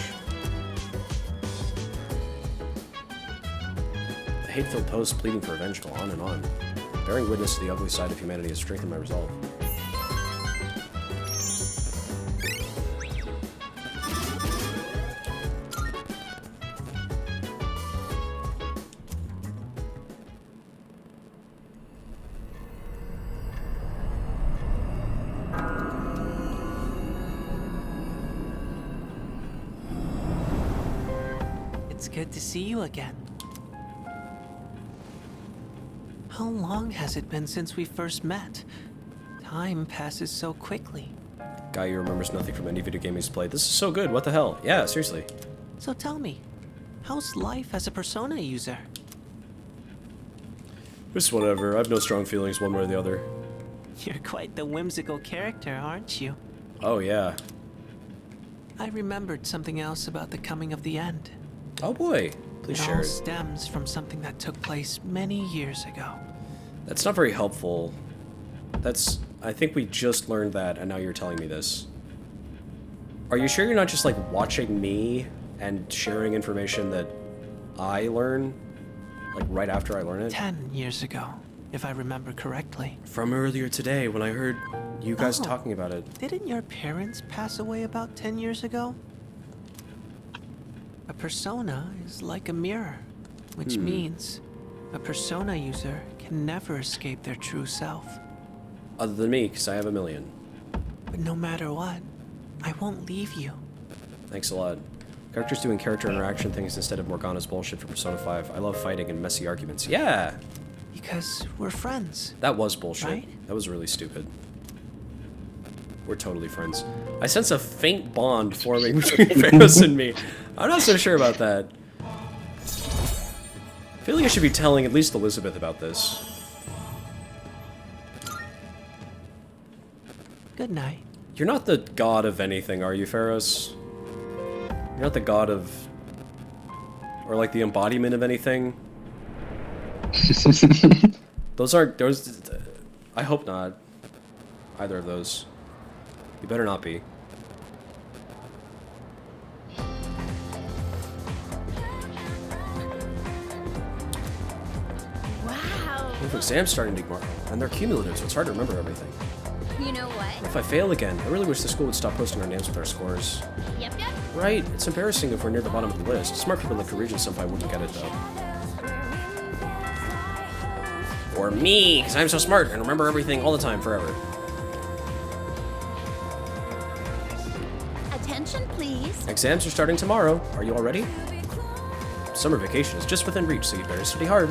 The hate-filled posts pleading for revenge go on and on. Bearing witness to the ugly side of humanity has strengthened my resolve. It's good to see you again. How long has it been since we first met? Time passes so quickly. Guy who remembers nothing from any video game he's played. This is so good. What the hell? Yeah, seriously. So tell me, how's life as a Persona user? Just whatever. I have no strong feelings one way or the other. You're quite the whimsical character, aren't you? Oh, yeah. I remembered something else about the coming of the end. Oh boy. Please share all it. Stems from something that took place many years ago. That's not very helpful. I think we just learned that, and now you're telling me this. Are you sure you're not just, like, watching me and sharing information that I learn? Like, right after I learn it? 10 years ago, if I remember correctly. From earlier today, when I heard you guys Oh. talking about it. Didn't your parents pass away about 10 years ago? A persona is like a mirror, which means a persona user can never escape their true self. Other than me, because I have a million. But no matter what, I won't leave you. Thanks a lot. Characters doing character interaction things instead of Morgana's bullshit for Persona 5. I love fighting and messy arguments. Yeah! Because we're friends. That was bullshit. Right? That was really stupid. We're totally friends. I sense a faint bond forming between Pharos and me. I'm not so sure about that. I feel like I should be telling at least Elizabeth about this. Good night. You're not the god of anything, are you, Pharos? You're not the god of... or like the embodiment of anything? Those aren't... those... I hope not. Either of those. You better not be. Wow. If exams starting tomorrow, and they're cumulative, so it's hard to remember everything. You know what? What if I fail again? I really wish the school would stop posting our names with our scores. Yep, yep. Right, it's embarrassing if we're near the bottom of the list. Smart people like Korean Senpai wouldn't get it, though. Or me, because I'm so smart and remember everything all the time, forever. Attention, please. Exams are starting tomorrow. Are you all ready? Summer vacation is just within reach, so you better study hard.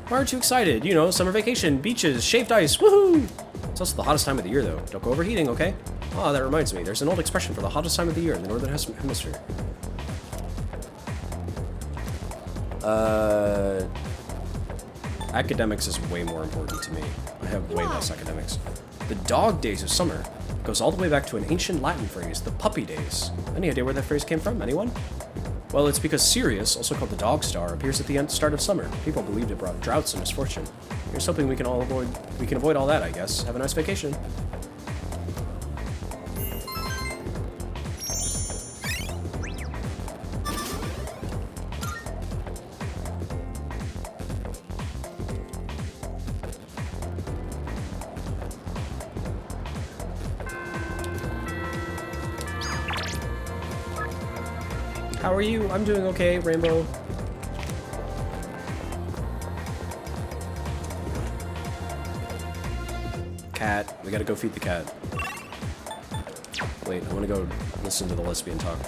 Why aren't you excited? You know, summer vacation, beaches, shaved ice, woohoo! It's also the hottest time of the year, though. Don't go overheating, okay? Oh, that reminds me. There's an old expression for the hottest time of the year in the Northern Hemisphere. Academics is way more important to me. I have way less academics. The dog days of summer goes all the way back to an ancient Latin phrase, the puppy days. Any idea where that phrase came from? Anyone? Well, it's because Sirius, also called the Dog Star, appears at the start of summer. People believed it brought droughts and misfortune. Here's hoping we can avoid all that, I guess. Have a nice vacation. How are you? I'm doing okay, Rainbow. Cat. We gotta go feed the cat. Wait, I wanna go listen to the lesbian talk.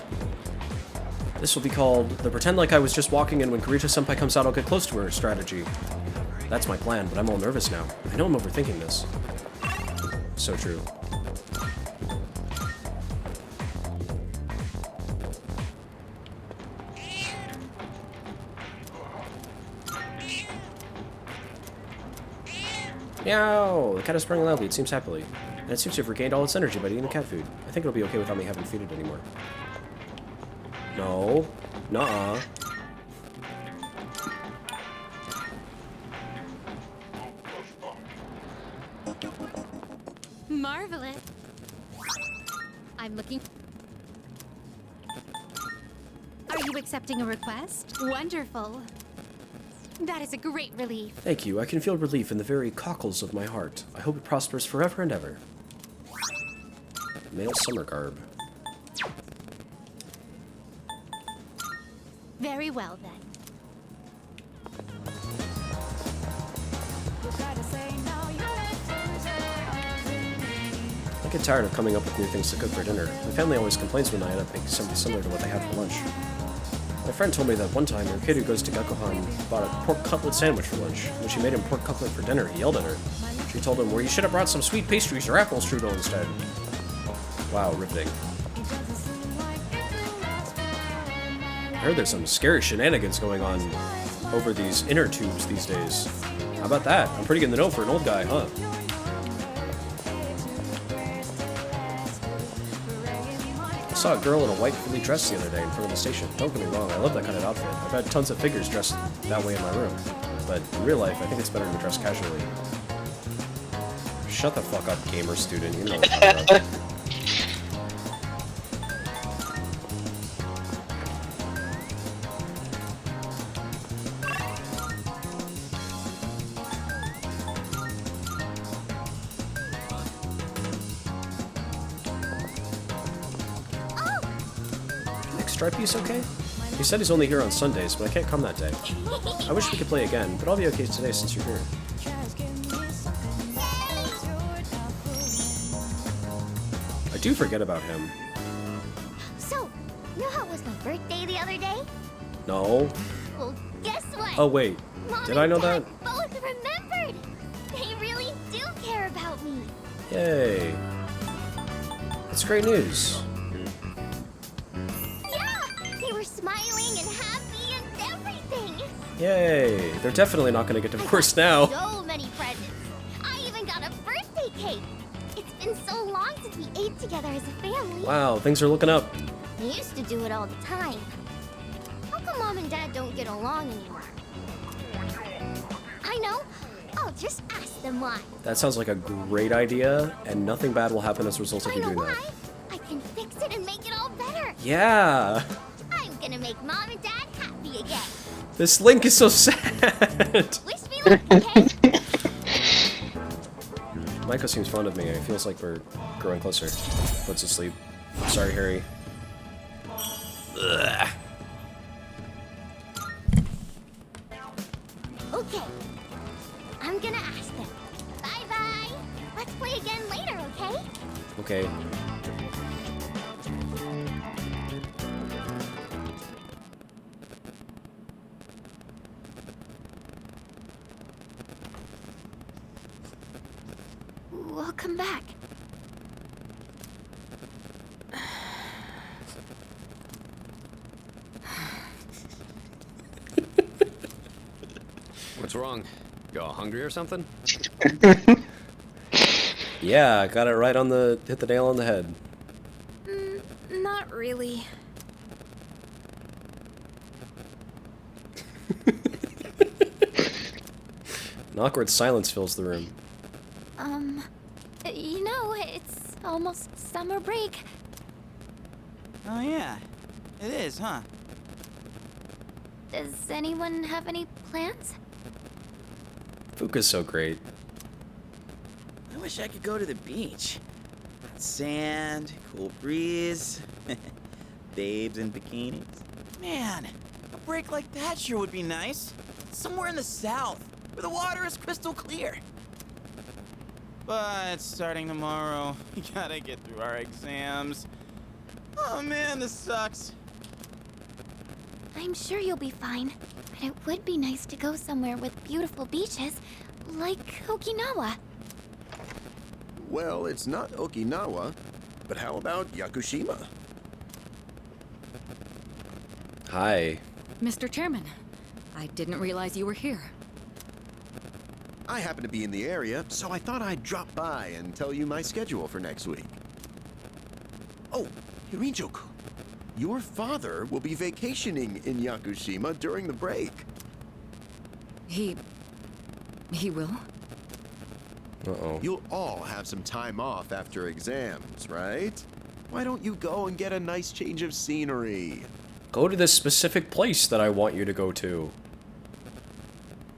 This will be called the pretend like I was just walking in when Kirito-senpai comes out, I'll get close to her strategy. That's my plan, but I'm all nervous now. I know I'm overthinking this. So true. Meow! The cat is purring loudly, it seems happily. And it seems to have regained all its energy by eating the cat food. I think it'll be okay without me having to feed it anymore. No. Nuh-uh. marvelous. I'm looking... Are you accepting a request? Wonderful. That is a great relief. Thank you. I can feel relief in the very cockles of my heart. I hope it prospers forever and ever. Male summer garb. Very well, then. I get tired of coming up with new things to cook for dinner. My family always complains when I end up making something similar to what they had for lunch. My friend told me that one time her kid who goes to Gakuhan bought a pork cutlet sandwich for lunch. When she made him pork cutlet for dinner, he yelled at her. She told him, well, you should have brought some sweet pastries or apple strudel instead. Wow, riveting. I heard there's some scary shenanigans going on over these inner tubes these days. How about that? I'm pretty good in the know for an old guy, huh? I saw a girl in a white frilly dress the other day in front of the station. Don't get me wrong, I love that kind of outfit. I've had tons of figures dressed that way in my room. But in real life, I think it's better to dress casually. Shut the fuck up, gamer student. You know what I'm talking about. Stripey's okay? He said he's only here on Sundays, but I can't come that day. I wish we could play again, but I'll be okay today since you're here. I do forget about him. So, you know how it was my birthday the other day? No. Well, guess what? Oh wait, Mom did I know and that? Dad both remembered! They really do care about me. Yay. That's great news. Smiling and happy and everything. Yay. They're definitely not going to get divorced now. So many presents. I even got a birthday cake. It's been so long since we ate together as a family. Wow, things are looking up. We used to do it all the time. How come Mom and Dad don't get along anymore? I know. I'll just ask them why. That sounds like a great idea, and nothing bad will happen as a result of you doing why? that. I can fix it and make it all better. Yeah. I'm gonna make Mom and Dad happy again. This Link is so sad. Wish me luck, okay? Micah seems fond of me. It feels like we're growing closer. Puts to sleep. Sorry, Harry. Ugh. Okay. I'm gonna ask them. Bye-bye. Let's play again later, okay? Okay. Welcome back. What's wrong? You all hungry or something? Yeah, got it right on the... hit the nail on the head. Not really. An awkward silence fills the room. You know, it's almost summer break. Oh yeah, it is, huh? Does anyone have any plans? Fuka's so great. I wish I could go to the beach. Sand, cool breeze, babes in bikinis. Man, a break like that sure would be nice. Somewhere in the south, where the water is crystal clear. But starting tomorrow, we gotta get through our exams. Oh man, this sucks. I'm sure you'll be fine, but it would be nice to go somewhere with beautiful beaches, like Okinawa. Well, it's not Okinawa, but how about Yakushima? Hi. Mr. Chairman, I didn't realize you were here. I happen to be in the area, so I thought I'd drop by and tell you my schedule for next week. Oh, Hirinjo-kun, your father will be vacationing in Yakushima during the break. He will? Uh-oh. You'll all have some time off after exams, right? Why don't you go and get a nice change of scenery? Go to this specific place that I want you to go to.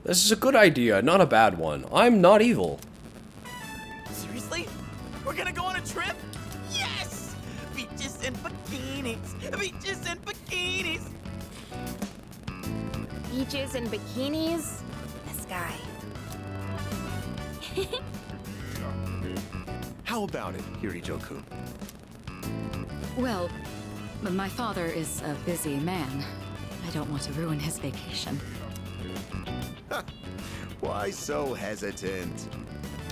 This is a good idea, not a bad one. I'm not evil. Seriously? We're gonna go on a trip? Yes! Beaches and bikinis! Beaches and bikinis! Beaches and bikinis? This guy. How about it, Hirijo-kun? Well, my father is a busy man. I don't want to ruin his vacation. Why so hesitant?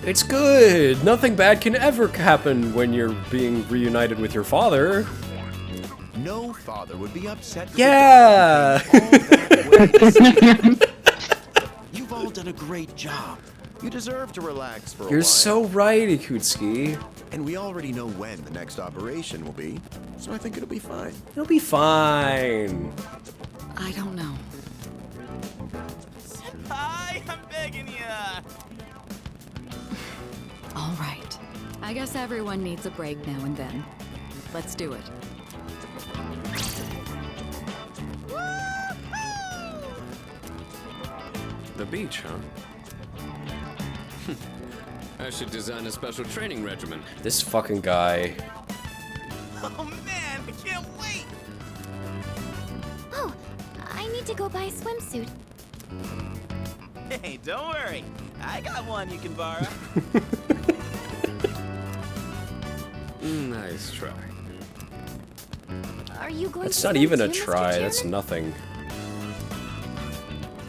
It's good. Nothing bad can ever happen when you're being reunited with your father. No father would be upset. Yeah. You've all done a great job. You deserve to relax for a while. You're so right, Ikutsuki. And we already know when the next operation will be, so I think it'll be fine. It'll be fine. I don't know. Hi, I'm begging ya! All right. I guess everyone needs a break now and then. Let's do it. The beach, huh? I should design a special training regimen. This fucking guy. Oh man, I can't wait! Oh, I need to go buy a swimsuit. Hey, don't worry. I got one you can borrow. Nice try. Are you going That's to not swim even a too, Mr. try. Chairman? That's nothing.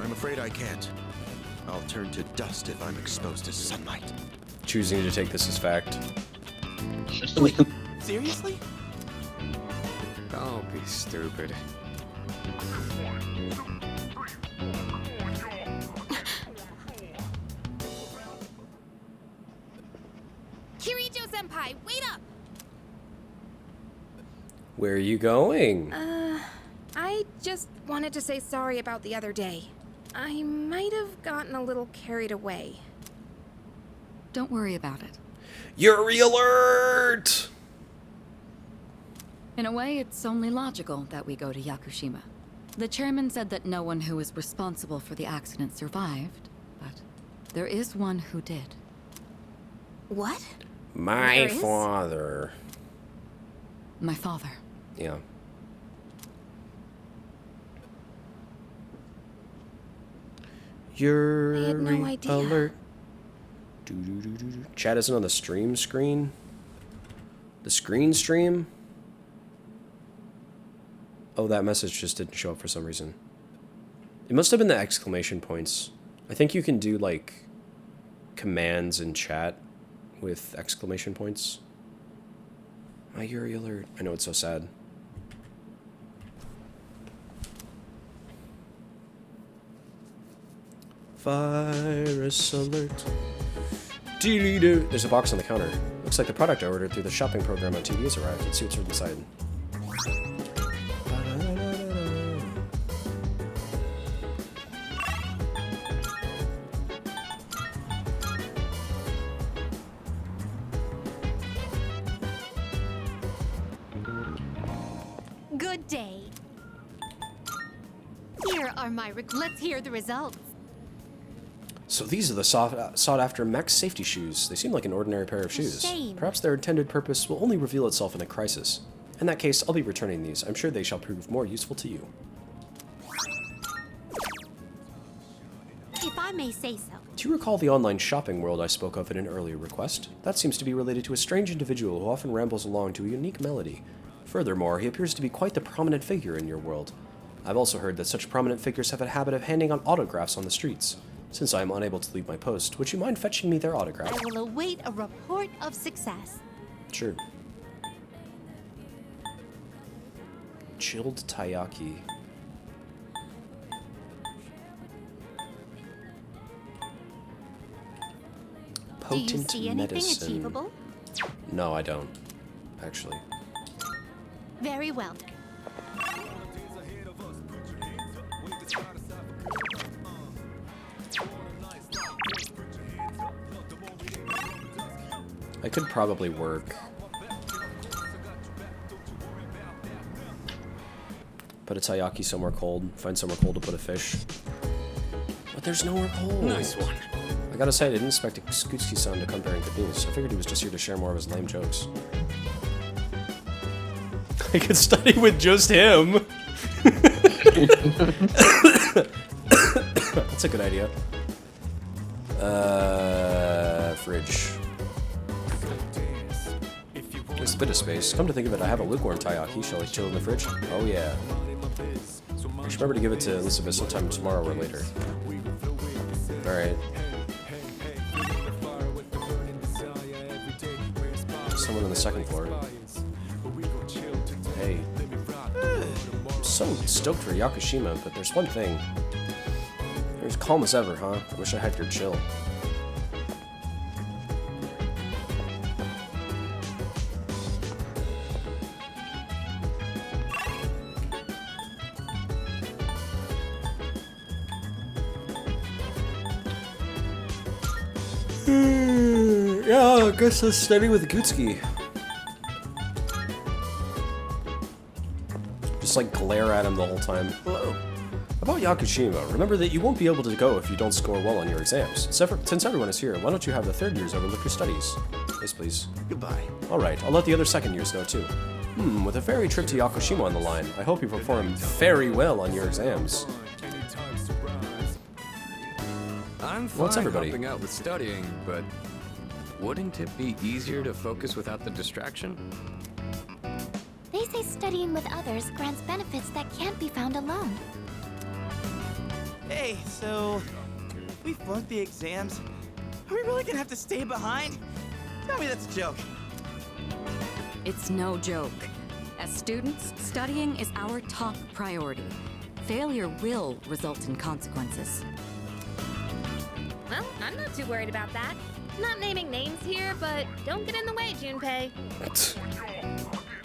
I'm afraid I can't. I'll turn to dust if I'm exposed to sunlight. Choosing to take this as fact. Wait, seriously? Don't be stupid. Kirijo-senpai, wait up! Where are you going? I just wanted to say sorry about the other day. I might have gotten a little carried away. Don't worry about it. Yuri alert! In a way, it's only logical that we go to Yakushima. The chairman said that no one who was responsible for the accident survived, but there is one who did. What? My There is? father. My father. Yeah. Yuri I had no idea. alert. Chat isn't on the stream screen? The screen stream? Oh, that message just didn't show up for some reason. It must have been the exclamation points. I think you can do, like, commands in chat with exclamation points. My Yuri alert. I know, it's so sad. Virus alert. Doo-doo-doo. There's a box on the counter. Looks like the product I ordered through the shopping program on TV has arrived. Let's see what's inside. Good day. Here are my let's hear the results. So these are the sought-after mech safety shoes. They seem like an ordinary pair of shoes. Shame. Perhaps their intended purpose will only reveal itself in a crisis. In that case, I'll be returning these. I'm sure they shall prove more useful to you. If I may say so. Do you recall the online shopping world I spoke of in an earlier request? That seems to be related to a strange individual who often rambles along to a unique melody. Furthermore, he appears to be quite the prominent figure in your world. I've also heard that such prominent figures have a habit of handing out autographs on the streets. Since I am unable to leave my post, would you mind fetching me their autograph? I will await a report of success. Sure. Chilled taiyaki. Do you Potent see anything medicine. achievable? No, I don't. Actually. Very well. I could probably work. Put a taiyaki somewhere cold. Find somewhere cold to put a fish. But there's nowhere cold. Nice one. I gotta say, I didn't expect Skutski-san to come bearing good news. I figured he was just here to share more of his lame jokes. I could study with just him. That's a good idea. Fridge. There's a bit of space. Come to think of it, I have a lukewarm taiyaki. Shall I chill in the fridge? Oh yeah. I should remember to give it to Elizabeth sometime tomorrow or later. Alright. Someone on the second floor. Hey. I'm so stoked for Yakushima, but there's one thing. You're as calm as ever, huh? I wish I had your chill. Yeah, I guess I'll study with Gutsuki. Just like glare at him the whole time. Hello. About Yakushima, remember that you won't be able to go if you don't score well on your exams. Since everyone is here, why don't you have the third years overlook your studies? Yes, please. Goodbye. Alright, I'll let the other second years know too. With a ferry trip to Yakushima on the line, I hope you perform very well on your exams. I'm What's fine everybody? helping out with studying, but wouldn't it be easier to focus without the distraction? They say studying with others grants benefits that can't be found alone. Hey, so we flunked the exams. Are we really gonna have to stay behind? Tell me that's a joke. It's no joke. As students, studying is our top priority. Failure will result in consequences. Well, I'm not too worried about that. Not naming names here, but don't get in the way, Junpei.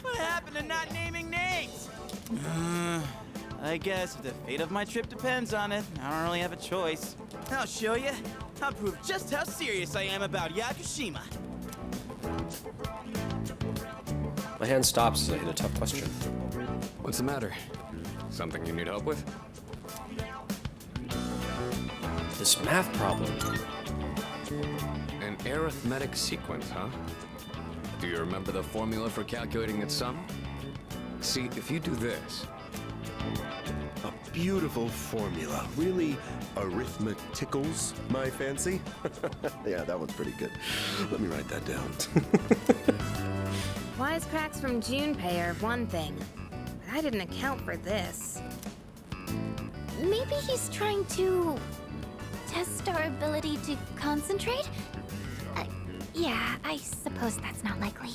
What happened to not naming names? I guess if the fate of my trip depends on it, I don't really have a choice. I'll show you. I'll prove just how serious I am about Yakushima. My hand stops as I hit a tough question. What's the matter? Something you need help with? This math problem. An arithmetic sequence, huh? Do you remember the formula for calculating its sum? See, if you do this... A beautiful formula. Really arithmeticals my fancy. Yeah, that one's pretty good. Let me write that down. Wisecracks from Junpei are one thing, but I didn't account for this. Maybe he's trying to test our ability to concentrate? Yeah, I suppose that's not likely.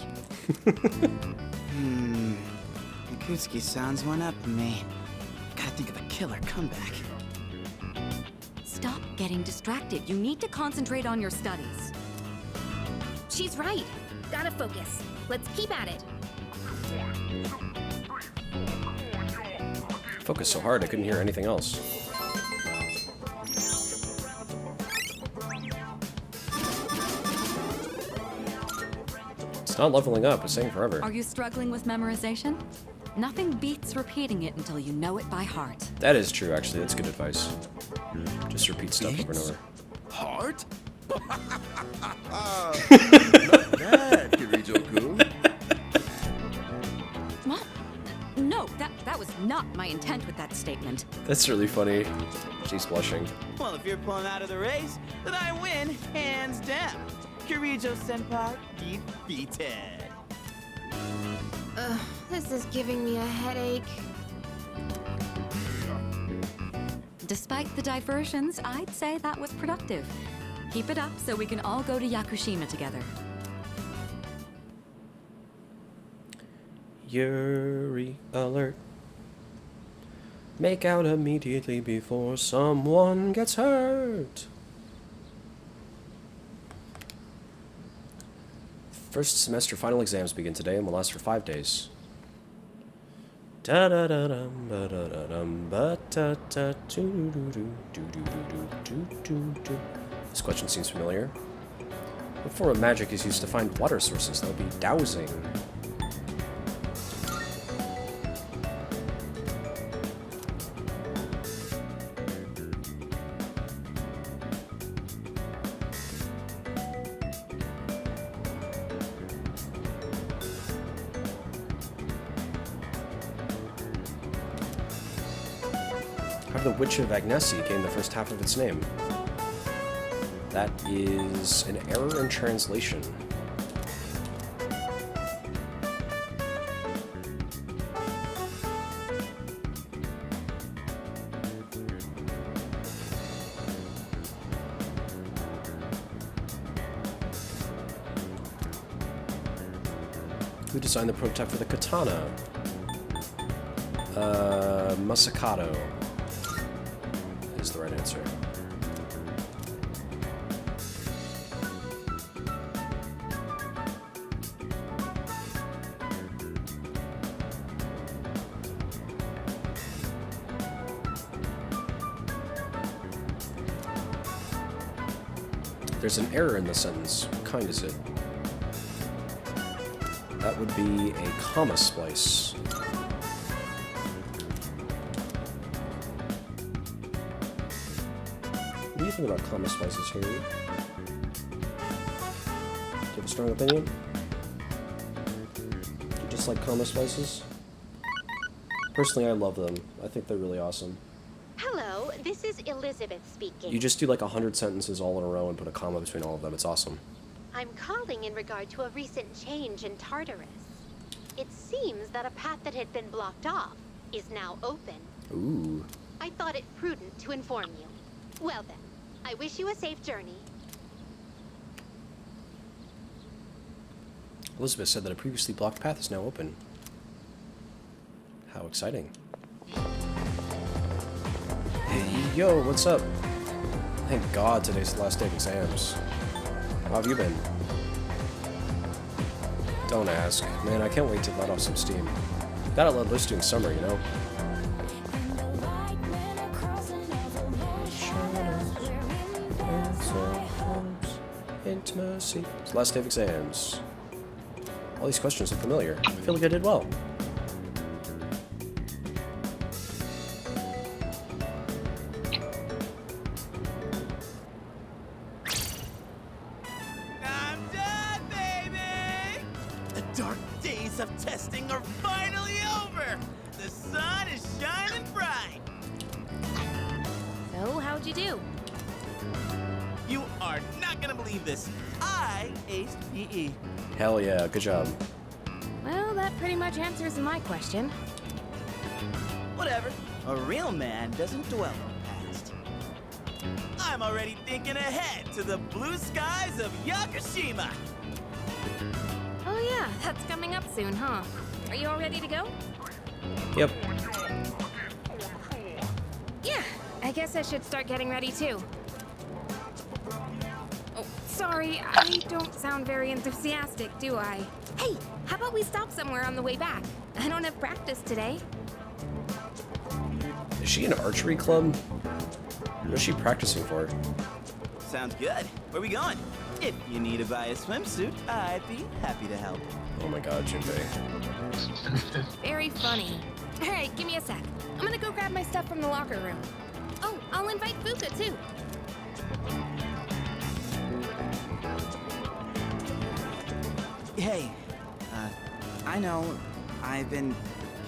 Yakutsuki sounds one up to me. Gotta think of a killer comeback. Stop getting distracted. You need to concentrate on your studies. She's right. Gotta focus. Let's keep at it. Focused so hard I couldn't hear anything else. It's not leveling up, it's saying forever. Are you struggling with memorization? Nothing beats repeating it until you know it by heart. That is true, actually. That's good advice. Just repeat stuff over and over. Heart? Not bad, Kirijo-kun. What? No, that was not my intent with that statement. That's really funny. She's blushing. Well, if you're pulling out of the race, then I win, hands down. Kirijo-senpai defeated. This is giving me a headache. Despite the diversions, I'd say that was productive. Keep it up so we can all go to Yakushima together. Yuri alert. Make out immediately before someone gets hurt. First semester final exams begin today and will last for 5 days. This question seems familiar. What form of magic is used to find water sources? That would be dowsing. How did the Witch of Agnesi gain the first half of its name? That is an error in translation. Who designed the prototype for the katana? Masakato is the right answer. There's an error in the sentence. What kind is it? That would be a comma splice. What do you think about comma splices, Harry? Do you have a strong opinion? Do you just like comma splices? Personally, I love them. I think they're really awesome. Hello, this is Elizabeth speaking. You just do like 100 sentences all in a row and put a comma between all of them. It's awesome. I'm calling in regard to a recent change in Tartarus. It seems that a path that had been blocked off is now open. Ooh. I thought it prudent to inform you. Well then, I wish you a safe journey. Elizabeth said that a previously blocked path is now open. How exciting. Hey, yo, what's up? Thank God today's the last day of exams. How have you been? Don't ask. Man, I can't wait to let off some steam. Gotta let loose during summer, you know? Intimacy. It's the last day of exams. All these questions look familiar. I feel like I did well. I'm done, baby! The dark days of testing are finally over! The sun is shining bright! So, how'd you do? You are not gonna believe this. I aced PE. Hell yeah, good job. Well, that pretty much answers my question. Whatever. A real man doesn't dwell on the past. I'm already thinking ahead to the blue skies of Yakushima. Oh yeah, that's coming up soon, huh? Are you all ready to go? Yep. Yeah, I guess I should start getting ready too. Oh, sorry, I don't sound very enthusiastic, do I? Hey, how about we stop somewhere on the way back? I don't have practice today. Is she in an archery club? What is she practicing for? Sounds good. Where we going? If you need to buy a swimsuit, I'd be happy to help. Oh my god, Junpei. Very funny. All right, give me a sec. I'm gonna go grab my stuff from the locker room. Oh, I'll invite Fuka too. Hey, I know I've been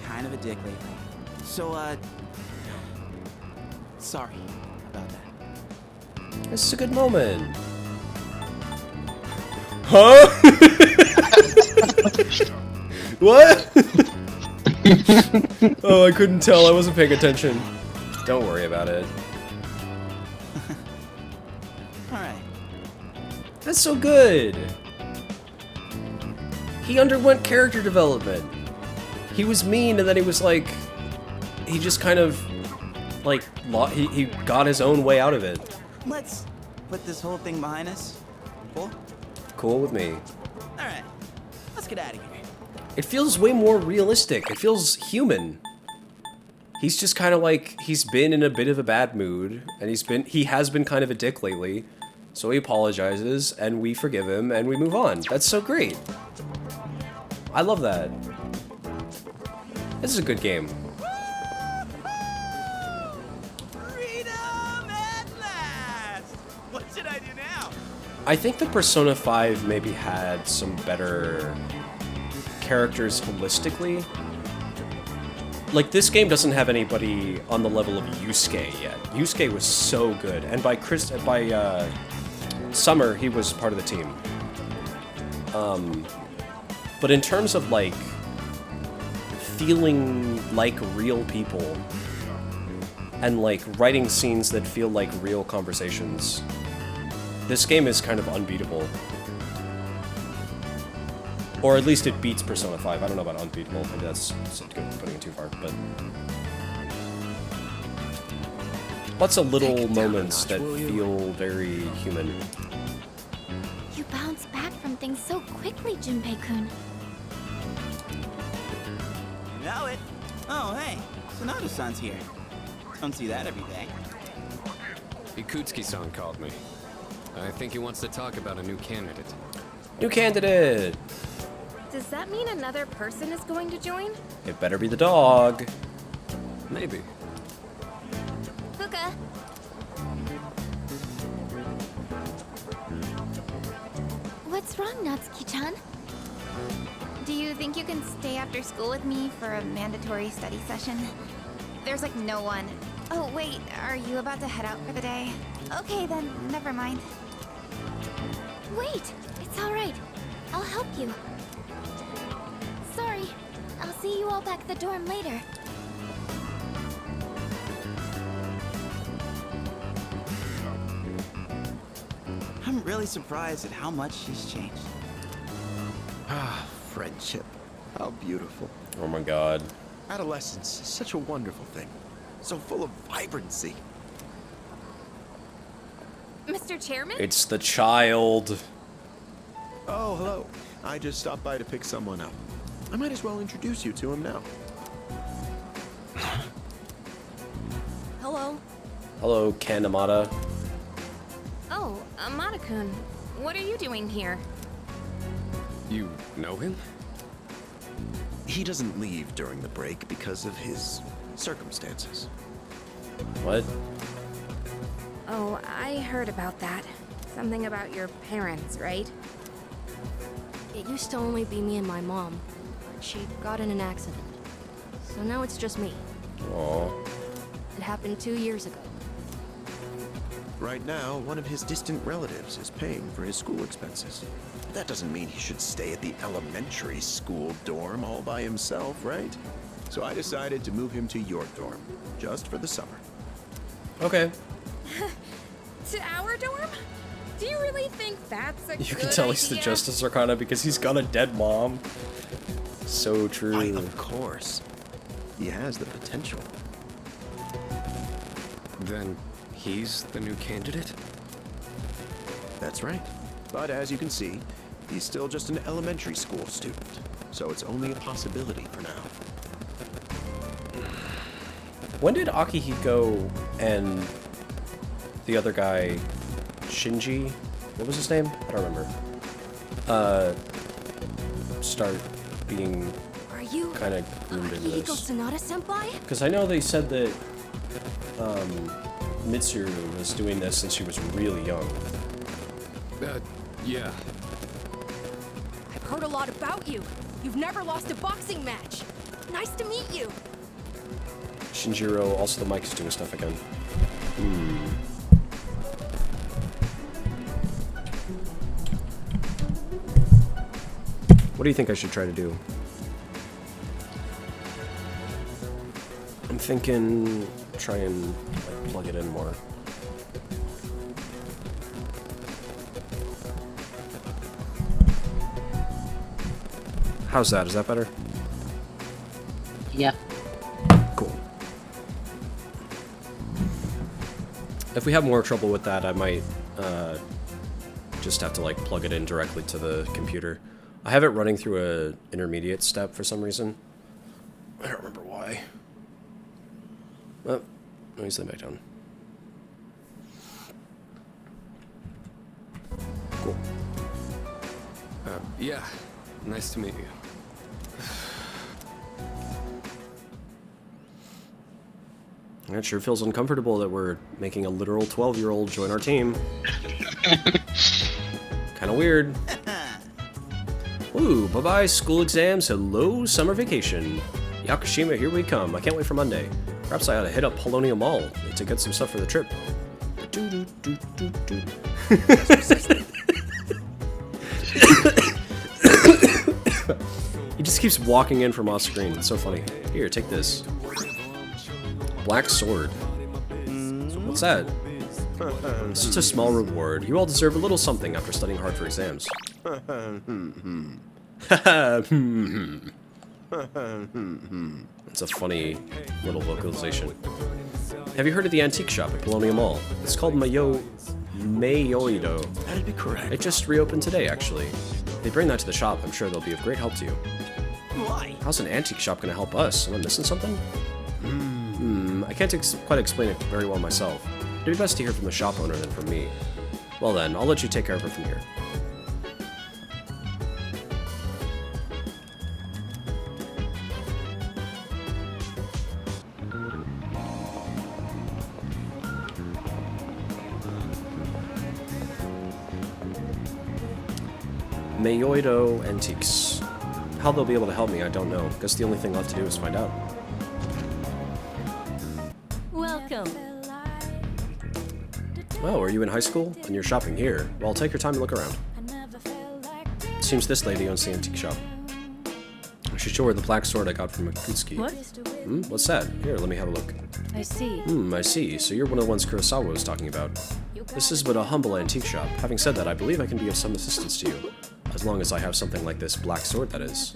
kind of a dick lately. So, sorry about that. This is a good moment. Huh? What? Oh, I couldn't tell. I wasn't paying attention. Don't worry about it. Alright. That's so good. He underwent character development. He was mean, and then he was like... He just kind of... Like, he got his own way out of it. Let's put this whole thing behind us. Cool? Cool with me. Alright, let's get out of here. It feels way more realistic. It feels human. He's just kind of like, he's been in a bit of a bad mood, and he has been kind of a dick lately, So he apologizes, and we forgive him, and we move on. That's so great. I love that. This is a good game. Freedom at last! What should I do now? I think the Persona 5 maybe had some better characters holistically. Like, this game doesn't have anybody on the level of Yusuke yet. Yusuke was so good, and by Summer, he was part of the team. But in terms of, like, feeling like real people, and, like, writing scenes that feel like real conversations, this game is kind of unbeatable. Or at least it beats Persona 5. I don't know about unbeatable. Maybe that's putting it too far, but... Lots of little moments that feel very human. You bounce back from things so quickly, Junpei-kun. Know it. Oh, hey, Sonata-san's here. Don't see that every day. Ikutsuki-san called me. I think he wants to talk about a new candidate. New candidate! Does that mean another person is going to join? It better be the dog. Maybe. Fuka. What's wrong, Natsuki-chan? Do you think you can stay after school with me for a mandatory study session? There's like no one. Oh, wait, are you about to head out for the day? Okay, then, never mind. Wait, it's all right. I'll help you. Sorry, I'll see you all back at the dorm later. I'm really surprised at how much she's changed. Ah, friendship. How beautiful. Oh my god. Adolescence is such a wonderful thing. So full of vibrancy. Mr. Chairman? It's the child. Oh, hello. I just stopped by to pick someone up. I might as well introduce you to him now. Hello. Hello, Ken Amada. Oh, Amada-kun. What are you doing here? You know him? He doesn't leave during the break because of his circumstances. What? Oh, I heard about that. Something about your parents, right? It used to only be me and my mom. She got in an accident. So now it's just me. Aww. It happened 2 years ago. Right now, one of his distant relatives is paying for his school expenses. But that doesn't mean he should stay at the elementary school dorm all by himself, right? So I decided to move him to your dorm, just for the summer. Okay. To our dorm? Do you really think that's a You good can tell he's the idea? Justice Arcana because he's got a dead mom. So true. Why, of course. He has the potential. Then he's the new candidate? That's right. But as you can see, he's still just an elementary school student. So it's only a possibility for now. When did Akihiko and the other guy, Shinji, what was his name? I don't remember. Start being Are you kind of groomed into Akihiko this? Sonata-senpai? Because I know they said that Mitsuru was doing this since she was really young. Yeah. I've heard a lot about you. You've never lost a boxing match. Nice to meet you. Shinjiro, also the mic is doing stuff again. What do you think I should try to do? I'm thinking try and like, plug it in more. How's that? Is that better? Yeah. Cool. If we have more trouble with that, I might just have to like plug it in directly to the computer. I have it running through a intermediate step for some reason. I don't remember why. Oh, let me sit back down. Cool. Yeah. Nice to meet you. It sure feels uncomfortable that we're making a literal 12-year-old join our team. Kinda weird. Ooh, bye-bye school exams, hello summer vacation. Yakushima, here we come. I can't wait for Monday. Perhaps I ought to hit up Polonium Mall to get some stuff for the trip. He just keeps walking in from off screen. It's so funny. Here, take this. Black sword. What's that? It's just a small reward. You all deserve a little something after studying hard for exams. It's a funny little vocalization. Have you heard of the antique shop at Polonium Mall? It's called Mayoido. That'd be correct. It just reopened today, actually. If they bring that to the shop, I'm sure they'll be of great help to you. Why? How's an antique shop gonna help us? Am I missing something? I can't quite explain it very well myself. It'd be best to hear from the shop owner than from me. Well then, I'll let you take care of it from here. Mayoido Antiques. How they'll be able to help me, I don't know. Guess the only thing left to do is find out. Welcome. Oh, are you in high school? And you're shopping here? Well, take your time and look around. Seems this lady owns the antique shop. I should show her the black sword I got from Akutsuki. What? What's that? Here, let me have a look. I see. I see. So you're one of the ones Kurosawa was talking about. This is but a humble antique shop. Having said that, I believe I can be of some assistance to you. As long as I have something like this black sword, that is.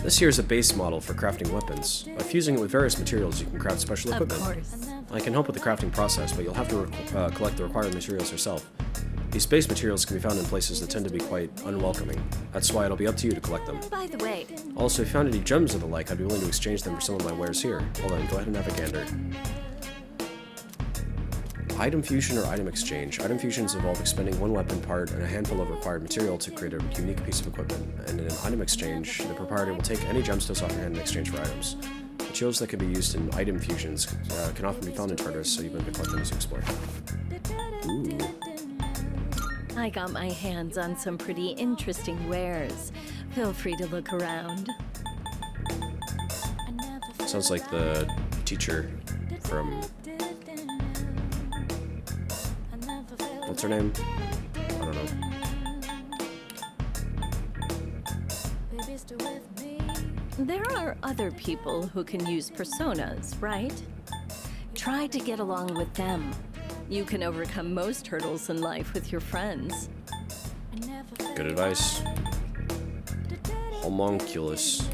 This here is a base model for crafting weapons. By fusing it with various materials, you can craft special equipment. Of course. I can help with the crafting process, but you'll have to collect the required materials yourself. These base materials can be found in places that tend to be quite unwelcoming. That's why it'll be up to you to collect them. By the way. Also, if you found any gems or the like, I'd be willing to exchange them for some of my wares here. Hold on, go ahead and have a gander. Item fusion or item exchange. Item fusions involve expending one weapon part and a handful of required material to create a unique piece of equipment. And in an item exchange, the proprietor will take any gemstones off your hand in exchange for items. Materials that can be used in item fusions can often be found in Tartarus, so you better collect them as you explore. Ooh. I got my hands on some pretty interesting wares. Feel free to look around. Sounds like the teacher from... What's her name? I don't know. There are other people who can use personas, right? Try to get along with them. You can overcome most hurdles in life with your friends. Good advice. Homunculus.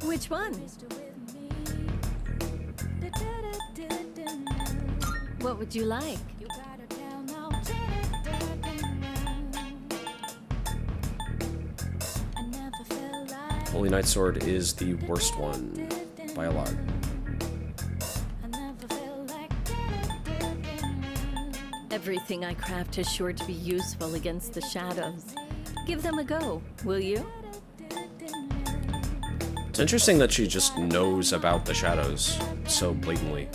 Which one? What would you like? Holy Knight Sword is the worst one by a lot. Everything I craft is sure to be useful against the shadows. Give them a go, will you? It's interesting that she just knows about the shadows so blatantly.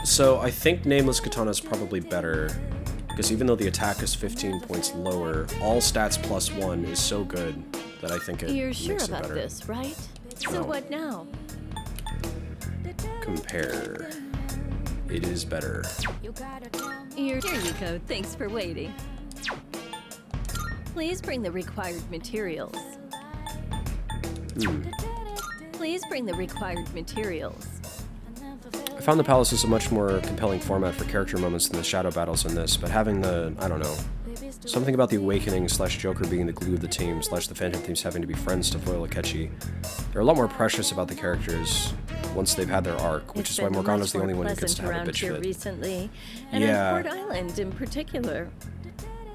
So I think Nameless Katana is probably better, because even though the attack is 15 points lower, all stats +1 is so good that I think it You're makes sure it about better. this, right? So No. what now? Compare. It is better. Here you go. Thanks for waiting. Please bring the required materials. Please bring the required materials. I found the Palace is a much more compelling format for character moments than the shadow battles in this, but having the, I don't know, something about the Awakening / Joker being the glue of the team / the Phantom Thieves having to be friends to foil Akechi, they're a lot more precious about the characters once they've had their arc, which is why Morgana's the only one who gets to have a bitch fit. Recently, and Yeah. on Port Island in particular.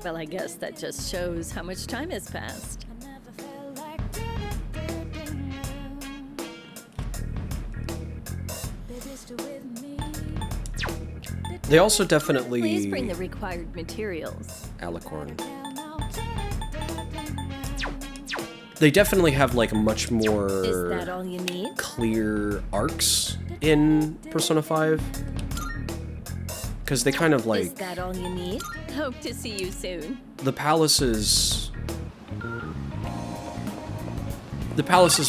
Well, I guess that just shows how much time has passed. They also definitely... Please bring the required materials. Alicorn. They definitely have like much more Is that all you need? clear arcs in Persona 5. Because they kind of like... Is that all you need? Hope to see you soon. The palaces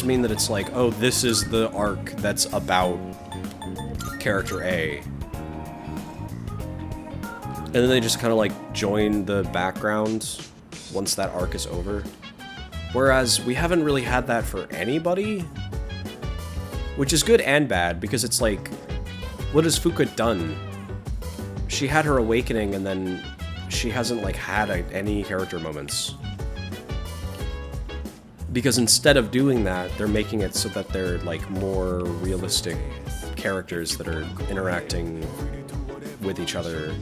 mean that it's like, oh, this is the arc that's about character A. And then they just kind of like join the background once that arc is over. Whereas we haven't really had that for anybody, which is good and bad, because it's like, what has Fuka done? She had her awakening and then she hasn't like had any character moments. Because instead of doing that, they're making it so that they're like more realistic characters that are interacting with each other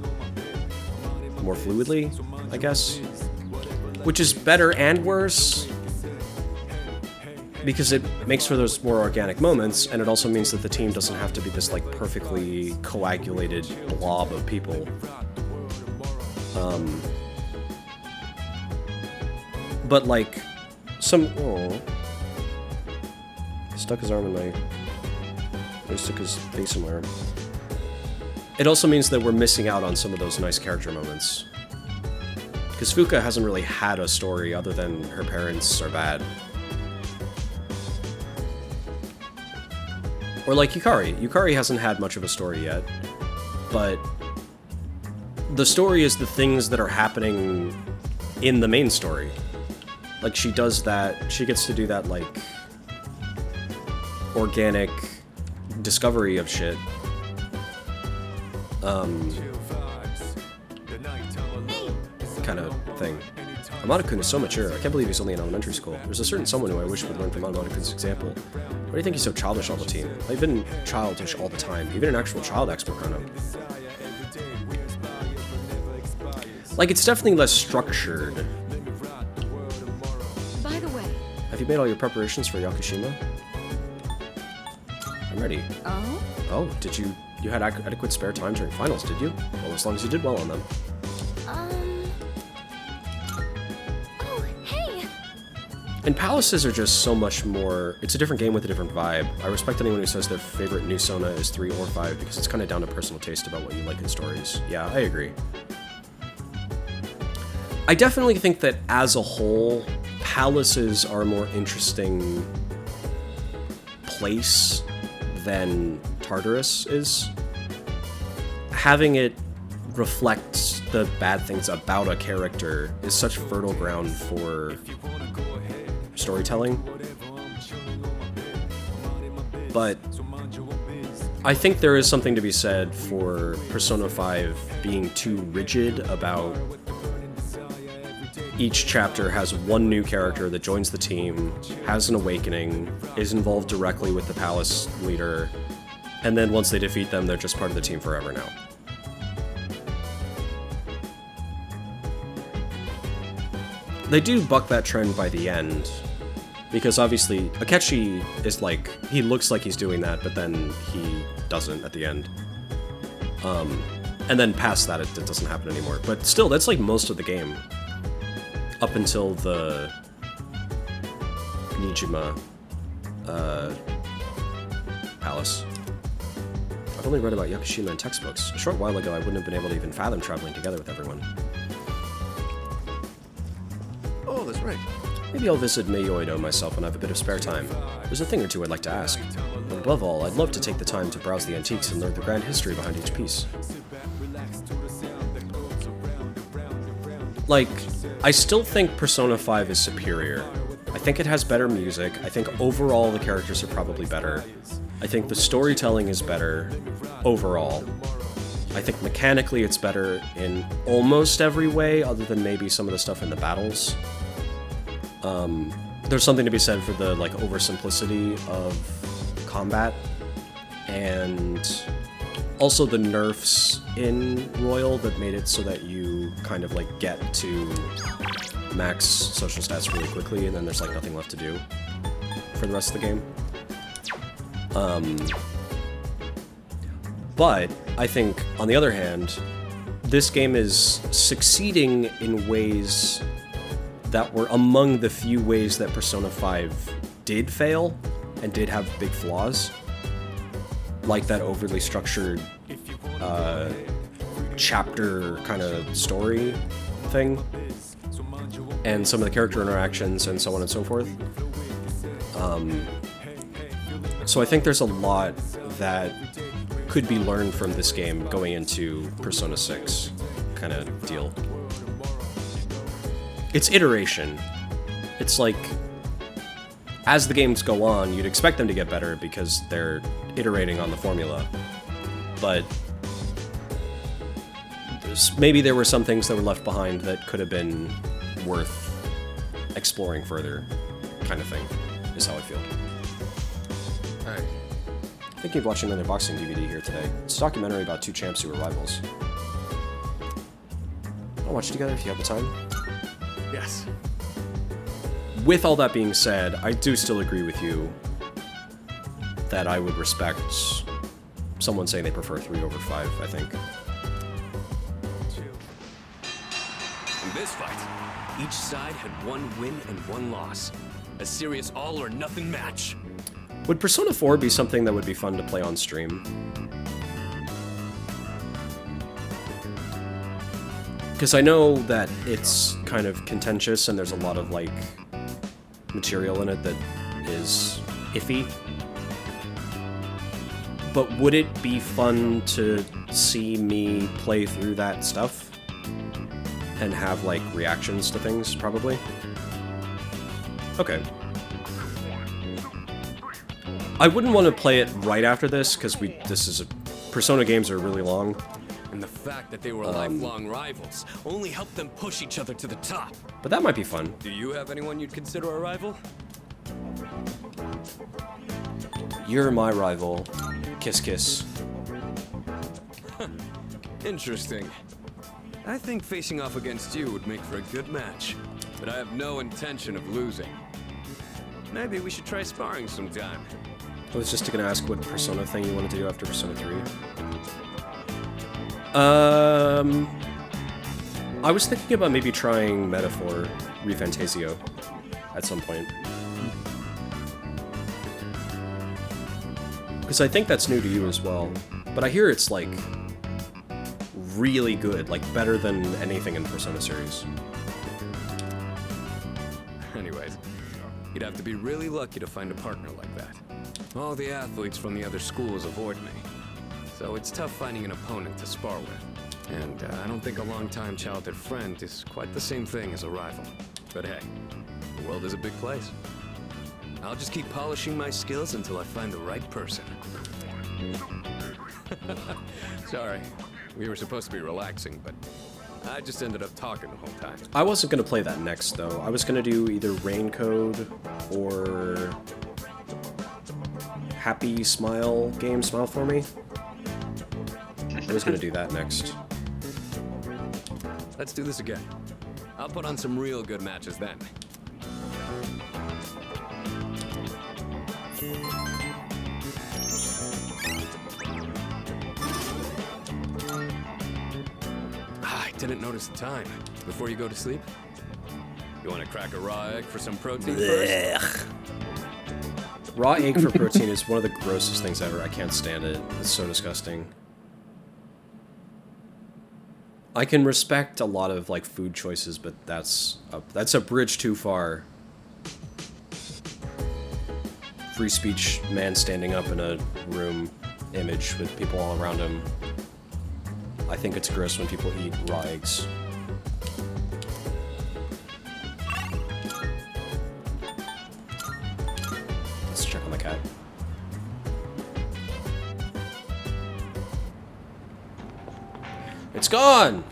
more fluidly, I guess. Which is better and worse, because it makes for those more organic moments, and it also means that the team doesn't have to be this like perfectly coagulated blob of people. But like stuck his arm in my... He stuck his face in my arm. It also means that we're missing out on some of those nice character moments. Because Fuka hasn't really had a story other than her parents are bad. Or like Yukari. Yukari hasn't had much of a story yet, but the story is the things that are happening in the main story. Like, she does that, she gets to do that, like, organic discovery of shit. Kind of thing. Amada-kun is so mature. I can't believe he's only in elementary school. There's a certain someone who I wish would learn from Amada-kun's example. Why do you think he's so childish all the time? I've been childish all the time. Even an actual child expert on him. Like, it's definitely less structured. By the way... Have you made all your preparations for Yakushima? I'm ready. Oh? Oh, did you... You had adequate spare time during finals, did you? Well, as long as you did well on them. Oh, hey! And palaces are just so much more... It's a different game with a different vibe. I respect anyone who says their favorite new Sona is 3 or 5, because it's kind of down to personal taste about what you like in stories. Yeah, I agree. I definitely think that, as a whole, palaces are a more interesting place than Tartarus is. Having it reflect the bad things about a character is such fertile ground for storytelling. But I think there is something to be said for Persona 5 being too rigid about each chapter has one new character that joins the team, has an awakening, is involved directly with the palace leader, and then once they defeat them, they're just part of the team forever now. They do buck that trend by the end, because obviously Akechi is like, he looks like he's doing that, but then he doesn't at the end. And then past that, it doesn't happen anymore. But still, that's like most of the game. Up until the Nijima palace. I've only read about Yakushima in textbooks. A short while ago, I wouldn't have been able to even fathom traveling together with everyone. Oh, that's right. Maybe I'll visit Meiyoido myself when I have a bit of spare time. There's a thing or two I'd like to ask. But above all, I'd love to take the time to browse the antiques and learn the grand history behind each piece. Like, I still think Persona 5 is superior. I think it has better music. I think overall the characters are probably better. I think the storytelling is better overall. I think mechanically it's better in almost every way, other than maybe some of the stuff in the battles. There's something to be said for the, like, oversimplicity of combat, and also the nerfs in Royal that made it so that you kind of, like, get to max social stats really quickly, and then there's, like, nothing left to do for the rest of the game. But I think, on the other hand, this game is succeeding in ways that were among the few ways that Persona 5 did fail and did have big flaws. Like that overly structured chapter kind of story thing. And some of the character interactions and so on and so forth. So I think there's a lot that could be learned from this game going into Persona 6 kind of deal. It's iteration. It's like, as the games go on, you'd expect them to get better because they're iterating on the formula. But maybe there were some things that were left behind that could have been worth exploring further, kind of thing, is how I feel. Alright. Thinking of watching another boxing DVD here today. It's a documentary about two champs who were rivals. I'll watch it together if you have the time. Yes. With all that being said, I do still agree with you that I would respect someone saying they prefer 3 over 5, I think. In this fight, each side had 1 win and 1 loss. A serious all-or-nothing match. Would Persona 4 be something that would be fun to play on stream? Because I know that it's kind of contentious and there's a lot of, like, material in it that is iffy. But would it be fun to see me play through that stuff? And have, like, reactions to things, probably? Okay. I wouldn't want to play it right after this, because Persona games are really long. And the fact that they were lifelong rivals only helped them push each other to the top. But that might be fun. Do you have anyone you'd consider a rival? You're my rival. Kiss kiss. Interesting. I think facing off against you would make for a good match, but I have no intention of losing. Maybe we should try sparring sometime. I was just gonna ask what Persona thing you wanted to do after Persona 3. I was thinking about maybe trying Metaphor ReFantasio at some point. Because I think that's new to you as well. But I hear it's, like, really good, like, better than anything in the Persona series. Anyways, you'd have to be really lucky to find a partner like that. All the athletes from the other schools avoid me, so it's tough finding an opponent to spar with. And I don't think a long-time childhood friend is quite the same thing as a rival. But hey, the world is a big place. I'll just keep polishing my skills until I find the right person. Sorry, we were supposed to be relaxing, but I just ended up talking the whole time. I wasn't gonna play that next, though. I was gonna do either Rain Code or Happy Smile game, Smile For Me. I was gonna do that next. Let's do this again. I'll put on some real good matches then. I didn't notice the time. Before you go to sleep? You want to crack a raw egg for some protein first? Raw egg for protein is one of the grossest things ever. I can't stand it. It's so disgusting. I can respect a lot of, like, food choices, but that's a bridge too far. Free speech man standing up in a room image with people all around him. I think it's gross when people eat raw eggs. Let's check on the cat. It's gone!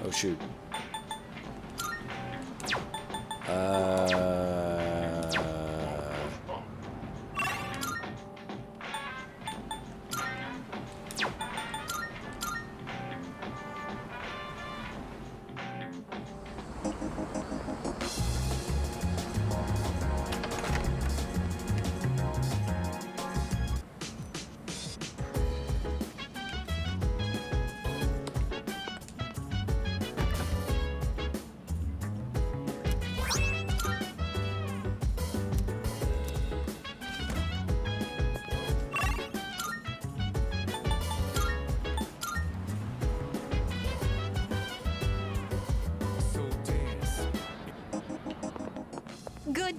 Oh, shoot.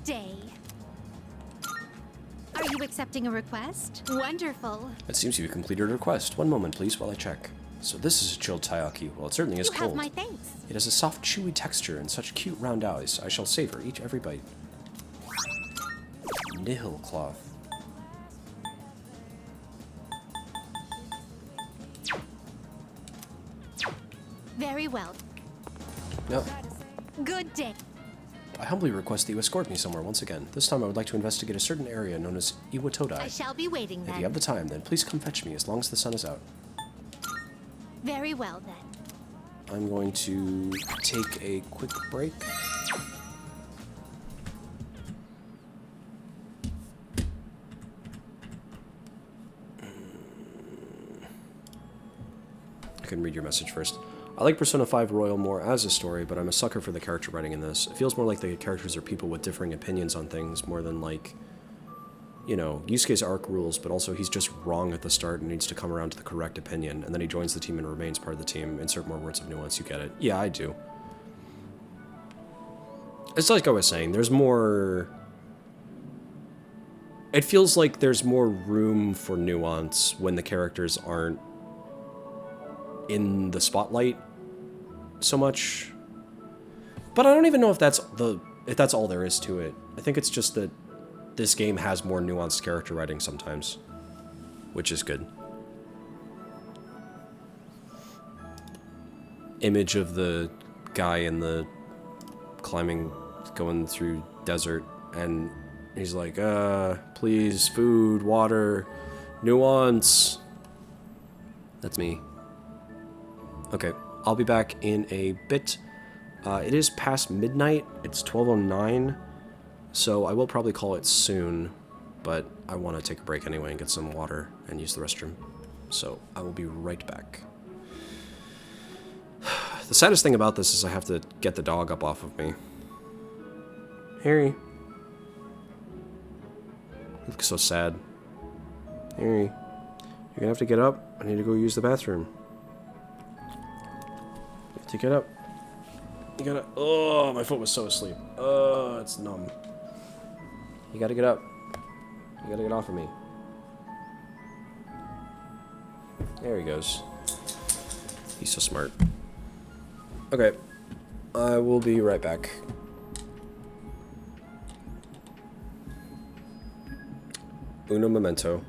Good day. Are you accepting a request? Wonderful. It seems you've completed a request. One moment, please, while I check. So this is a chilled taiyaki. Well, it certainly is You cold. have my thanks. It has a soft, chewy texture and such cute round eyes. I shall savor every bite. Nihil cloth. Very well. No. Good day. I humbly request that you escort me somewhere once again. This time I would like to investigate a certain area known as Iwatodai. I shall be waiting If then. you have the time, then please come fetch me as long as the sun is out. Very well then. I'm going to take a quick break. I can read your message first. I like Persona 5 Royal more as a story, but I'm a sucker for the character writing in this. It feels more like the characters are people with differing opinions on things, more than like, you know, Yusuke's arc rules, but also he's just wrong at the start and needs to come around to the correct opinion, and then he joins the team and remains part of the team. Insert more words of nuance, you get it. Yeah, I do. It's like I was saying, there's more... It feels like there's more room for nuance when the characters aren't in the spotlight so much. But I don't even know if that's all there is to it. I think it's just that this game has more nuanced character writing sometimes, which is good. Image of the guy in the climbing, going through desert, and he's like, please, food, water, nuance. That's me. Okay, I'll be back in a bit. It is past midnight. It's 12:09, so I will probably call it soon, but I want to take a break anyway and get some water and use the restroom. So I will be right back. The saddest thing about this is I have to get the dog up off of me. Harry. You look so sad. Harry, you're gonna have to get up. I need to go use the bathroom. You have to get up. You gotta... Oh, my foot was so asleep. Oh, it's numb. You gotta get up. You gotta get off of me. There he goes. He's so smart. Okay. I will be right back. Uno momento.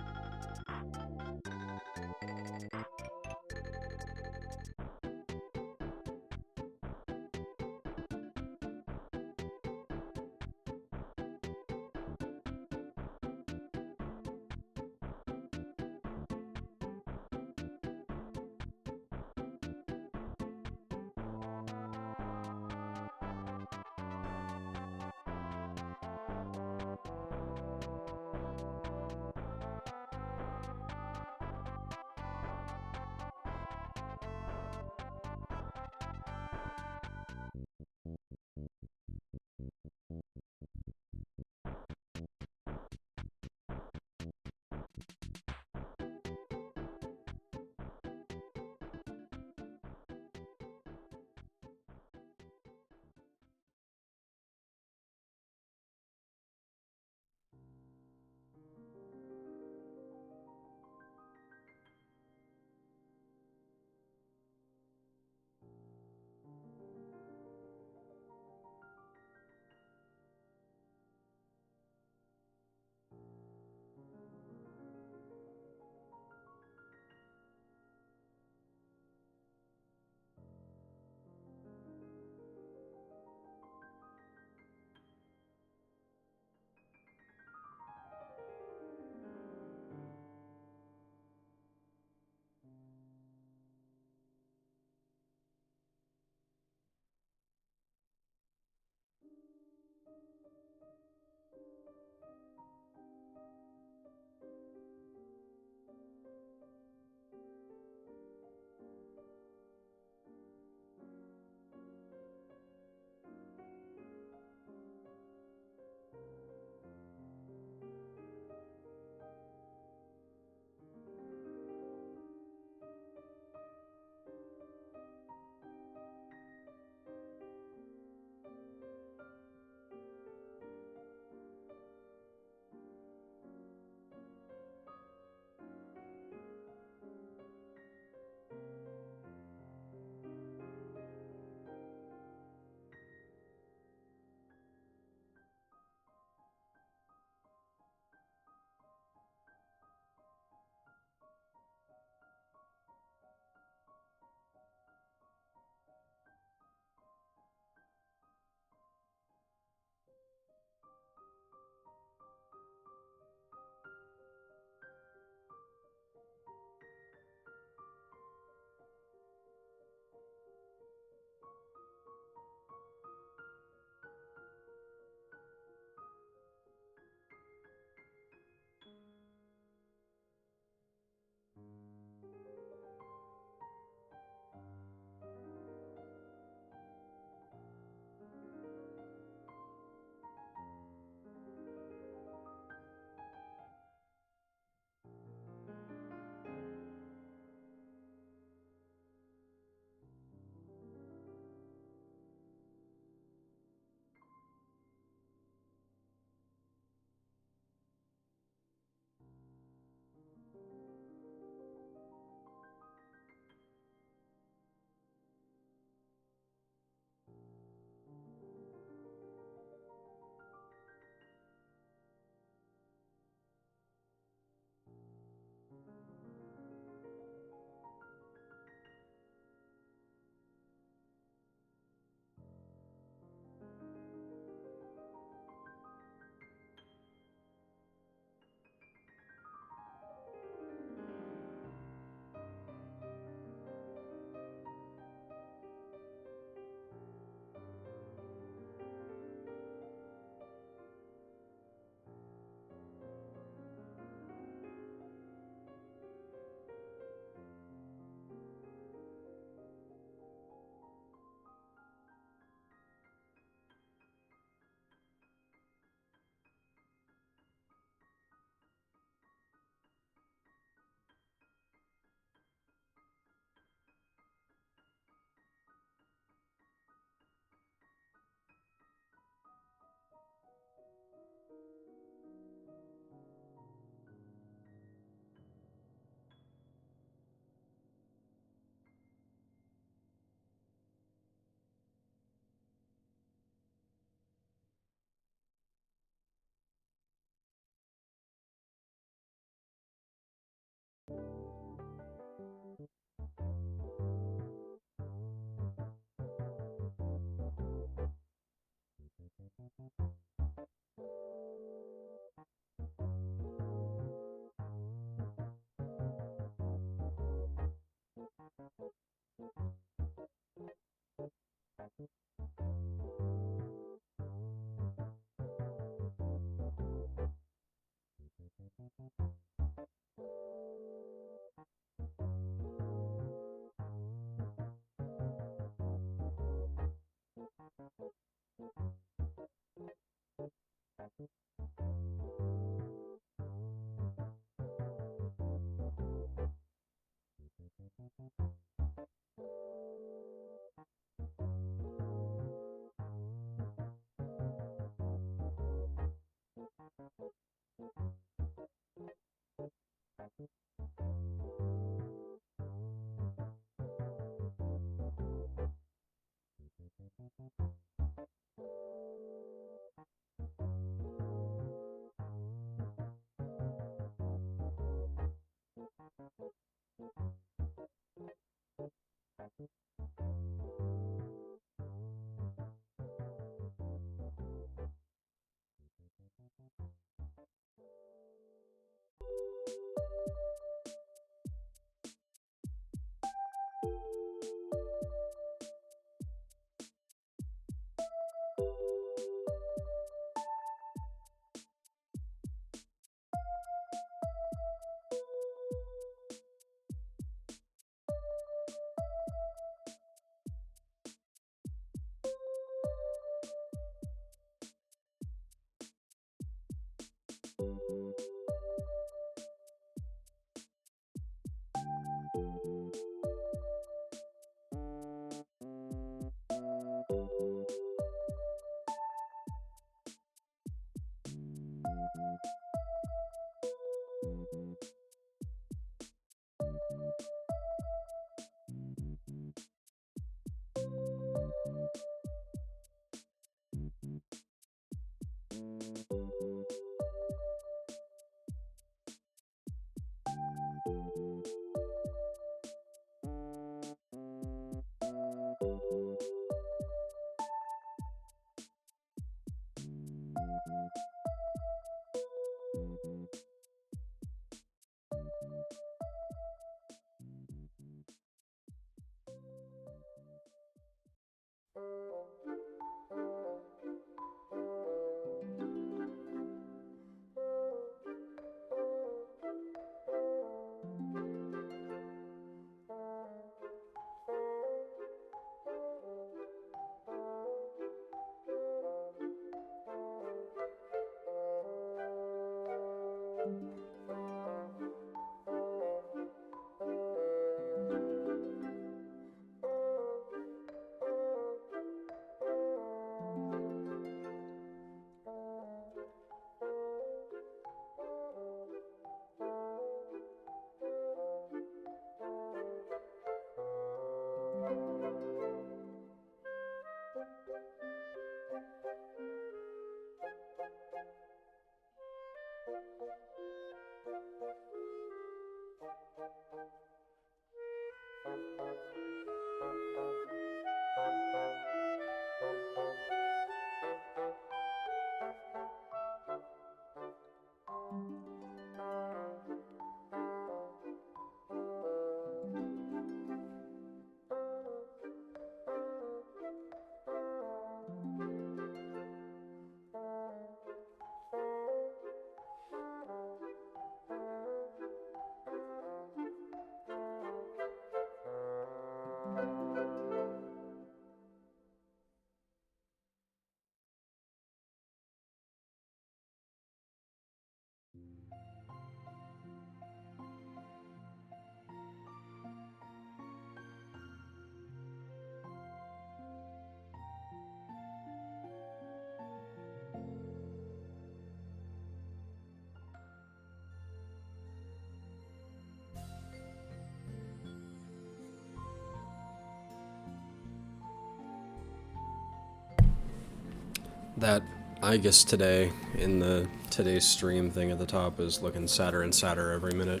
That, I guess today, in the today's stream thing at the top, is looking sadder and sadder every minute.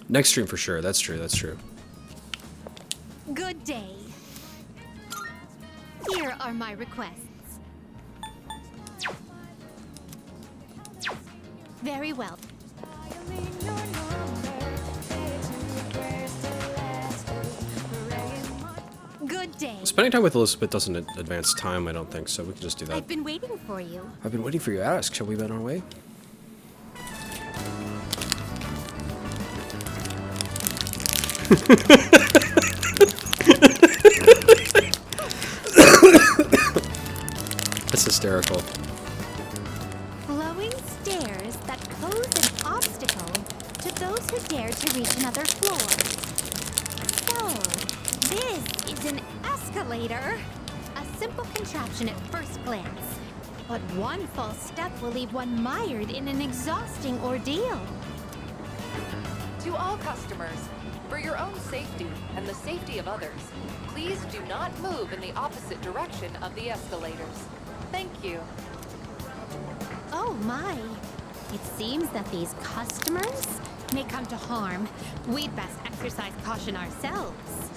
Next stream for sure, that's true, that's true. Good day. Here are my requests. Very well. Good day. Spending time with Elizabeth doesn't advance time, I don't think, so we can just do that. I've been waiting for you. I've been waiting for you to ask. Shall we be on our way? That's hysterical. Flowing stairs that pose an obstacle to those who dare to reach another floor. So, this is an escalator. A simple contraption at first glance. But one false step will leave one mired in an exhausting ordeal. To all customers, for your own safety and the safety of others, please do not move in the opposite direction of the escalators. Thank you. Oh my. It seems that these customers may come to harm. We'd best exercise caution ourselves.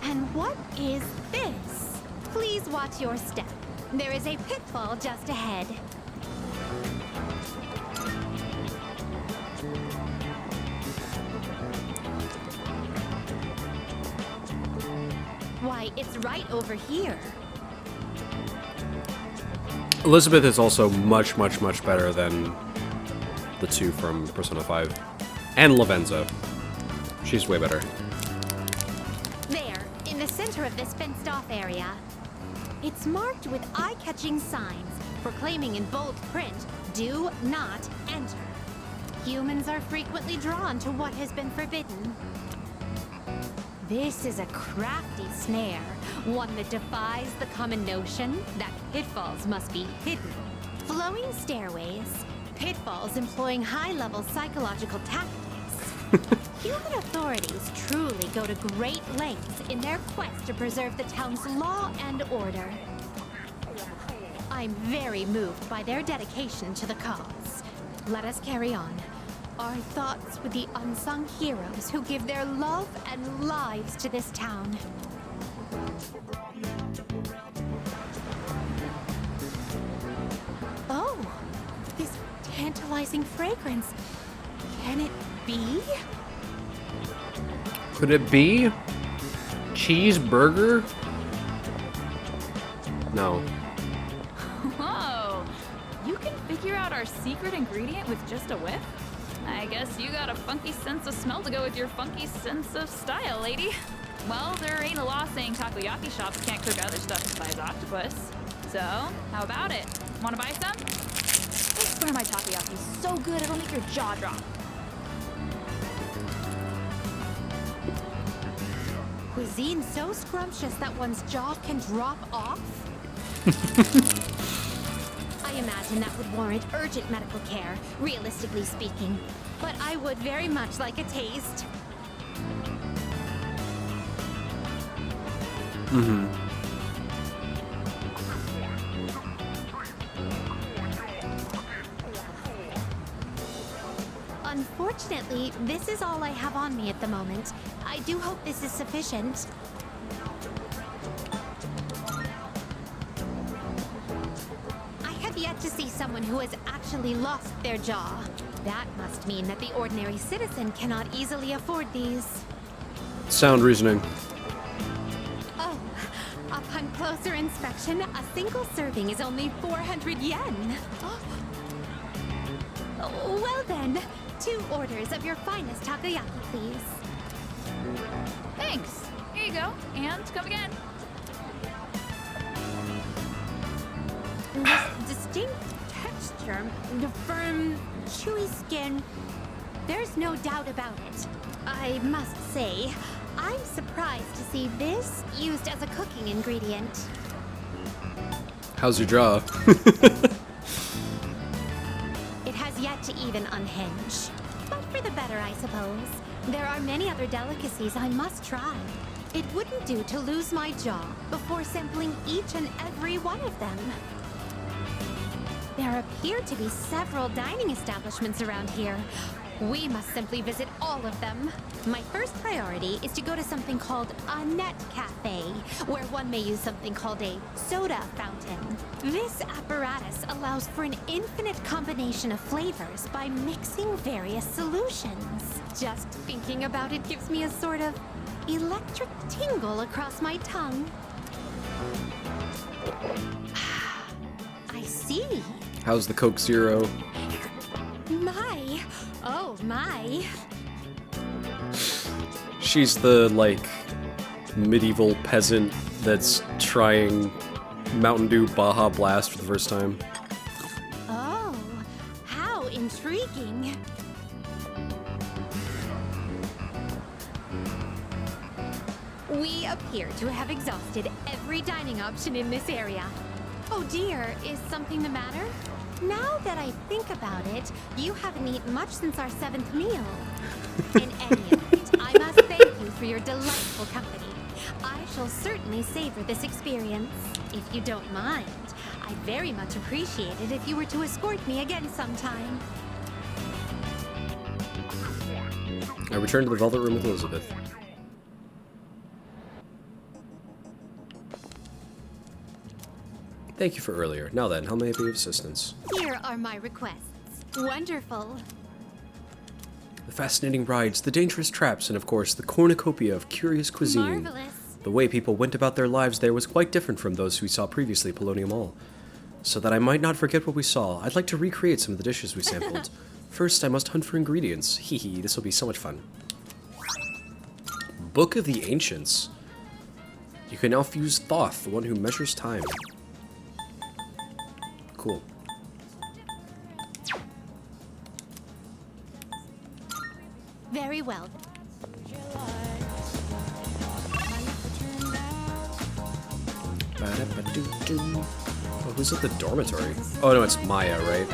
And what is this? Please watch your step. There is a pitfall just ahead. Why, it's right over here. Elizabeth is also much, much, much better than the two from Persona 5. And Lavenza. She's way better. There, in the center of this fenced-off area. It's marked with eye-catching signs, proclaiming in bold print, "Do not enter." Humans are frequently drawn to what has been forbidden. This is a crafty snare, one that defies the common notion that pitfalls must be hidden. Flowing stairways, pitfalls employing high-level psychological tactics. Human authorities truly go to great lengths in their quest to preserve the town's law and order. I'm very moved by their dedication to the cause. Let us carry on. Our thoughts with the unsung heroes who give their love and lives to this town. Oh, this tantalizing fragrance. Can it be? Could it be? Cheeseburger? No. Whoa! You can figure out our secret ingredient with just a whiff? I guess you got a funky sense of smell to go with your funky sense of style, lady. Well, there ain't a law saying takoyaki shops can't cook other stuff besides octopus. So, how about it? Wanna buy some? I swear my takoyaki's so good it'll make your jaw drop. Cuisine so scrumptious that one's jaw can drop off? I imagine that would warrant urgent medical care, realistically speaking. But I would very much like a taste. Mm-hmm. Unfortunately, this is all I have on me at the moment. I do hope this is sufficient. I have yet to see someone who has actually lost their jaw. That must mean that the ordinary citizen cannot easily afford these. Sound reasoning. Oh, upon closer inspection, a single serving is only 400 yen. Oh, well then, 2 orders of your finest takoyaki, please. Thanks. Here you go. And come again. This distinct texture, the firm, chewy skin, there's no doubt about it. I must say, I'm surprised to see this used as a cooking ingredient. How's your jaw? It has yet to even unhinge. But for the better, I suppose. There are many other delicacies I must try. It wouldn't do to lose my jaw before sampling each and every one of them. There appear to be several dining establishments around here. We must simply visit all of them. My first priority is to go to something called a net cafe, where one may use something called a soda fountain. This apparatus allows for an infinite combination of flavors by mixing various solutions. Just thinking about it gives me a sort of electric tingle across my tongue. I see. How's the Coke Zero? My. Oh my. She's the, like, medieval peasant that's trying Mountain Dew Baja Blast for the first time. Oh, how intriguing. We appear to have exhausted every dining option in this area. Oh dear, is something the matter? Now that I think about it, you haven't eaten much since our 7th meal. In any event, I must thank you for your delightful company. I shall certainly savor this experience. If you don't mind, I'd very much appreciate it if you were to escort me again sometime. I returned to the Velvet Room with Elizabeth. Thank you for earlier. Now then, how may I be of assistance? Here are my requests. Wonderful. The fascinating rides, the dangerous traps, and of course, the cornucopia of curious cuisine. Marvelous. The way people went about their lives there was quite different from those we saw previously at Polonium Mall. So that I might not forget what we saw, I'd like to recreate some of the dishes we sampled. First, I must hunt for ingredients. Hee hee, this will be so much fun. Book of the Ancients. You can now fuse Thoth, the one who measures time. Cool. Very well. Oh, who's at the dormitory? Oh no, it's Maya, right?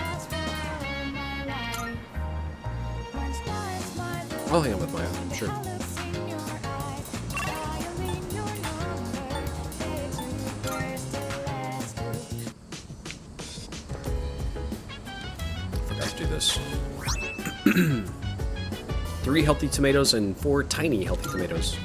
I'll hang out with Maya, sure. Forgot to do this. 3 healthy tomatoes and 4 tiny healthy tomatoes.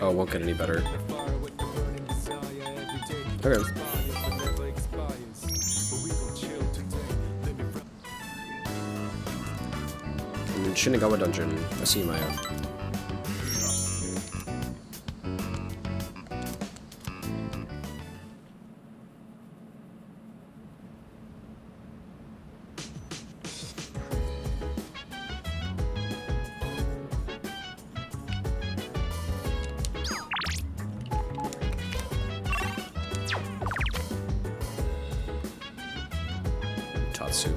Oh, it won't get any better. Okay. I'm in Shinagawa Dungeon. I see Maya. Tatsu.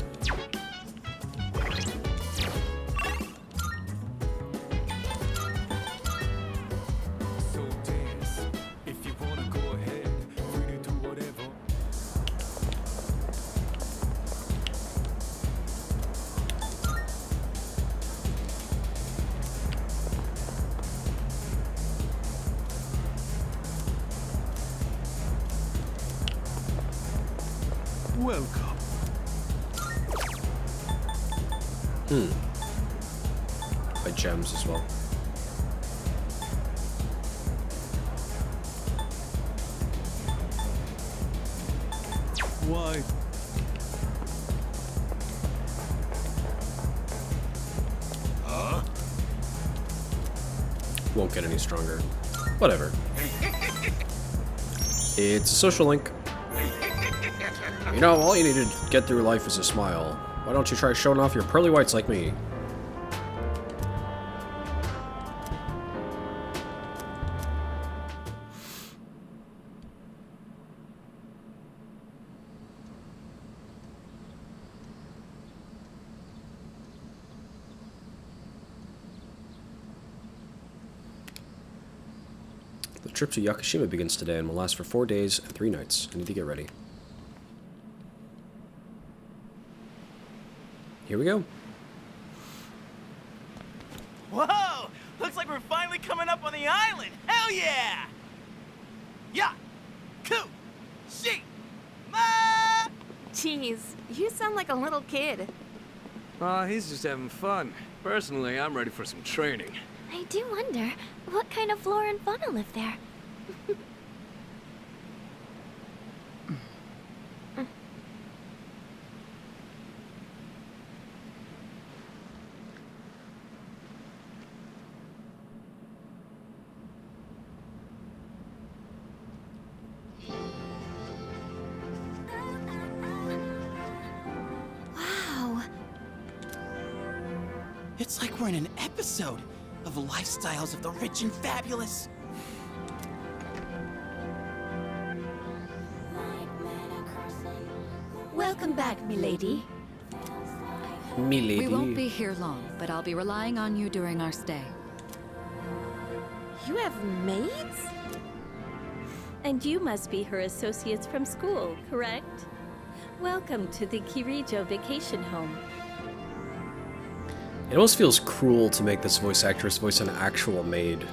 Welcome. By gems as well. Why? Huh? Won't get any stronger. Whatever. It's a social link. You know, all you need to get through life is a smile. Why don't you try showing off your pearly whites like me? The trip to Yakushima begins today and will last for 4 days and 3 nights. I need to get ready. Here we go. Whoa! Looks like we're finally coming up on the island! Hell yeah! Yeah! Coo! She! Ma! Jeez, you sound like a little kid. Aw, he's just having fun. Personally, I'm ready for some training. I do wonder, what kind of flora and fauna live there? It's like we're in an episode of Lifestyles of the Rich and Fabulous. Welcome back, milady. Milady. We won't be here long, but I'll be relying on you during our stay. You have maids? And you must be her associates from school, correct? Welcome to the Kirijo vacation home. It almost feels cruel to make this voice actress voice an actual maid.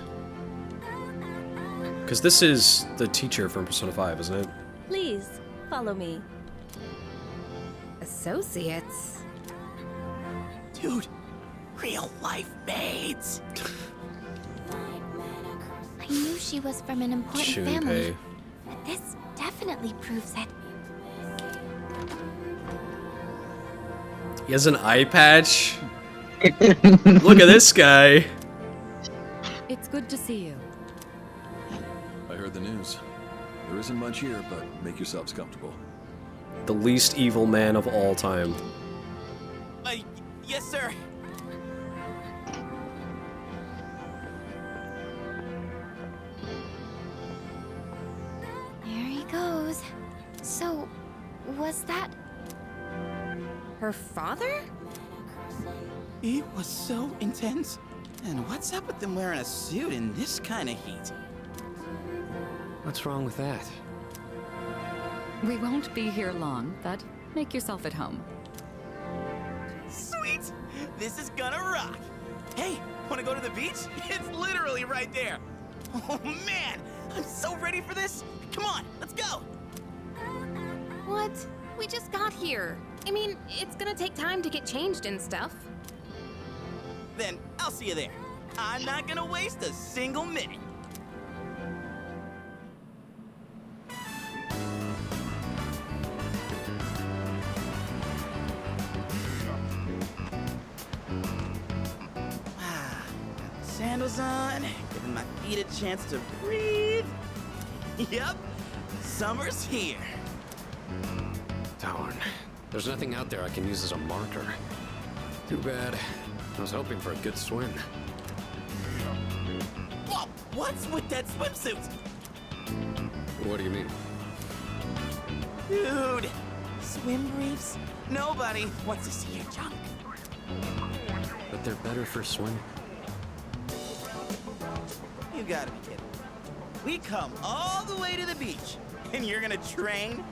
Because this is the teacher from Persona 5, isn't it? Please, follow me. Associates? Dude, real life maids. I knew she was from an important Shouldn't family, pay. but this definitely proves it. He has an eye patch. Look at this guy. It's good to see you. I heard the news. There isn't much here, but make yourselves comfortable. The least evil man of all time. Yes, sir. There he goes. So, was that her father? It was so intense. And what's up with them wearing a suit in this kind of heat? What's wrong with that? We won't be here long, but make yourself at home. Sweet! This is gonna rock! Hey, wanna go to the beach? It's literally right there! Oh man! I'm so ready for this! Come on, let's go! What? We just got here. I mean, it's gonna take time to get changed and stuff. Then I'll see you there. I'm not gonna waste a single minute. Sandals on, giving my feet a chance to breathe. Yep, summer's here. Darn. There's nothing out there I can use as a marker. Too bad. I was hoping for a good swim. Whoa, what's with that swimsuit? What do you mean? Dude, swim briefs? Nobody wants to see your junk. But they're better for swimming. You gotta be kidding. We come all the way to the beach, and you're gonna train?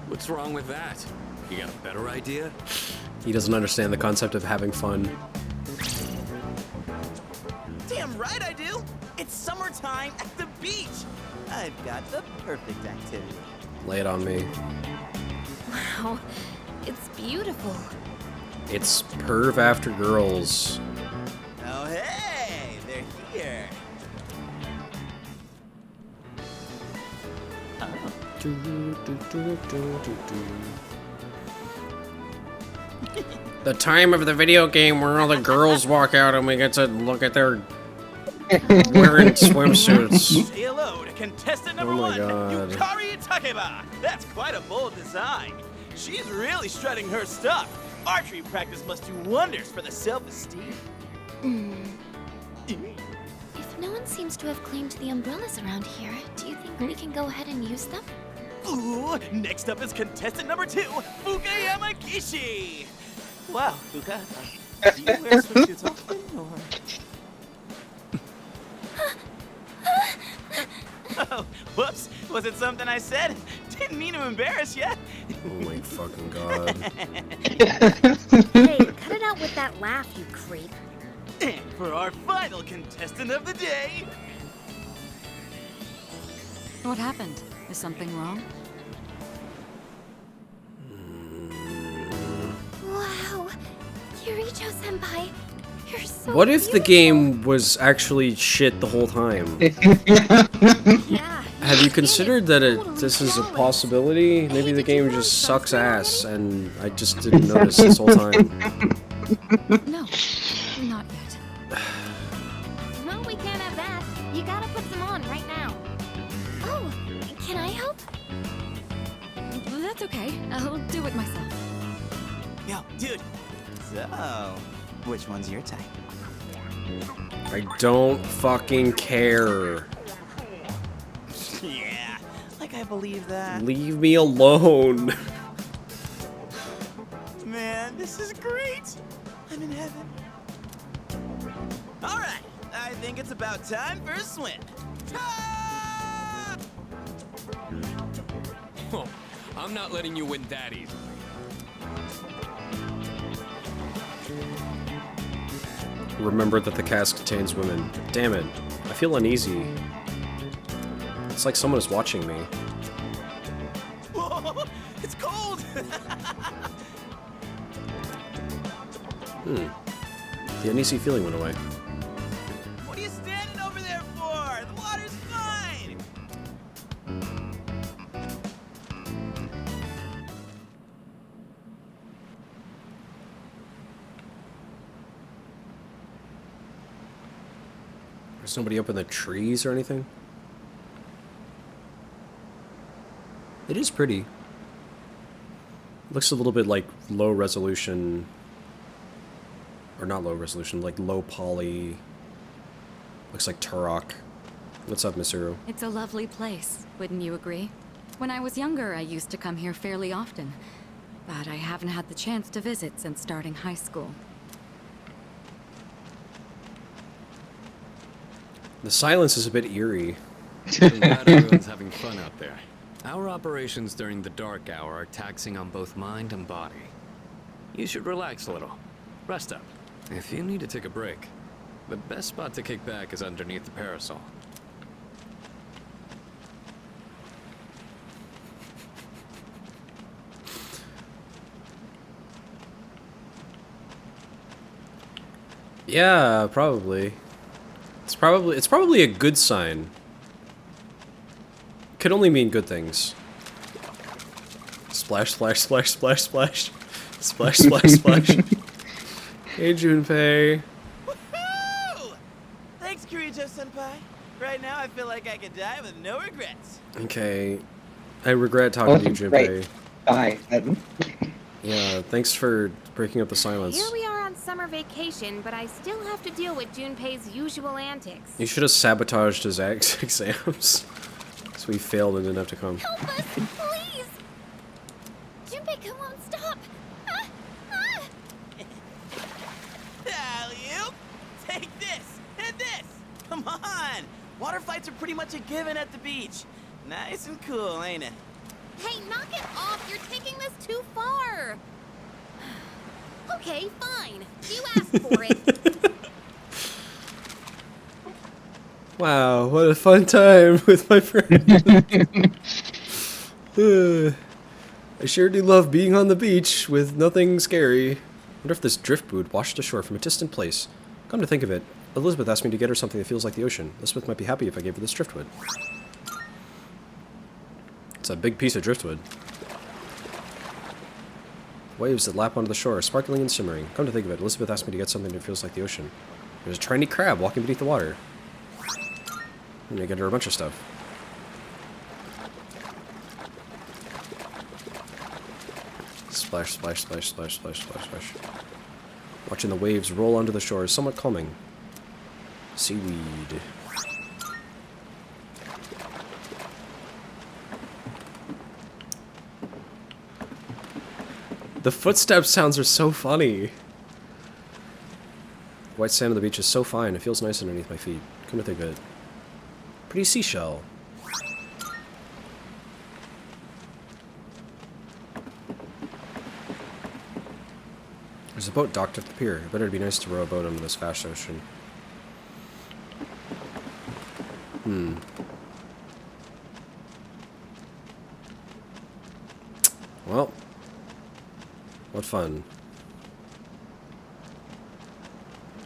What's wrong with that? You got a better idea? He doesn't understand the concept of having fun. Damn right I do! It's summertime at the beach! I've got the perfect activity. Lay it on me. Wow, it's beautiful. It's perv after girls. Oh hey, they're here. The time of the video game where all the girls walk out and we get to look at their wearing swimsuits. Say hello to contestant number one, Yukari Takeba. That's quite a bold design. She's really strutting her stuff. Archery practice must do wonders for the self-esteem. If no one seems to have claimed the umbrellas around here, do you think we can go ahead and use them? Ooh, next up is contestant number 2, Fuka Yamagishi. Wow, Fuka, do you wear swimsuits often, or? Oh, whoops, was it something I said? Didn't mean to embarrass you. Oh my fucking god. Hey, cut it out with that laugh, you creep. And for our final contestant of the day... What happened? Is something wrong? Wow, Kirijo-senpai, you're so What if the game was actually shit the whole time? Have you considered that this is a possibility? Maybe the game just sucks ass and I just didn't notice this whole time. No, not yet. Well, we can't have that. You gotta put some on right now. Oh, can I help? That's okay. I'll do it myself. Yo, dude, So, which one's your type? I don't fucking care. Yeah, like I believe that. Leave me alone. Man, this is great. I'm in heaven. All right, I think it's about time for a swim. Oh, I'm not letting you win that easily. Remember that the cask contains women. Damn it. I feel uneasy. It's like someone is watching me. Whoa, it's cold. The uneasy feeling went away. What are you standing over there for? The water's fine. There's nobody up in the trees or anything? It is pretty. Looks a little bit like low resolution, or not low resolution, like low poly. Looks like Turok. What's up, Misuru? It's a lovely place, wouldn't you agree? When I was younger, I used to come here fairly often, but I haven't had the chance to visit since starting high school. The silence is a bit eerie. I'm glad everyone's having fun out there. Our operations during the dark hour are taxing on both mind and body. You should relax a little. Rest up. If you need to take a break, the best spot to kick back is underneath the parasol. Yeah, probably. It's probably a good sign. Could only mean good things. Splash, splash, splash, splash, splash. Splash, splash, splash. Hey, Junpei. Woohoo! Thanks, Kirijo-senpai. Right now, I feel like I could die with no regrets. Okay. I regret talking to you, Junpei. Bye. Yeah, thanks for breaking up the silence. Here we are on summer vacation, but I still have to deal with Junpei's usual antics. You should have sabotaged his exams. So he failed and didn't have to come. Help us, please! Junpei, come on, stop! Alley-oop! Take this and this! Come on! Water fights are pretty much a given at the beach. Nice and cool, ain't it? Hey, knock it off! You're taking this too far! Okay, fine. You asked for it. Wow, what a fun time with my friend. I sure do love being on the beach with nothing scary. Wonder if this driftwood washed ashore from a distant place. Come to think of it, Elizabeth asked me to get her something that feels like the ocean. Elizabeth might be happy if I gave her this driftwood. It's a big piece of driftwood. Waves that lap onto the shore, sparkling and simmering. Come to think of it, Elizabeth asked me to get something that feels like the ocean. There's a tiny crab walking beneath the water. I'm gonna get her a bunch of stuff. Splash, splash, splash, splash, splash, splash, splash. Watching the waves roll onto the shore is somewhat calming. Seaweed. The footstep sounds are so funny. White sand on the beach is so fine, it feels nice underneath my feet. Come to think of it. Pretty seashell. There's a boat docked at the pier. It better be nice to row a boat under this vast ocean. Well, what fun.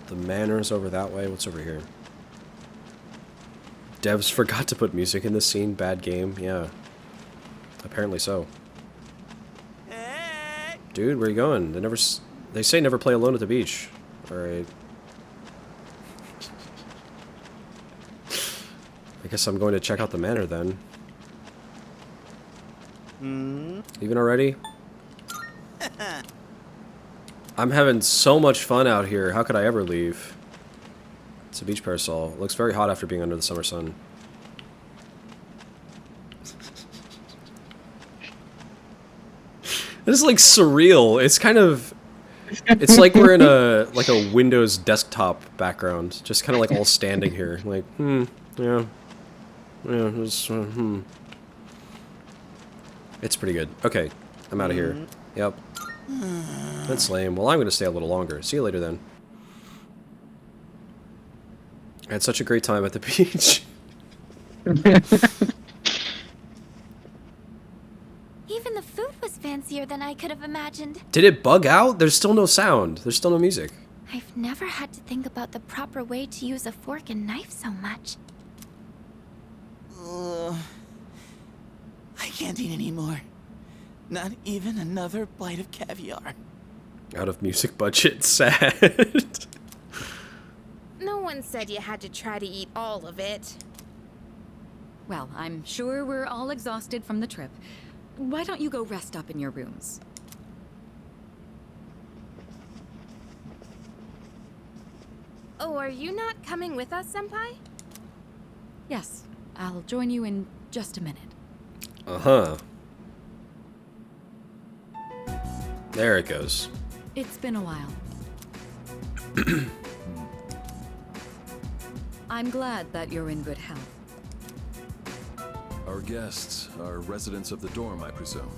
The manor's over that way. What's over here? Devs forgot to put music in this scene. Bad game. Yeah. Apparently so. Dude, where you going? They say never play alone at the beach. Alright. I guess I'm going to check out the manor then. Leaving already? I'm having so much fun out here. How could I ever leave? It's a beach parasol. It looks very hot after being under the summer sun. This is like surreal. It's kind of... It's like we're in a Windows desktop background. Just kind of like all standing here. Like, yeah. Yeah, It's pretty good. Okay, I'm out of here. Yep. That's lame. Well, I'm going to stay a little longer. See you later then. I had such a great time at the beach. Even the food was fancier than I could have imagined. Did it bug out? There's still no sound. There's still no music. I've never had to think about the proper way to use a fork and knife so much. I can't eat anymore. Not even another bite of caviar. Out of music budget. Sad. No one said you had to try to eat all of it. Well, I'm sure we're all exhausted from the trip. Why don't you go rest up in your rooms? Oh, are you not coming with us, Senpai? Yes, I'll join you in just a minute. Uh-huh. There it goes. It's been a while. I'm glad that you're in good health. Our guests are residents of the dorm, I presume.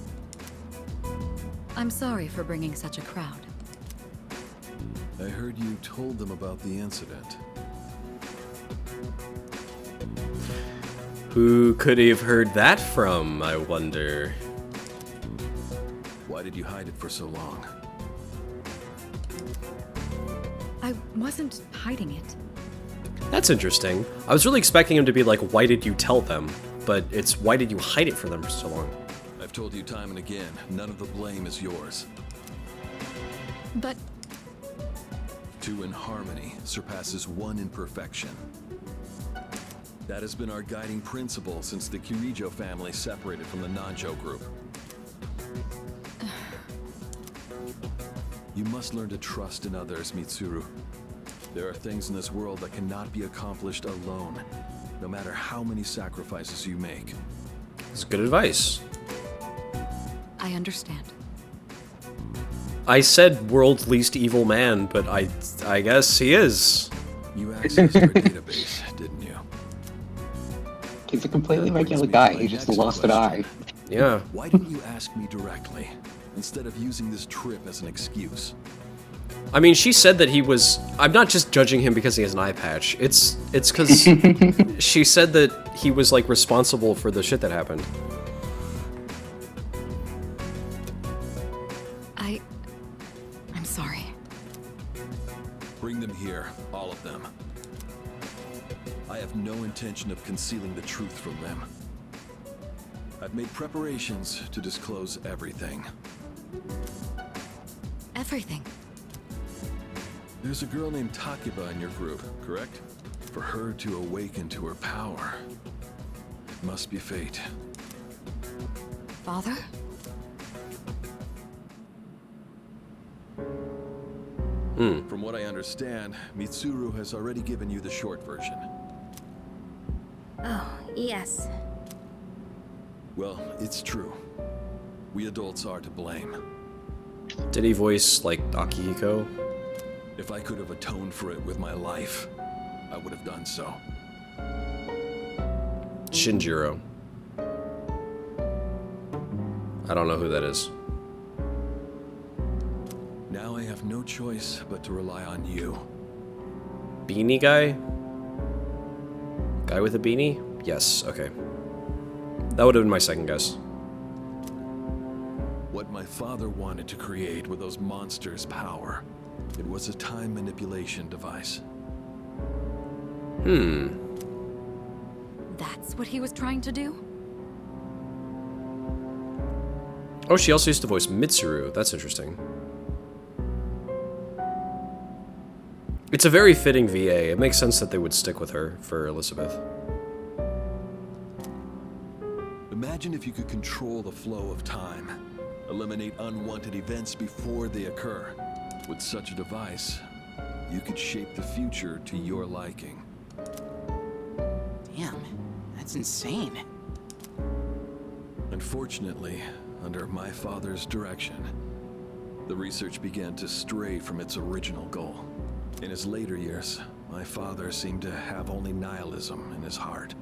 I'm sorry for bringing such a crowd. I heard you told them about the incident. Who could he have heard that from, I wonder? Why did you hide it for so long? I wasn't hiding it. That's interesting. I was really expecting him to be like, why did you tell them? But it's, why did you hide it from them for so long? I've told you time and again, none of the blame is yours. But... Two in harmony surpasses one in perfection. That has been our guiding principle since the Kirijo family separated from the Nanjo group. You must learn to trust in others, Mitsuru. There are things in this world that cannot be accomplished alone, no matter how many sacrifices you make. It's good advice. I understand. I said world's least evil man, but I guess he is. You accessed our database, didn't you? He's a completely regular guy. He just lost an eye. Yeah. Why didn't you ask me directly, instead of using this trip as an excuse? I mean, she said that he was... I'm not just judging him because he has an eye patch. It's because she said that he was, like, responsible for the shit that happened. I'm sorry. Bring them here, all of them. I have no intention of concealing the truth from them. I've made preparations to disclose everything. Everything? There's a girl named Takeba in your group, correct? For her to awaken to her power, it must be fate. Father? From what I understand, Mitsuru has already given you the short version. Oh, yes. Well, it's true. We adults are to blame. Did he voice, like, Akihiko? If I could have atoned for it with my life, I would have done so. Shinjiro. I don't know who that is. Now I have no choice but to rely on you. Beanie guy? Guy with a beanie? Yes, okay. That would have been my second guess. What my father wanted to create with those monsters' power. It was a time manipulation device. That's what he was trying to do? Oh, she also used to voice Mitsuru. That's interesting. It's a very fitting VA. It makes sense that they would stick with her for Elizabeth. Imagine if you could control the flow of time. Eliminate unwanted events before they occur. With such a device, you could shape the future to your liking. Damn, that's insane. Unfortunately, under my father's direction, the research began to stray from its original goal. In his later years, my father seemed to have only nihilism in his heart.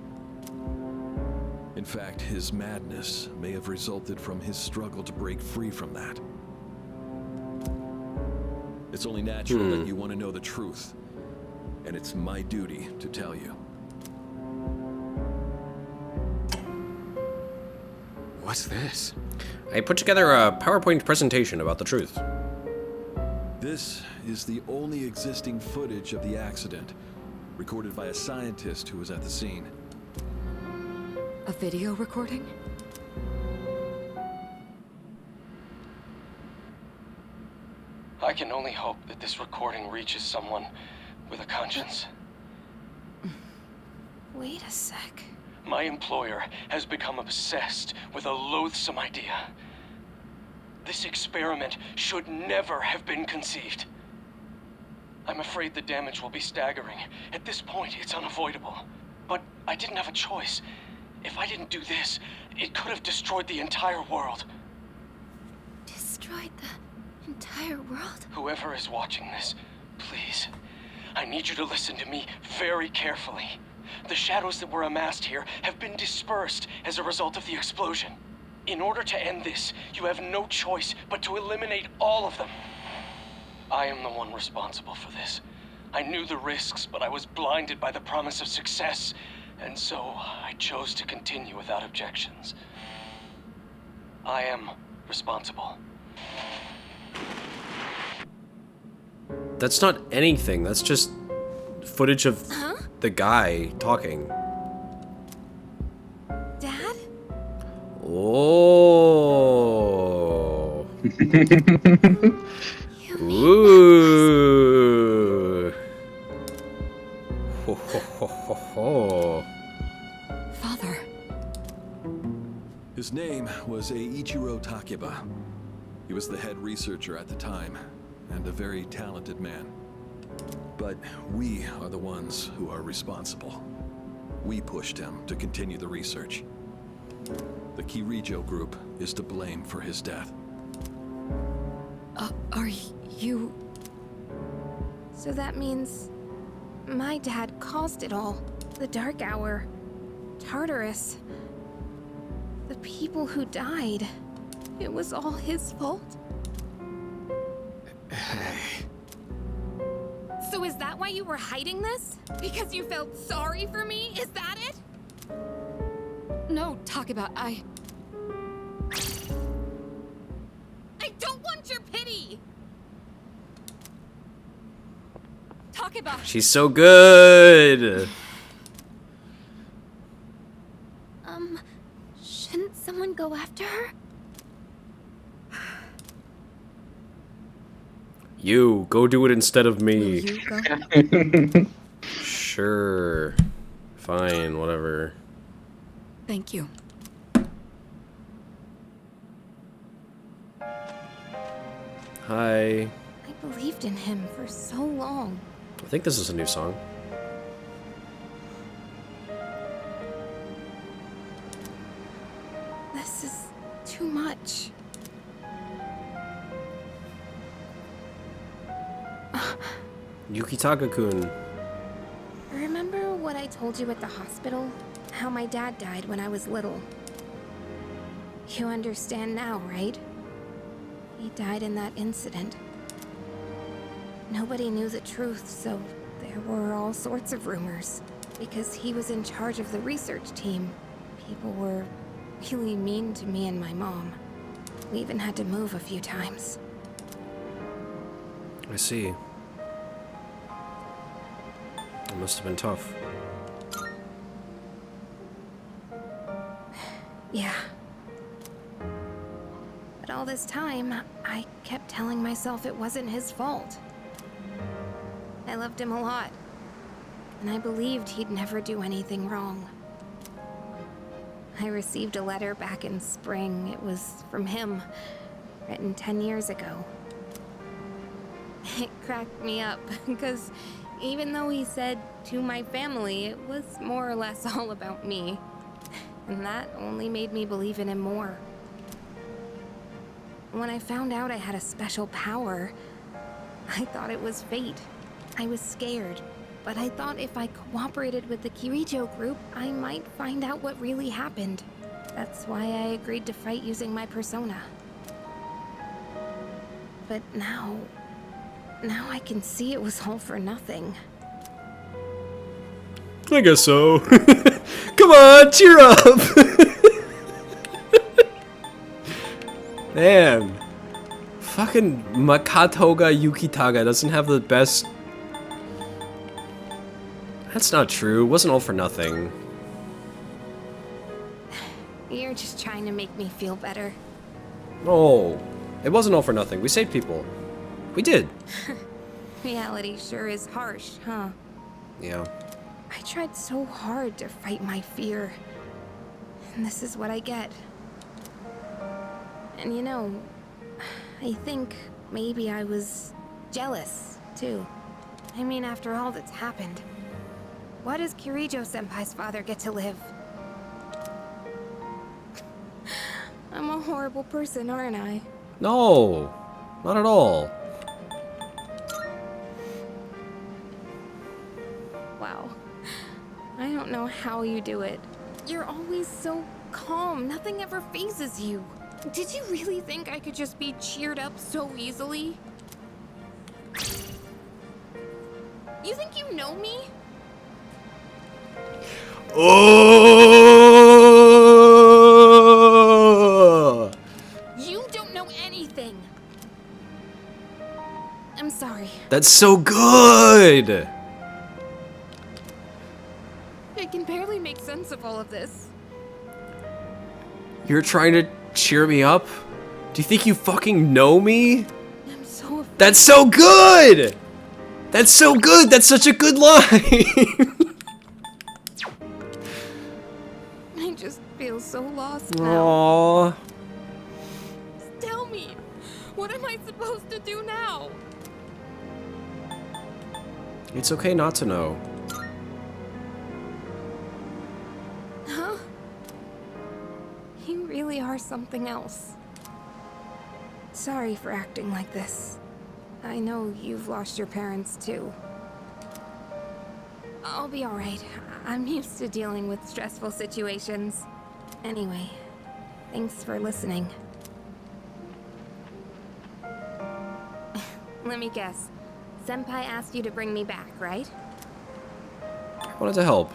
In fact, his madness may have resulted from his struggle to break free from that. It's only natural that you want to know the truth, and it's my duty to tell you. What's this? I put together a PowerPoint presentation about the truth. This is the only existing footage of the accident, recorded by a scientist who was at the scene. A video recording? I can only hope that this recording reaches someone with a conscience. Wait a sec. My employer has become obsessed with a loathsome idea. This experiment should never have been conceived. I'm afraid the damage will be staggering. At this point, it's unavoidable. But I didn't have a choice. If I didn't do this, it could have destroyed the entire world. Destroyed the entire world? Whoever is watching this, please, I need you to listen to me very carefully. The shadows that were amassed here have been dispersed as a result of the explosion. In order to end this, you have no choice but to eliminate all of them. I am the one responsible for this. I knew the risks, but I was blinded by the promise of success, and so I chose to continue without objections. I am responsible. That's not anything. That's just footage of the guy talking. Dad? Oh. Ooh. Ho, ho, ho, ho, ho. Father. His name was Eiichiro Takeba. He was the head researcher at the time, and a very talented man. But we are the ones who are responsible. We pushed him to continue the research. The Kirijo group is to blame for his death. Are you... So that means my dad caused it all. The Dark Hour, Tartarus, the people who died. It was all his fault? So is that why you were hiding this? Because you felt sorry for me? Is that it? No, Takeba, I don't want your pity! Takeba! She's so good! Shouldn't someone go after her? You, go do it instead of me. Will you go? Sure. Fine, whatever. Thank you. Hi. I believed in him for so long. I think this is a new song. This is too much. Yukitaga-kun. Remember what I told you at the hospital? How my dad died when I was little. You understand now, right? He died in that incident. Nobody knew the truth, so there were all sorts of rumors. Because he was in charge of the research team, people were really mean to me and my mom. We even had to move a few times. I see. It must have been tough. Yeah. But all this time, I kept telling myself it wasn't his fault. I loved him a lot, and I believed he'd never do anything wrong. I received a letter back in spring. It was from him, written 10 years ago. It cracked me up, because even though he said to my family, it was more or less all about me. And that only made me believe in him more. When I found out I had a special power, I thought it was fate. I was scared, but I thought if I cooperated with the Kirijo group, I might find out what really happened. That's why I agreed to fight using my persona. But now I can see it was all for nothing. I guess so. Come on, cheer up! Man. Fucking Kataga Yukitaga doesn't have the best... That's not true. It wasn't all for nothing. You're just trying to make me feel better. No. It wasn't all for nothing. We saved people. We did. Reality sure is harsh, huh? Yeah. I tried so hard to fight my fear. And this is what I get. And you know, I think maybe I was jealous, too. I mean, after all that's happened, why does Kirijo-senpai's father get to live? I'm a horrible person, aren't I? No. Not at all. Wow. I don't know how you do it. You're always so calm. Nothing ever phases you. Did you really think I could just be cheered up so easily? You think you know me? Oh! You don't know anything. I'm sorry. That's so good! I can barely make sense of all of this. You're trying to cheer me up? Do you think you fucking know me? I'm so afraid. That's so good! That's so good! That's such a good line! I just feel so lost now. Aww. Just tell me, what am I supposed to do now? It's okay not to know. Huh? You really are something else. Sorry for acting like this. I know you've lost your parents too. I'll be alright. I'm used to dealing with stressful situations. Anyway, thanks for listening. Let me guess. Senpai asked you to bring me back, right? I wanted to help.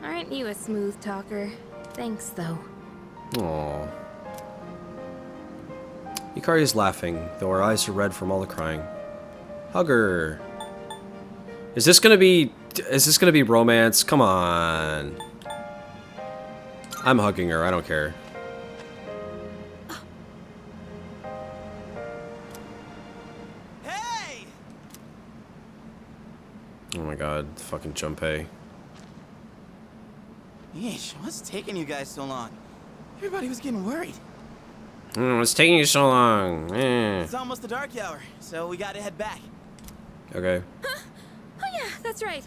Aren't you a smooth talker? Thanks, though. Aww. Yukari is laughing, though her eyes are red from all the crying. Hug her. Is this gonna be romance? Come on. I'm hugging her, I don't care. Hey! Oh my god, fucking Junpei. Yeesh, what's taking you guys so long? Everybody was getting worried. What's taking you so long? It's almost the dark hour, so we gotta head back. Okay. Oh yeah, that's right.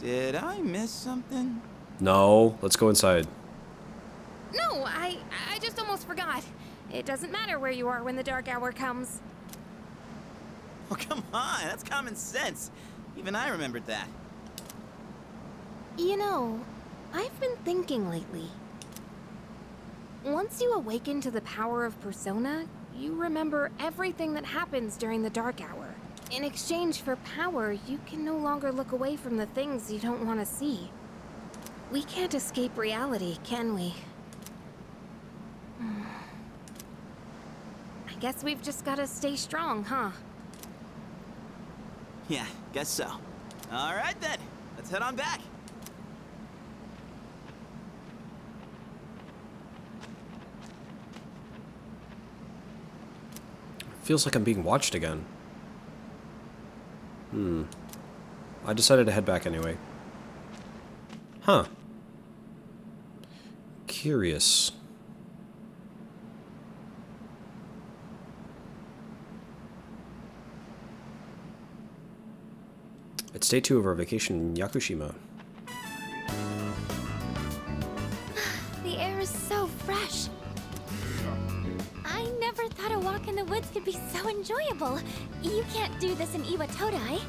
Did I miss something? No, let's go inside. No, I just almost forgot. It doesn't matter where you are when the dark hour comes. Oh, come on, that's common sense. Even I remembered that. You know, I've been thinking lately. Once you awaken to the power of Persona, you remember everything that happens during the dark hour. In exchange for power, you can no longer look away from the things you don't want to see. We can't escape reality, can we? I guess we've just gotta stay strong, huh? Yeah, guess so. All right then, let's head on back. Feels like I'm being watched again. I decided to head back anyway. Huh. Curious. It's day 2 of our vacation in Yakushima. The air is so fresh. I never thought a walk in the woods could be so enjoyable. You can't do this in Iwatodai.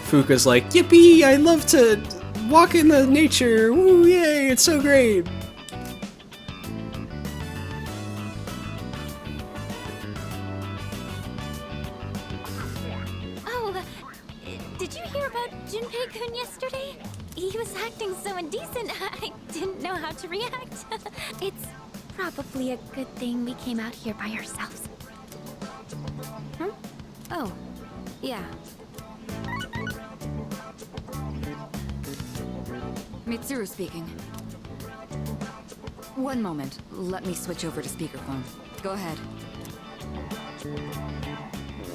Fuka's like, yippee, I love to walk in the nature. Woo, yay, it's so great. Oh, did you hear about Junpei-kun yesterday? He was acting so indecent, I didn't know how to react. It's probably a good thing we came out here by ourselves. Huh? Oh, yeah. Mitsuru speaking. One moment. Let me switch over to speakerphone. Go ahead.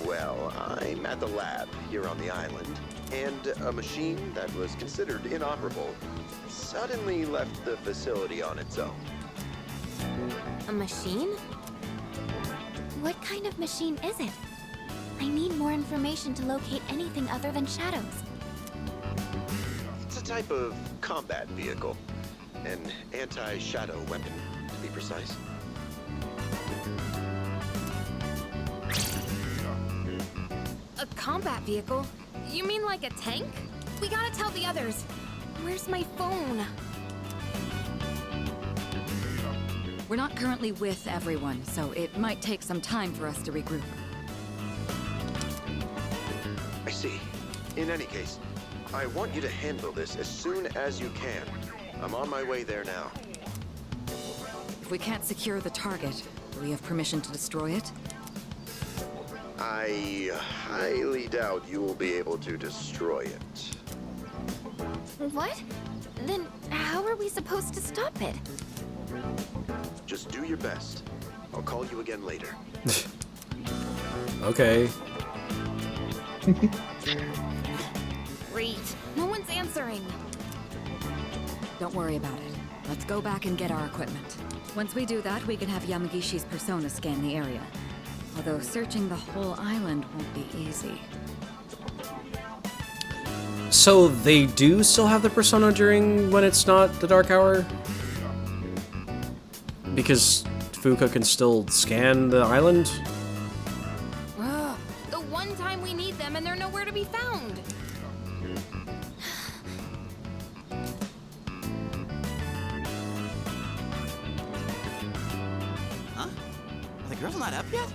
Well, I'm at the lab here on the island, and a machine that was considered inoperable suddenly left the facility on its own. A machine? What kind of machine is it? I need more information to locate anything other than shadows. It's a type of combat vehicle. An anti-shadow weapon, to be precise. A combat vehicle? You mean like a tank? We gotta tell the others. Where's my phone? We're not currently with everyone, so it might take some time for us to regroup. I see. In any case, I want you to handle this as soon as you can. I'm on my way there now. If we can't secure the target, do we have permission to destroy it? I highly doubt you will be able to destroy it. What? Then how are we supposed to stop it? Just do your best. I'll call you again later. Okay. Great. No one's answering. Don't worry about it. Let's go back and get our equipment. Once we do that, we can have Yamagishi's persona scan the area. Although searching the whole island won't be easy. So they do still have the persona during when it's not the dark hour? Because Fuka can still scan the island? Ugh, the one time we need them and they're nowhere to be found. Huh? The girl's not up yet?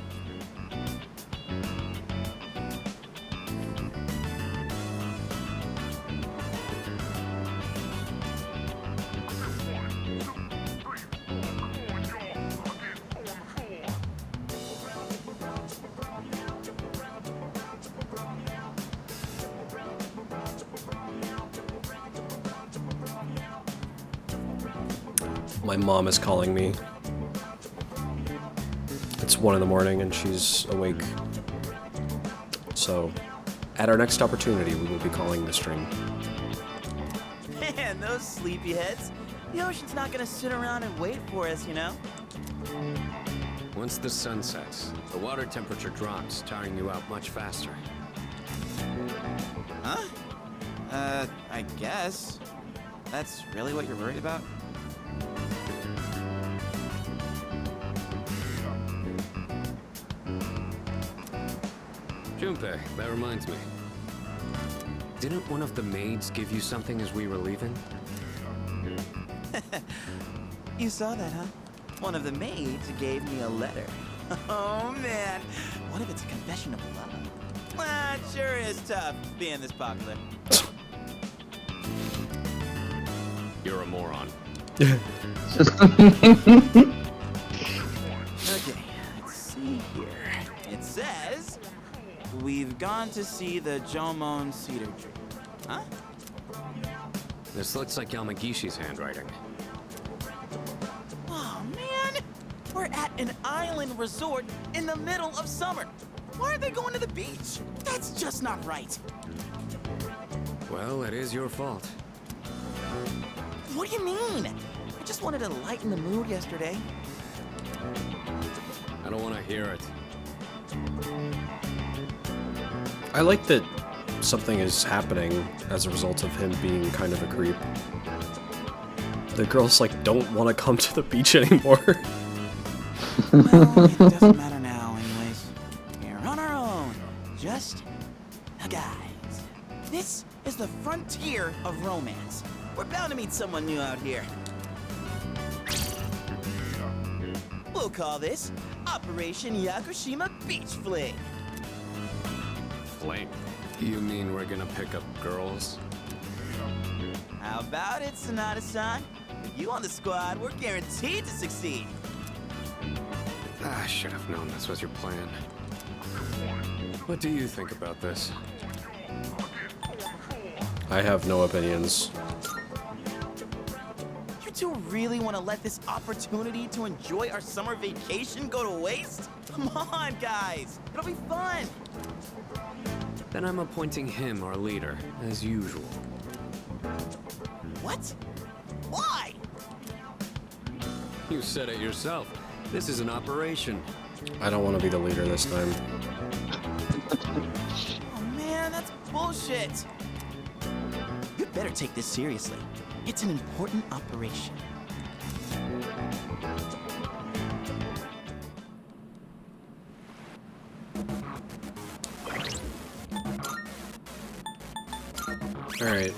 My mom is calling me. It's 1 in the morning and she's awake. So, at our next opportunity, we will be calling the stream. Man, those sleepyheads. The ocean's not gonna sit around and wait for us, you know? Once the sun sets, the water temperature drops, tiring you out much faster. Huh? I guess. That's really what you're worried about? Junpei, that reminds me. Didn't one of the maids give you something as we were leaving? You saw that, huh? One of the maids gave me a letter. Oh, man. What if it's a confession of love? Well, it sure is tough being this popular. You're a moron. Okay, let's see here. It says, we've gone to see the Jomon cedar tree. Huh? This looks like Yamagishi's handwriting. Oh, man! We're at an island resort in the middle of summer. Why are they going to the beach? That's just not right. Well, it is your fault. What do you mean? I just wanted to lighten the mood yesterday. I don't want to hear it. I like that something is happening as a result of him being kind of a creep. The girls, like, don't want to come to the beach anymore. Well, it doesn't matter now anyways. We're on our own. Just guys. This is the frontier of romance. We're bound to meet someone new out here. We'll call this Operation Yakushima Beach Fling. Fling? You mean we're gonna pick up girls? How about it, Sonata-san? With you on the squad, we're guaranteed to succeed. I should have known this was your plan. What do you think about this? I have no opinions. You two really want to let this opportunity to enjoy our summer vacation go to waste? Come on, guys. It'll be fun. Then I'm appointing him our leader, as usual. What? Why? You said it yourself. This is an operation. I don't want to be the leader this time. Oh man, that's bullshit. You better take this seriously. It's an important operation. All right.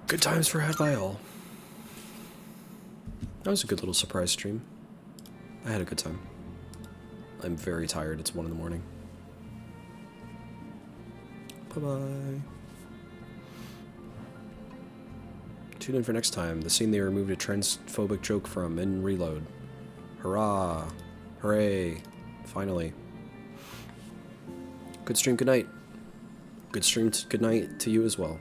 Good times were had by all. That was a good little surprise stream. I had a good time. I'm very tired. It's 1 in the morning. Bye-bye. Tune in for next time. The scene they removed a transphobic joke from in Reload. Hurrah! Hooray! Finally. Good stream, good night. Good stream, good night to you as well.